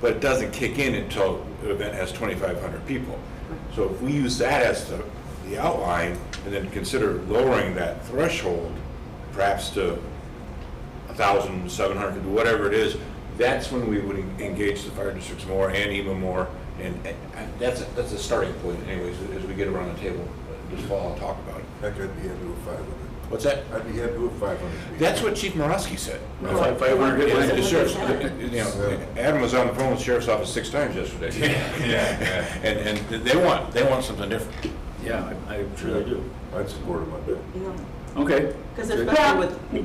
but it doesn't kick in until the event has 2,500 people. So if we use that as the outline, and then consider lowering that threshold, perhaps to 1,700, whatever it is, that's when we would engage the fire districts more and even more, and that's a starting point anyways, as we get around the table this fall and talk about it.
Heck, I'd be happy with 500.
What's that?
I'd be happy with 500 people.
That's what Chief Morosky said.
500
Yeah, the sheriff's, Adam was on the phone with the sheriff's office 6 times yesterday.
Yeah.
And they want something different.
Yeah, I truly do.
I'd support him on that.
Yeah.
Okay.
Because
Good.
especially
Well,
with.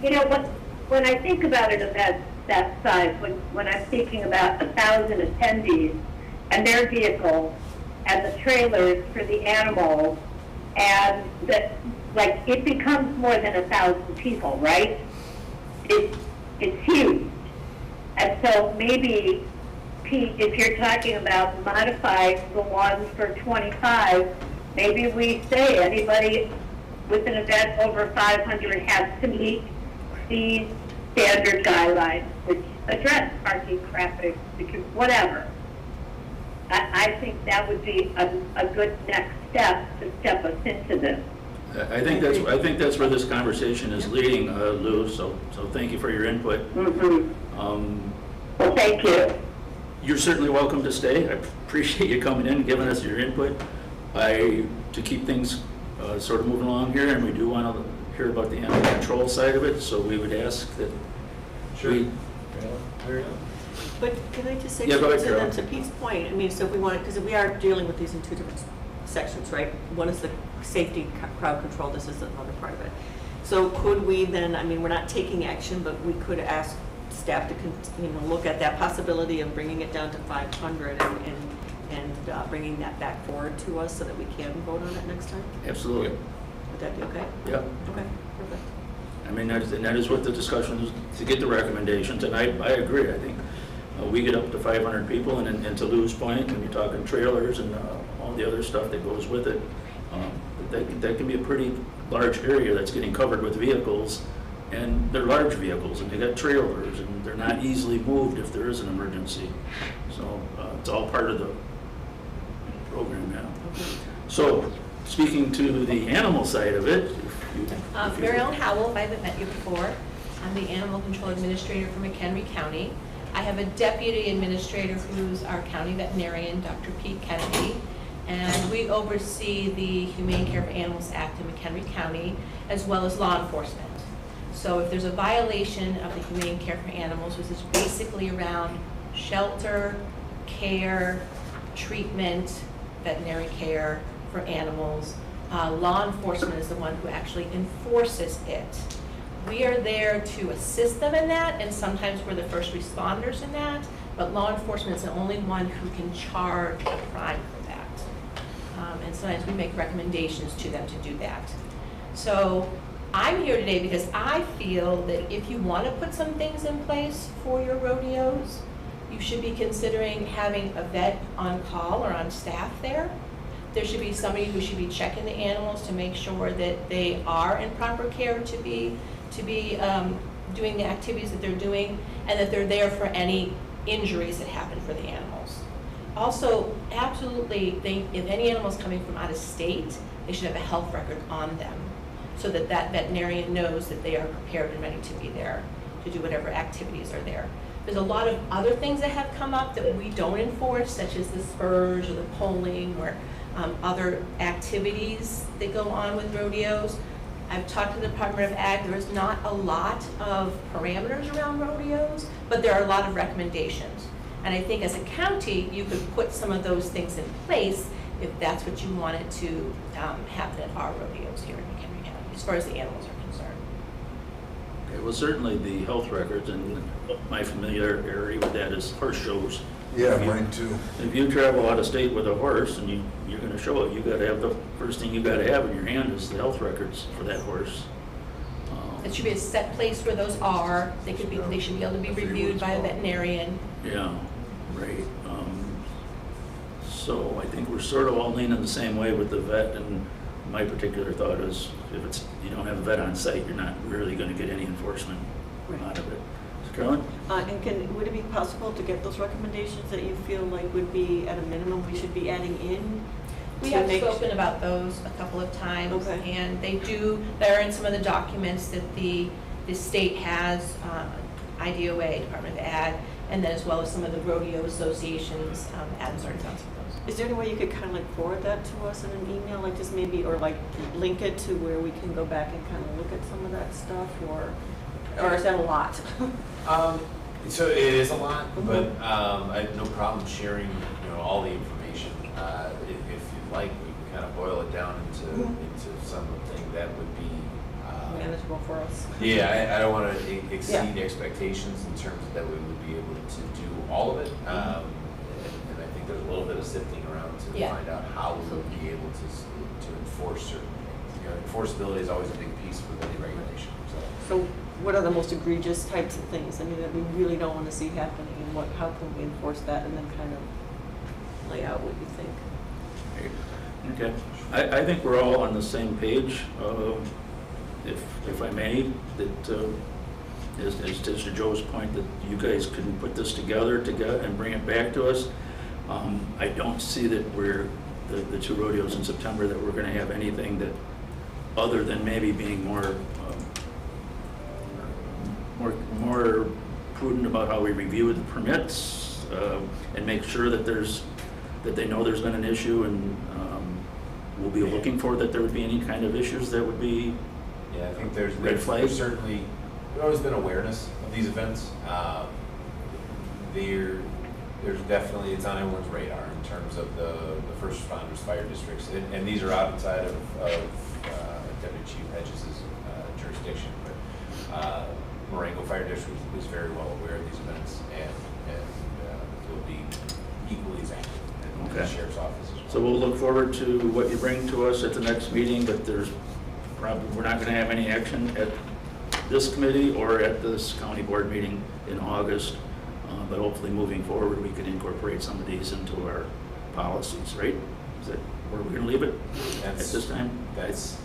you know, when I think about it of that size, when I'm thinking about 1,000 attendees and their vehicles and the trailers for the animals, and that, like, it becomes more than 1,000 people, right? It's huge. And so maybe, Pete, if you're talking about modifying the ones for 25, maybe we say anybody with an event over 500 has to meet these standard guidelines, which address parking, traffic, whatever. I think that would be a good next step to step us into this.
I think that's where this conversation is leading, Lou, so thank you for your input.
Well, thank you.
You're certainly welcome to stay. I appreciate you coming in and giving us your input. To keep things sort of moving along here, and we do want to hear about the animal control side of it, so we would ask that
But can I just say,
Yeah, go ahead,
to
Carol.
Pete's point, I mean, so if we want, because we are dealing with these in 2 different sections, right? One is the safety crowd control, this is another part of it. So could we then, I mean, we're not taking action, but we could ask staff to, look at that possibility of bringing it down to 500 and bringing that back forward to us so that we can vote on it next time?
Absolutely.
Would that be okay?
Yep.
Okay, perfect.
I mean, that is what the discussion is, to get the recommendations, and I agree. I think we get up to 500 people, and to Lou's point, when you're talking trailers and all the other stuff that goes with it, that can be a pretty large area that's getting covered with vehicles, and they're large vehicles, and they got trailers, and they're not easily moved if there is an emergency. So it's all part of the program now. So speaking to the animal side of it.
Mary Ellen Howell, if I haven't met you before. I'm the Animal Control Administrator for McHenry County. I have a Deputy Administrator who's our County Veterinarian, Dr. Pete Kennedy, and we oversee the Humane Care for Animals Act in McHenry County, as well as law enforcement. So if there's a violation of the Humane Care for Animals, which is basically around shelter, care, treatment, veterinary care for animals, law enforcement is the one who actually enforces it. We are there to assist them in that, and sometimes we're the first responders in that, but law enforcement is the only one who can charge a crime for that. And sometimes we make recommendations to them to do that. So I'm here today because I feel that if you want to put some things in place for your rodeos, you should be considering having a vet on call or on staff there. There should be somebody who should be checking the animals to make sure that they are in proper care to be doing the activities that they're doing, and that they're there for any injuries that happen for the animals. Also, absolutely, if any animal's coming from out of state, they should have a health record on them, so that that veterinarian knows that they are prepared and ready to be there to do whatever activities are there. There's a lot of other things that have come up that we don't enforce, such as the spurs or the polling or other activities that go on with rodeos. I've talked to the Department of Ag. There's not a lot of parameters around rodeos, but there are a lot of recommendations. And I think as a county, you could put some of those things in place if that's what you wanted to happen at our rodeos here in McHenry County, as far as the animals are concerned.
Okay, well, certainly the health records, and my familiarity with that is horse shows.
Yeah, mine too.
If you travel out of state with a horse and you're going to show it, you got to have the first thing you got to have in your hand is the health records for that horse.
It should be a set place where those are. They should be able to be reviewed by a veterinarian.
Yeah, right. So I think we're sort of all leaning the same way with the vet, and my particular thought is if you don't have a vet on site, you're not really going to get any enforcement out of it. So Carolyn?
And would it be possible to get those recommendations that you feel like would be at a minimum we should be adding in?
We have spoken about those a couple of times, and they're in some of the documents that the state has, IDOA, Department of Ag, and then as well as some of the rodeo associations, Adams Orange Council.
Is there any way you could kind of like forward that to us in an email, like just maybe, or like link it to where we can go back and kind of look at some of that stuff, or is that a lot?
So it is a lot, but I have no problem sharing, all the information. If you'd like, we can kind of boil it down into something that would be
manageable for us.
Yeah, I don't want to exceed expectations in terms of that we would be able to do all of it. And I think there's a little bit of sifting around to find out how we would be able to enforce certain things. Enforceability is always a big piece with any regulation.
So what are the most egregious types of things, I mean, that we really don't want to see happening, and how can we enforce that, and then kind of lay out what you think?
Okay. I think we're all on the same page, if I may, that as to Joe's point, that you guys can put this together and bring it back to us. I don't see that we're, the two rodeos in September, that we're going to have anything that, other than maybe being more prudent about how we review the permits, and make sure that they know there's been an issue, and we'll be looking for that there would be any kind of issues that would be.
Yeah, I think there's certainly always been awareness of these events. There's definitely, it's on everyone's radar in terms of the first responders, fire districts, and these are outside of Deputy Chief Hedges' jurisdiction, but Marengo Fire District is very well aware of these events, and will be equally as active in the Sheriff's Office as well.
So we'll look forward to what you bring to us at the next meeting, but we're not going to have any action at this committee or at this county board meeting in August, but hopefully moving forward we could incorporate some of these into our policies, right? Is that where we're going to leave it at this time?
That's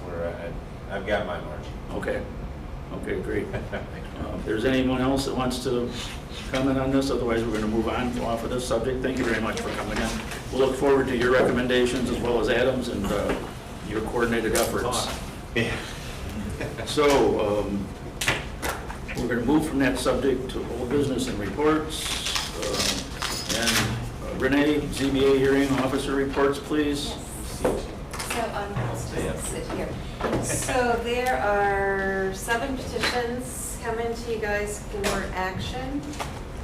where I've got my margin.
Okay. Okay, great. If there's anyone else that wants to comment on this, otherwise we're going to move on off of this subject. Thank you very much for coming in. We'll look forward to your recommendations as well as Adam's and your coordinated efforts.
Yeah.
So, we're going to move from that subject to old business and reports. Renee, ZBA hearing officer reports, please.
So, sit here. So there are 7 petitions coming to you guys for action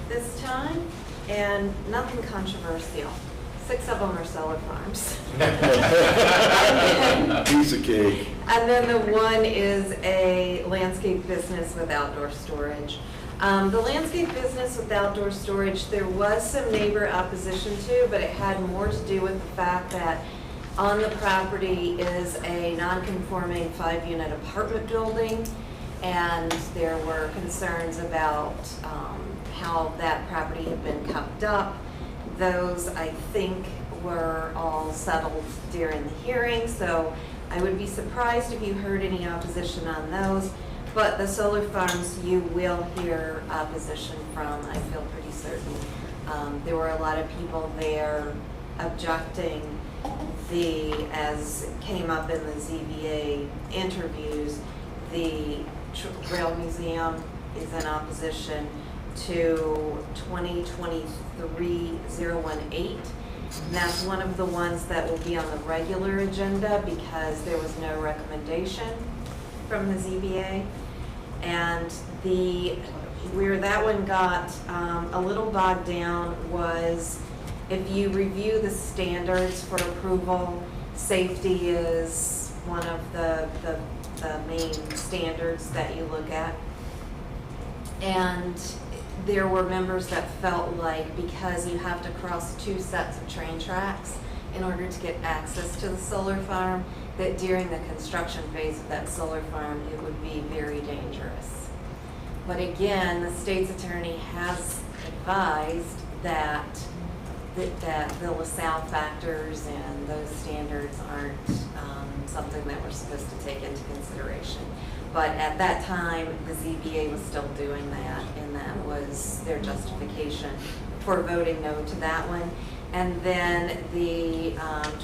this time, and nothing controversial. 6 of them are solar farms.
Piece of cake.
And then the one is a landscape business with outdoor storage. The landscape business with outdoor storage, there was some neighbor opposition to, but it had more to do with the fact that on the property is a non-conforming 5-unit apartment building, and there were concerns about how that property had been kept up. Those, I think, were all settled during the hearing, so I would be surprised if you heard any opposition on those. But the solar farms, you will hear opposition from, I feel pretty certain. There were a lot of people there objecting. As came up in the ZBA interviews, the Rail Museum is in opposition to 2023-018. And that's one of the ones that will be on the regular agenda because there was no recommendation from the ZBA. And where that one got a little bogged down was, if you review the standards for approval, safety is one of the main standards that you look at. And there were members that felt like because you have to cross 2 sets of train tracks in order to get access to the solar farm, that during the construction phase of that solar farm, it would be very dangerous. But again, the state's attorney has advised that the LaSalle factors and those standards aren't something that we're supposed to take into consideration. But at that time, the ZBA was still doing that, and that was their justification for voting no to that one. And then the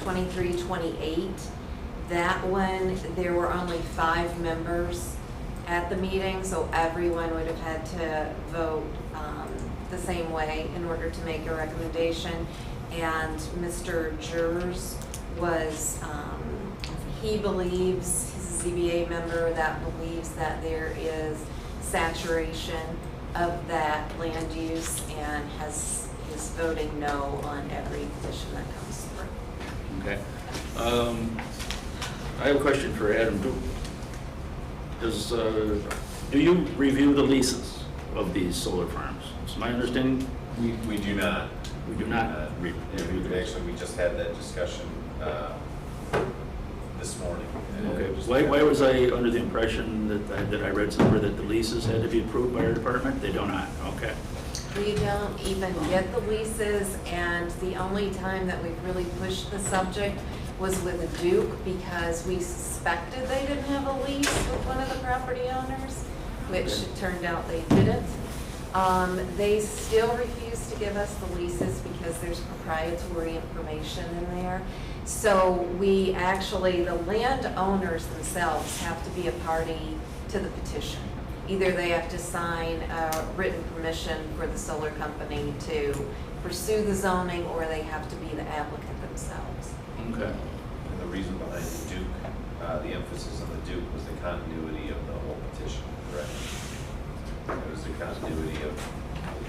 23-28, that one, there were only 5 members at the meeting, so everyone would have had to vote the same way in order to make a recommendation. And Mr. Jers was, he believes, he's a ZBA member that believes that there is saturation of that land use and is voting no on every petition that comes through.
Okay. I have a question for Adam. Do you review the leases of these solar farms? Is my understanding?
We do not.
We do not review them.
Actually, we just had that discussion this morning.
Okay. Why was I under the impression that I read somewhere that the leases had to be approved by our department? They do not. Okay.
We don't even get the leases, and the only time that we've really pushed the subject was with a Duke because we suspected they didn't have a lease with one of the property owners, which it turned out they didn't. They still refuse to give us the leases because there's proprietary information in there. So we actually, the landowners themselves have to be a party to the petition. Either they have to sign a written permission for the solar company to pursue the zoning, or they have to be the applicant themselves.
Okay.
And the reason behind the Duke, the emphasis on the Duke was the continuity of the whole petition, correct? It was the continuity of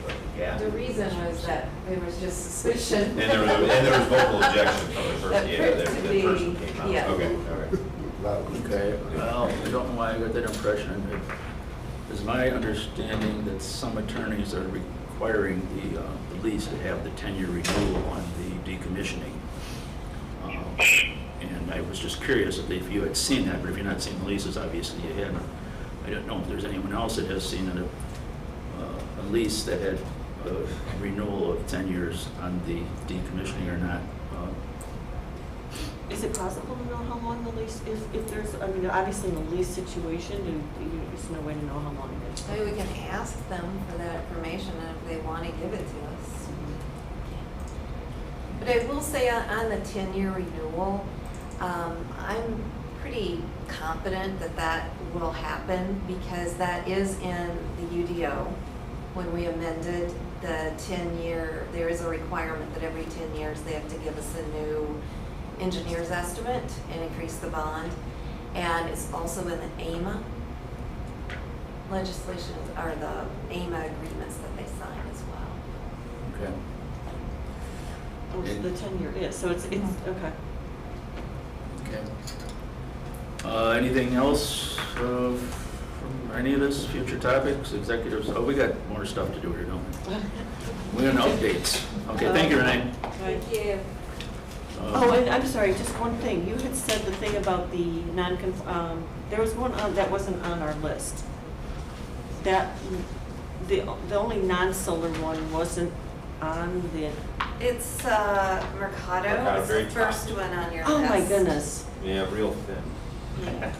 the gap.
The reason was that there was just suspicion.
And there was vocal objection from the person, the person came out.
Yeah.
Okay, all right.
Okay. Well, I don't know why I got that impression. It's my understanding that some attorneys are requiring the lease to have the 10-year renewal on the decommissioning. And I was just curious if you had seen that, but if you're not seeing the leases, obviously you hadn't. I don't know if there's anyone else that has seen a lease that had a renewal of 10 years on the decommissioning or not.
Is
Is it possible to know how long the lease, if there's, I mean, obviously in a lease situation, there's no way to know how long it is.
Maybe we can ask them for that information and if they want to give it to us. But I will say on the 10-year renewal, I'm pretty confident that that will happen because that is in the UDO. When we amended the 10-year, there is a requirement that every 10 years they have to give us a new engineer's estimate and increase the bond. And it's also in the AMA legislation, or the AMA agreements that they sign as well.
Okay.
Oh, so the 10-year is, so it's, okay.
Okay. Anything else from any of this, future topics, executives? Oh, we got more stuff to do here, don't we? We're in updates. Okay, thank you, Renee.
Thank
you.
Oh, and I'm sorry, just one thing. You had said the thing about the there was one that wasn't on our list. That, the only non-solar one wasn't on the...
It's Mercado. It's the first one on your list.
Oh, my goodness.
Yeah, real thin.
Yeah.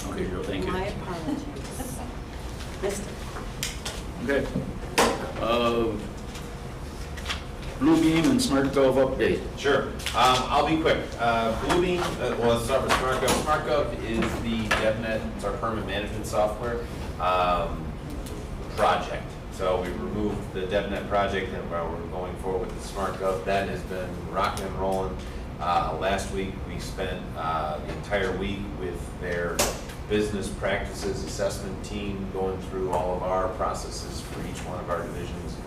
Okay, Joe, thank you.
My apologies. Missed it.
Okay. Bluebeam and SmartGov update.
Sure. I'll be quick. Bluebeam, well, let's start with SmartGov. SmartGov is the DevNet, it's our permit management software project. So we removed the DevNet project and we're going forward with the SmartGov. That has been rocking and rolling. Last week we spent the entire week with their business practices assessment team going through all of our processes for each one of our divisions,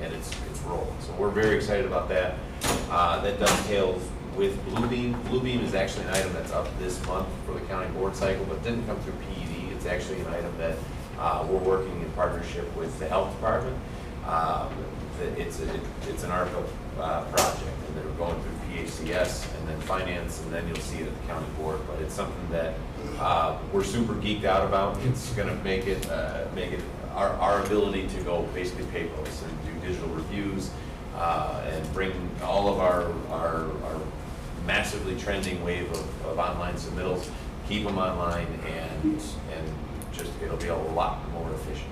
and it's rolling. So we're very excited about that. That dovetails with Bluebeam. Bluebeam is actually an item that's up this month for the county board cycle, but didn't come through PED. It's actually an item that we're working in partnership with the health department. It's an ARPA project, and they're going through PHCS and then finance, and then you'll see it at the county board. But it's something that we're super geeked out about. It's going to make it our ability to go basically paperless and do digital reviews and bring all of our massively trending wave of online submittals, keep them online, and just it'll be a lot more efficient.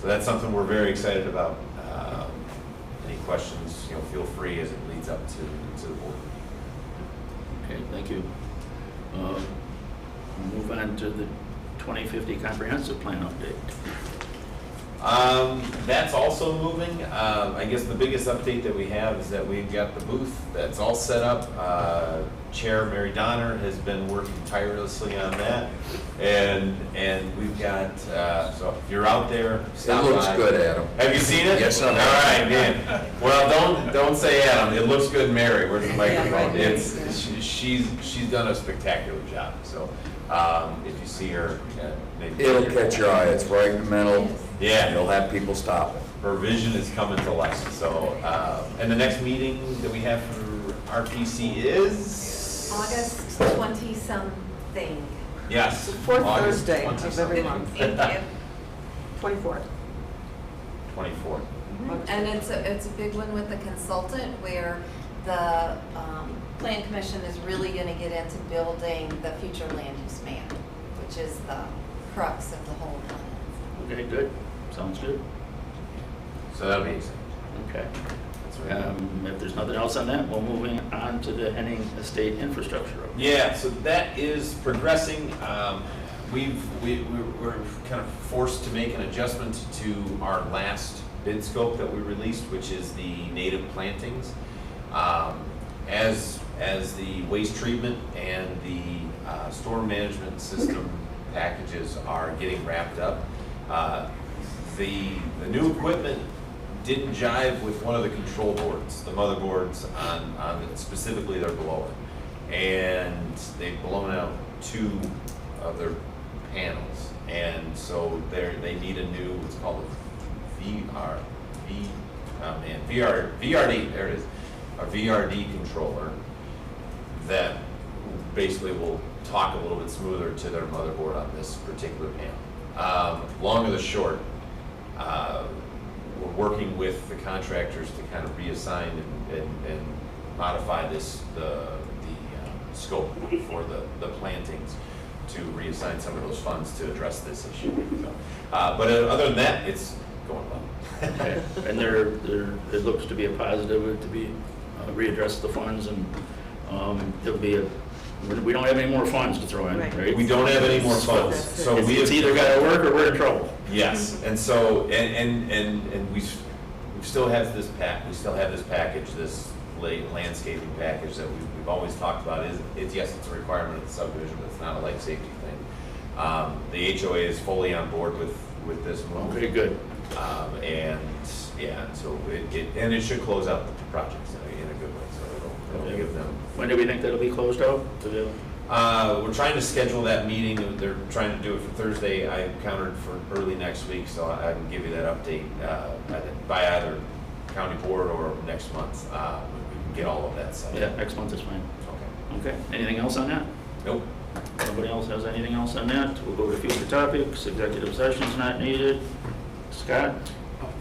So that's something we're very excited about. Any questions, feel free as it leads up to the board.
Okay, thank you. We'll move on to the 2050 comprehensive plan update.
That's also moving. I guess the biggest update that we have is that we've got the booth that's all set up. Chair Mary Donner has been working tirelessly on that, and we've got. So if you're out there, stop by.
It looks good, Adam.
Have you seen it?
Yes, I have.
All right, man. Well, don't say Adam. It looks good, Mary. Where's the microphone? She's done a spectacular job. So if you see her, maybe
It'll catch your eye. It's right in the middle.
Yeah,
you'll have people stop it.
Her vision is coming to life. So, and the next meeting that we have for RPC is
August 20-something.
Yes.
The fourth
August
Thursday of
20-something.
every month.
Thank you.
24th.
24th.
And it's a big one with the consultant where the Plan Commission is really going to get into building the future land use map, which is the crux of the whole plan.
Okay, good. Sounds good.
So that'll be exciting.
Okay. If there's nothing else on that, we'll move on to the Henning Estate infrastructure.
Yeah, so that is progressing. We're kind of forced to make an adjustment to our last bid scope that we released, which is the native plantings. As the waste treatment and the storm management system packages are getting wrapped up, the new equipment didn't jive with one of the control boards, the motherboards on specifically their blower, and they've blown out 2 of their panels, and so they need a new, what's called a VRD. There it is, a VRD controller that basically will talk a little bit smoother to their motherboard on this particular panel. Long or the short, we're working with the contractors to kind of reassign and
modify the scope for the plantings to reassign some of those funds to address this issue. So, but other than that, it's going well.
Okay. And it looks to be a positive to be readdress the funds, and there'll be we don't have any more funds to throw in, right?
We don't have any more funds, so
it's either got to work or we're in trouble.
Yes, and so and we still have this package, this landscaping package that we've always talked about. It's yes, it's a requirement of the subdivision, but it's not a life safety thing. The HOA is fully on board with this move.
Okay, good.
And yeah, so it should close out the projects in a good way. So it'll give them.
When do we think that'll be closed out?
We're trying to schedule that meeting. They're trying to do it for Thursday. I countered for early next week, so I can give you that update by either county board or next month. We can get all of that set.
Yeah, next month is fine.
Okay.
Okay. Anything else on that?
Nope.
Nobody else has anything else on that? We'll go to future topics. Executive session's not needed. Scott?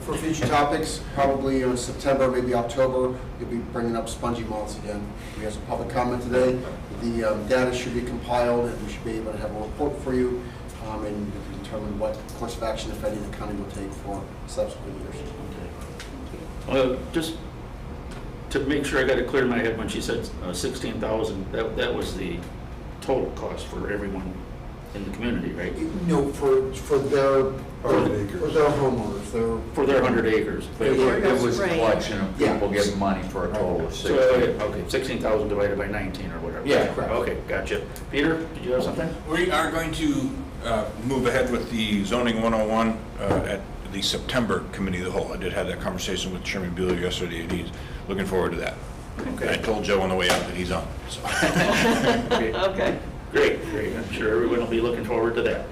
For future topics, probably in September, maybe October, you'll be bringing up spongy moths again. We have some public comment today. The data should be compiled, and we should be able to have a report for you, and you can determine what course of action, if any, the county will take for subsequent years.
Well, just to make sure I got it clear in my head, when she said 16,000, that was the total cost for everyone in the community, right?
No, for their homeowners,
for their 100 acres.
It was a collection of people giving money for a total of 16.
Okay, 16,000 divided by 19 or whatever.
Yeah, correct.
Okay, gotcha. Peter, did you have something?
We are going to move ahead with the zoning 101 at the September committee of the whole. I did have that conversation with Chairman Bueller yesterday, and he's looking forward to that.
Okay.
I told Joe on the way out that he's on. So.
Okay.
Great. I'm sure everyone will be looking forward to that.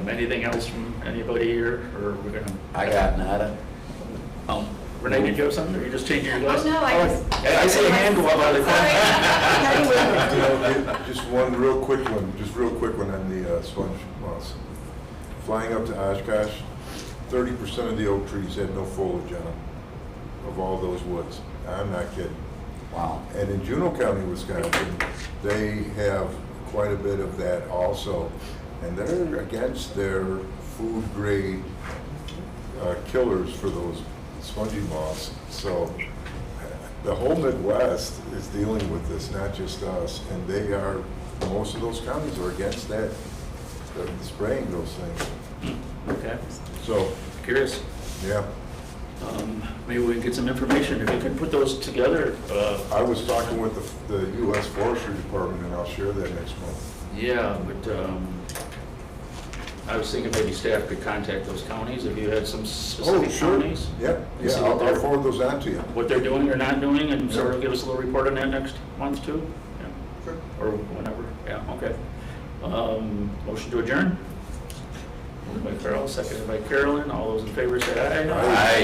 Anything else from anybody here, or we're gonna?
I got nada.
Renee, did you have something, or you just changing your glass?
Oh, no,
I see a hand go up out of the
Just one real quick one on the sponge moths. Flying up to Oshkosh, 30% of the oak trees had no foliage on them, of all those woods. I'm not kidding.
Wow.
And in Juneau County, Wisconsin, they have quite a bit of that also. And they're against their food grade killers for those spongy moths. So the whole Midwest is dealing with this, not just us. And most of those counties are against that, spraying those things.
Okay.
So.
Curious.
Yeah.
Maybe we can get some information, if you could put those together.
I was talking with the U.S. Forestry Department, and I'll share that next month.
Yeah, but I was thinking maybe staff could contact those counties, if you had some specific counties.
Yep. Yeah, I'll forward those on to you.
What they're doing or not doing, and sort of give us a little report on that next month too? Yeah.
Sure.
Or whenever, yeah, okay. Motion to adjourn? Moved by Carol, seconded by Carolyn. All those in favor say aye.
Aye.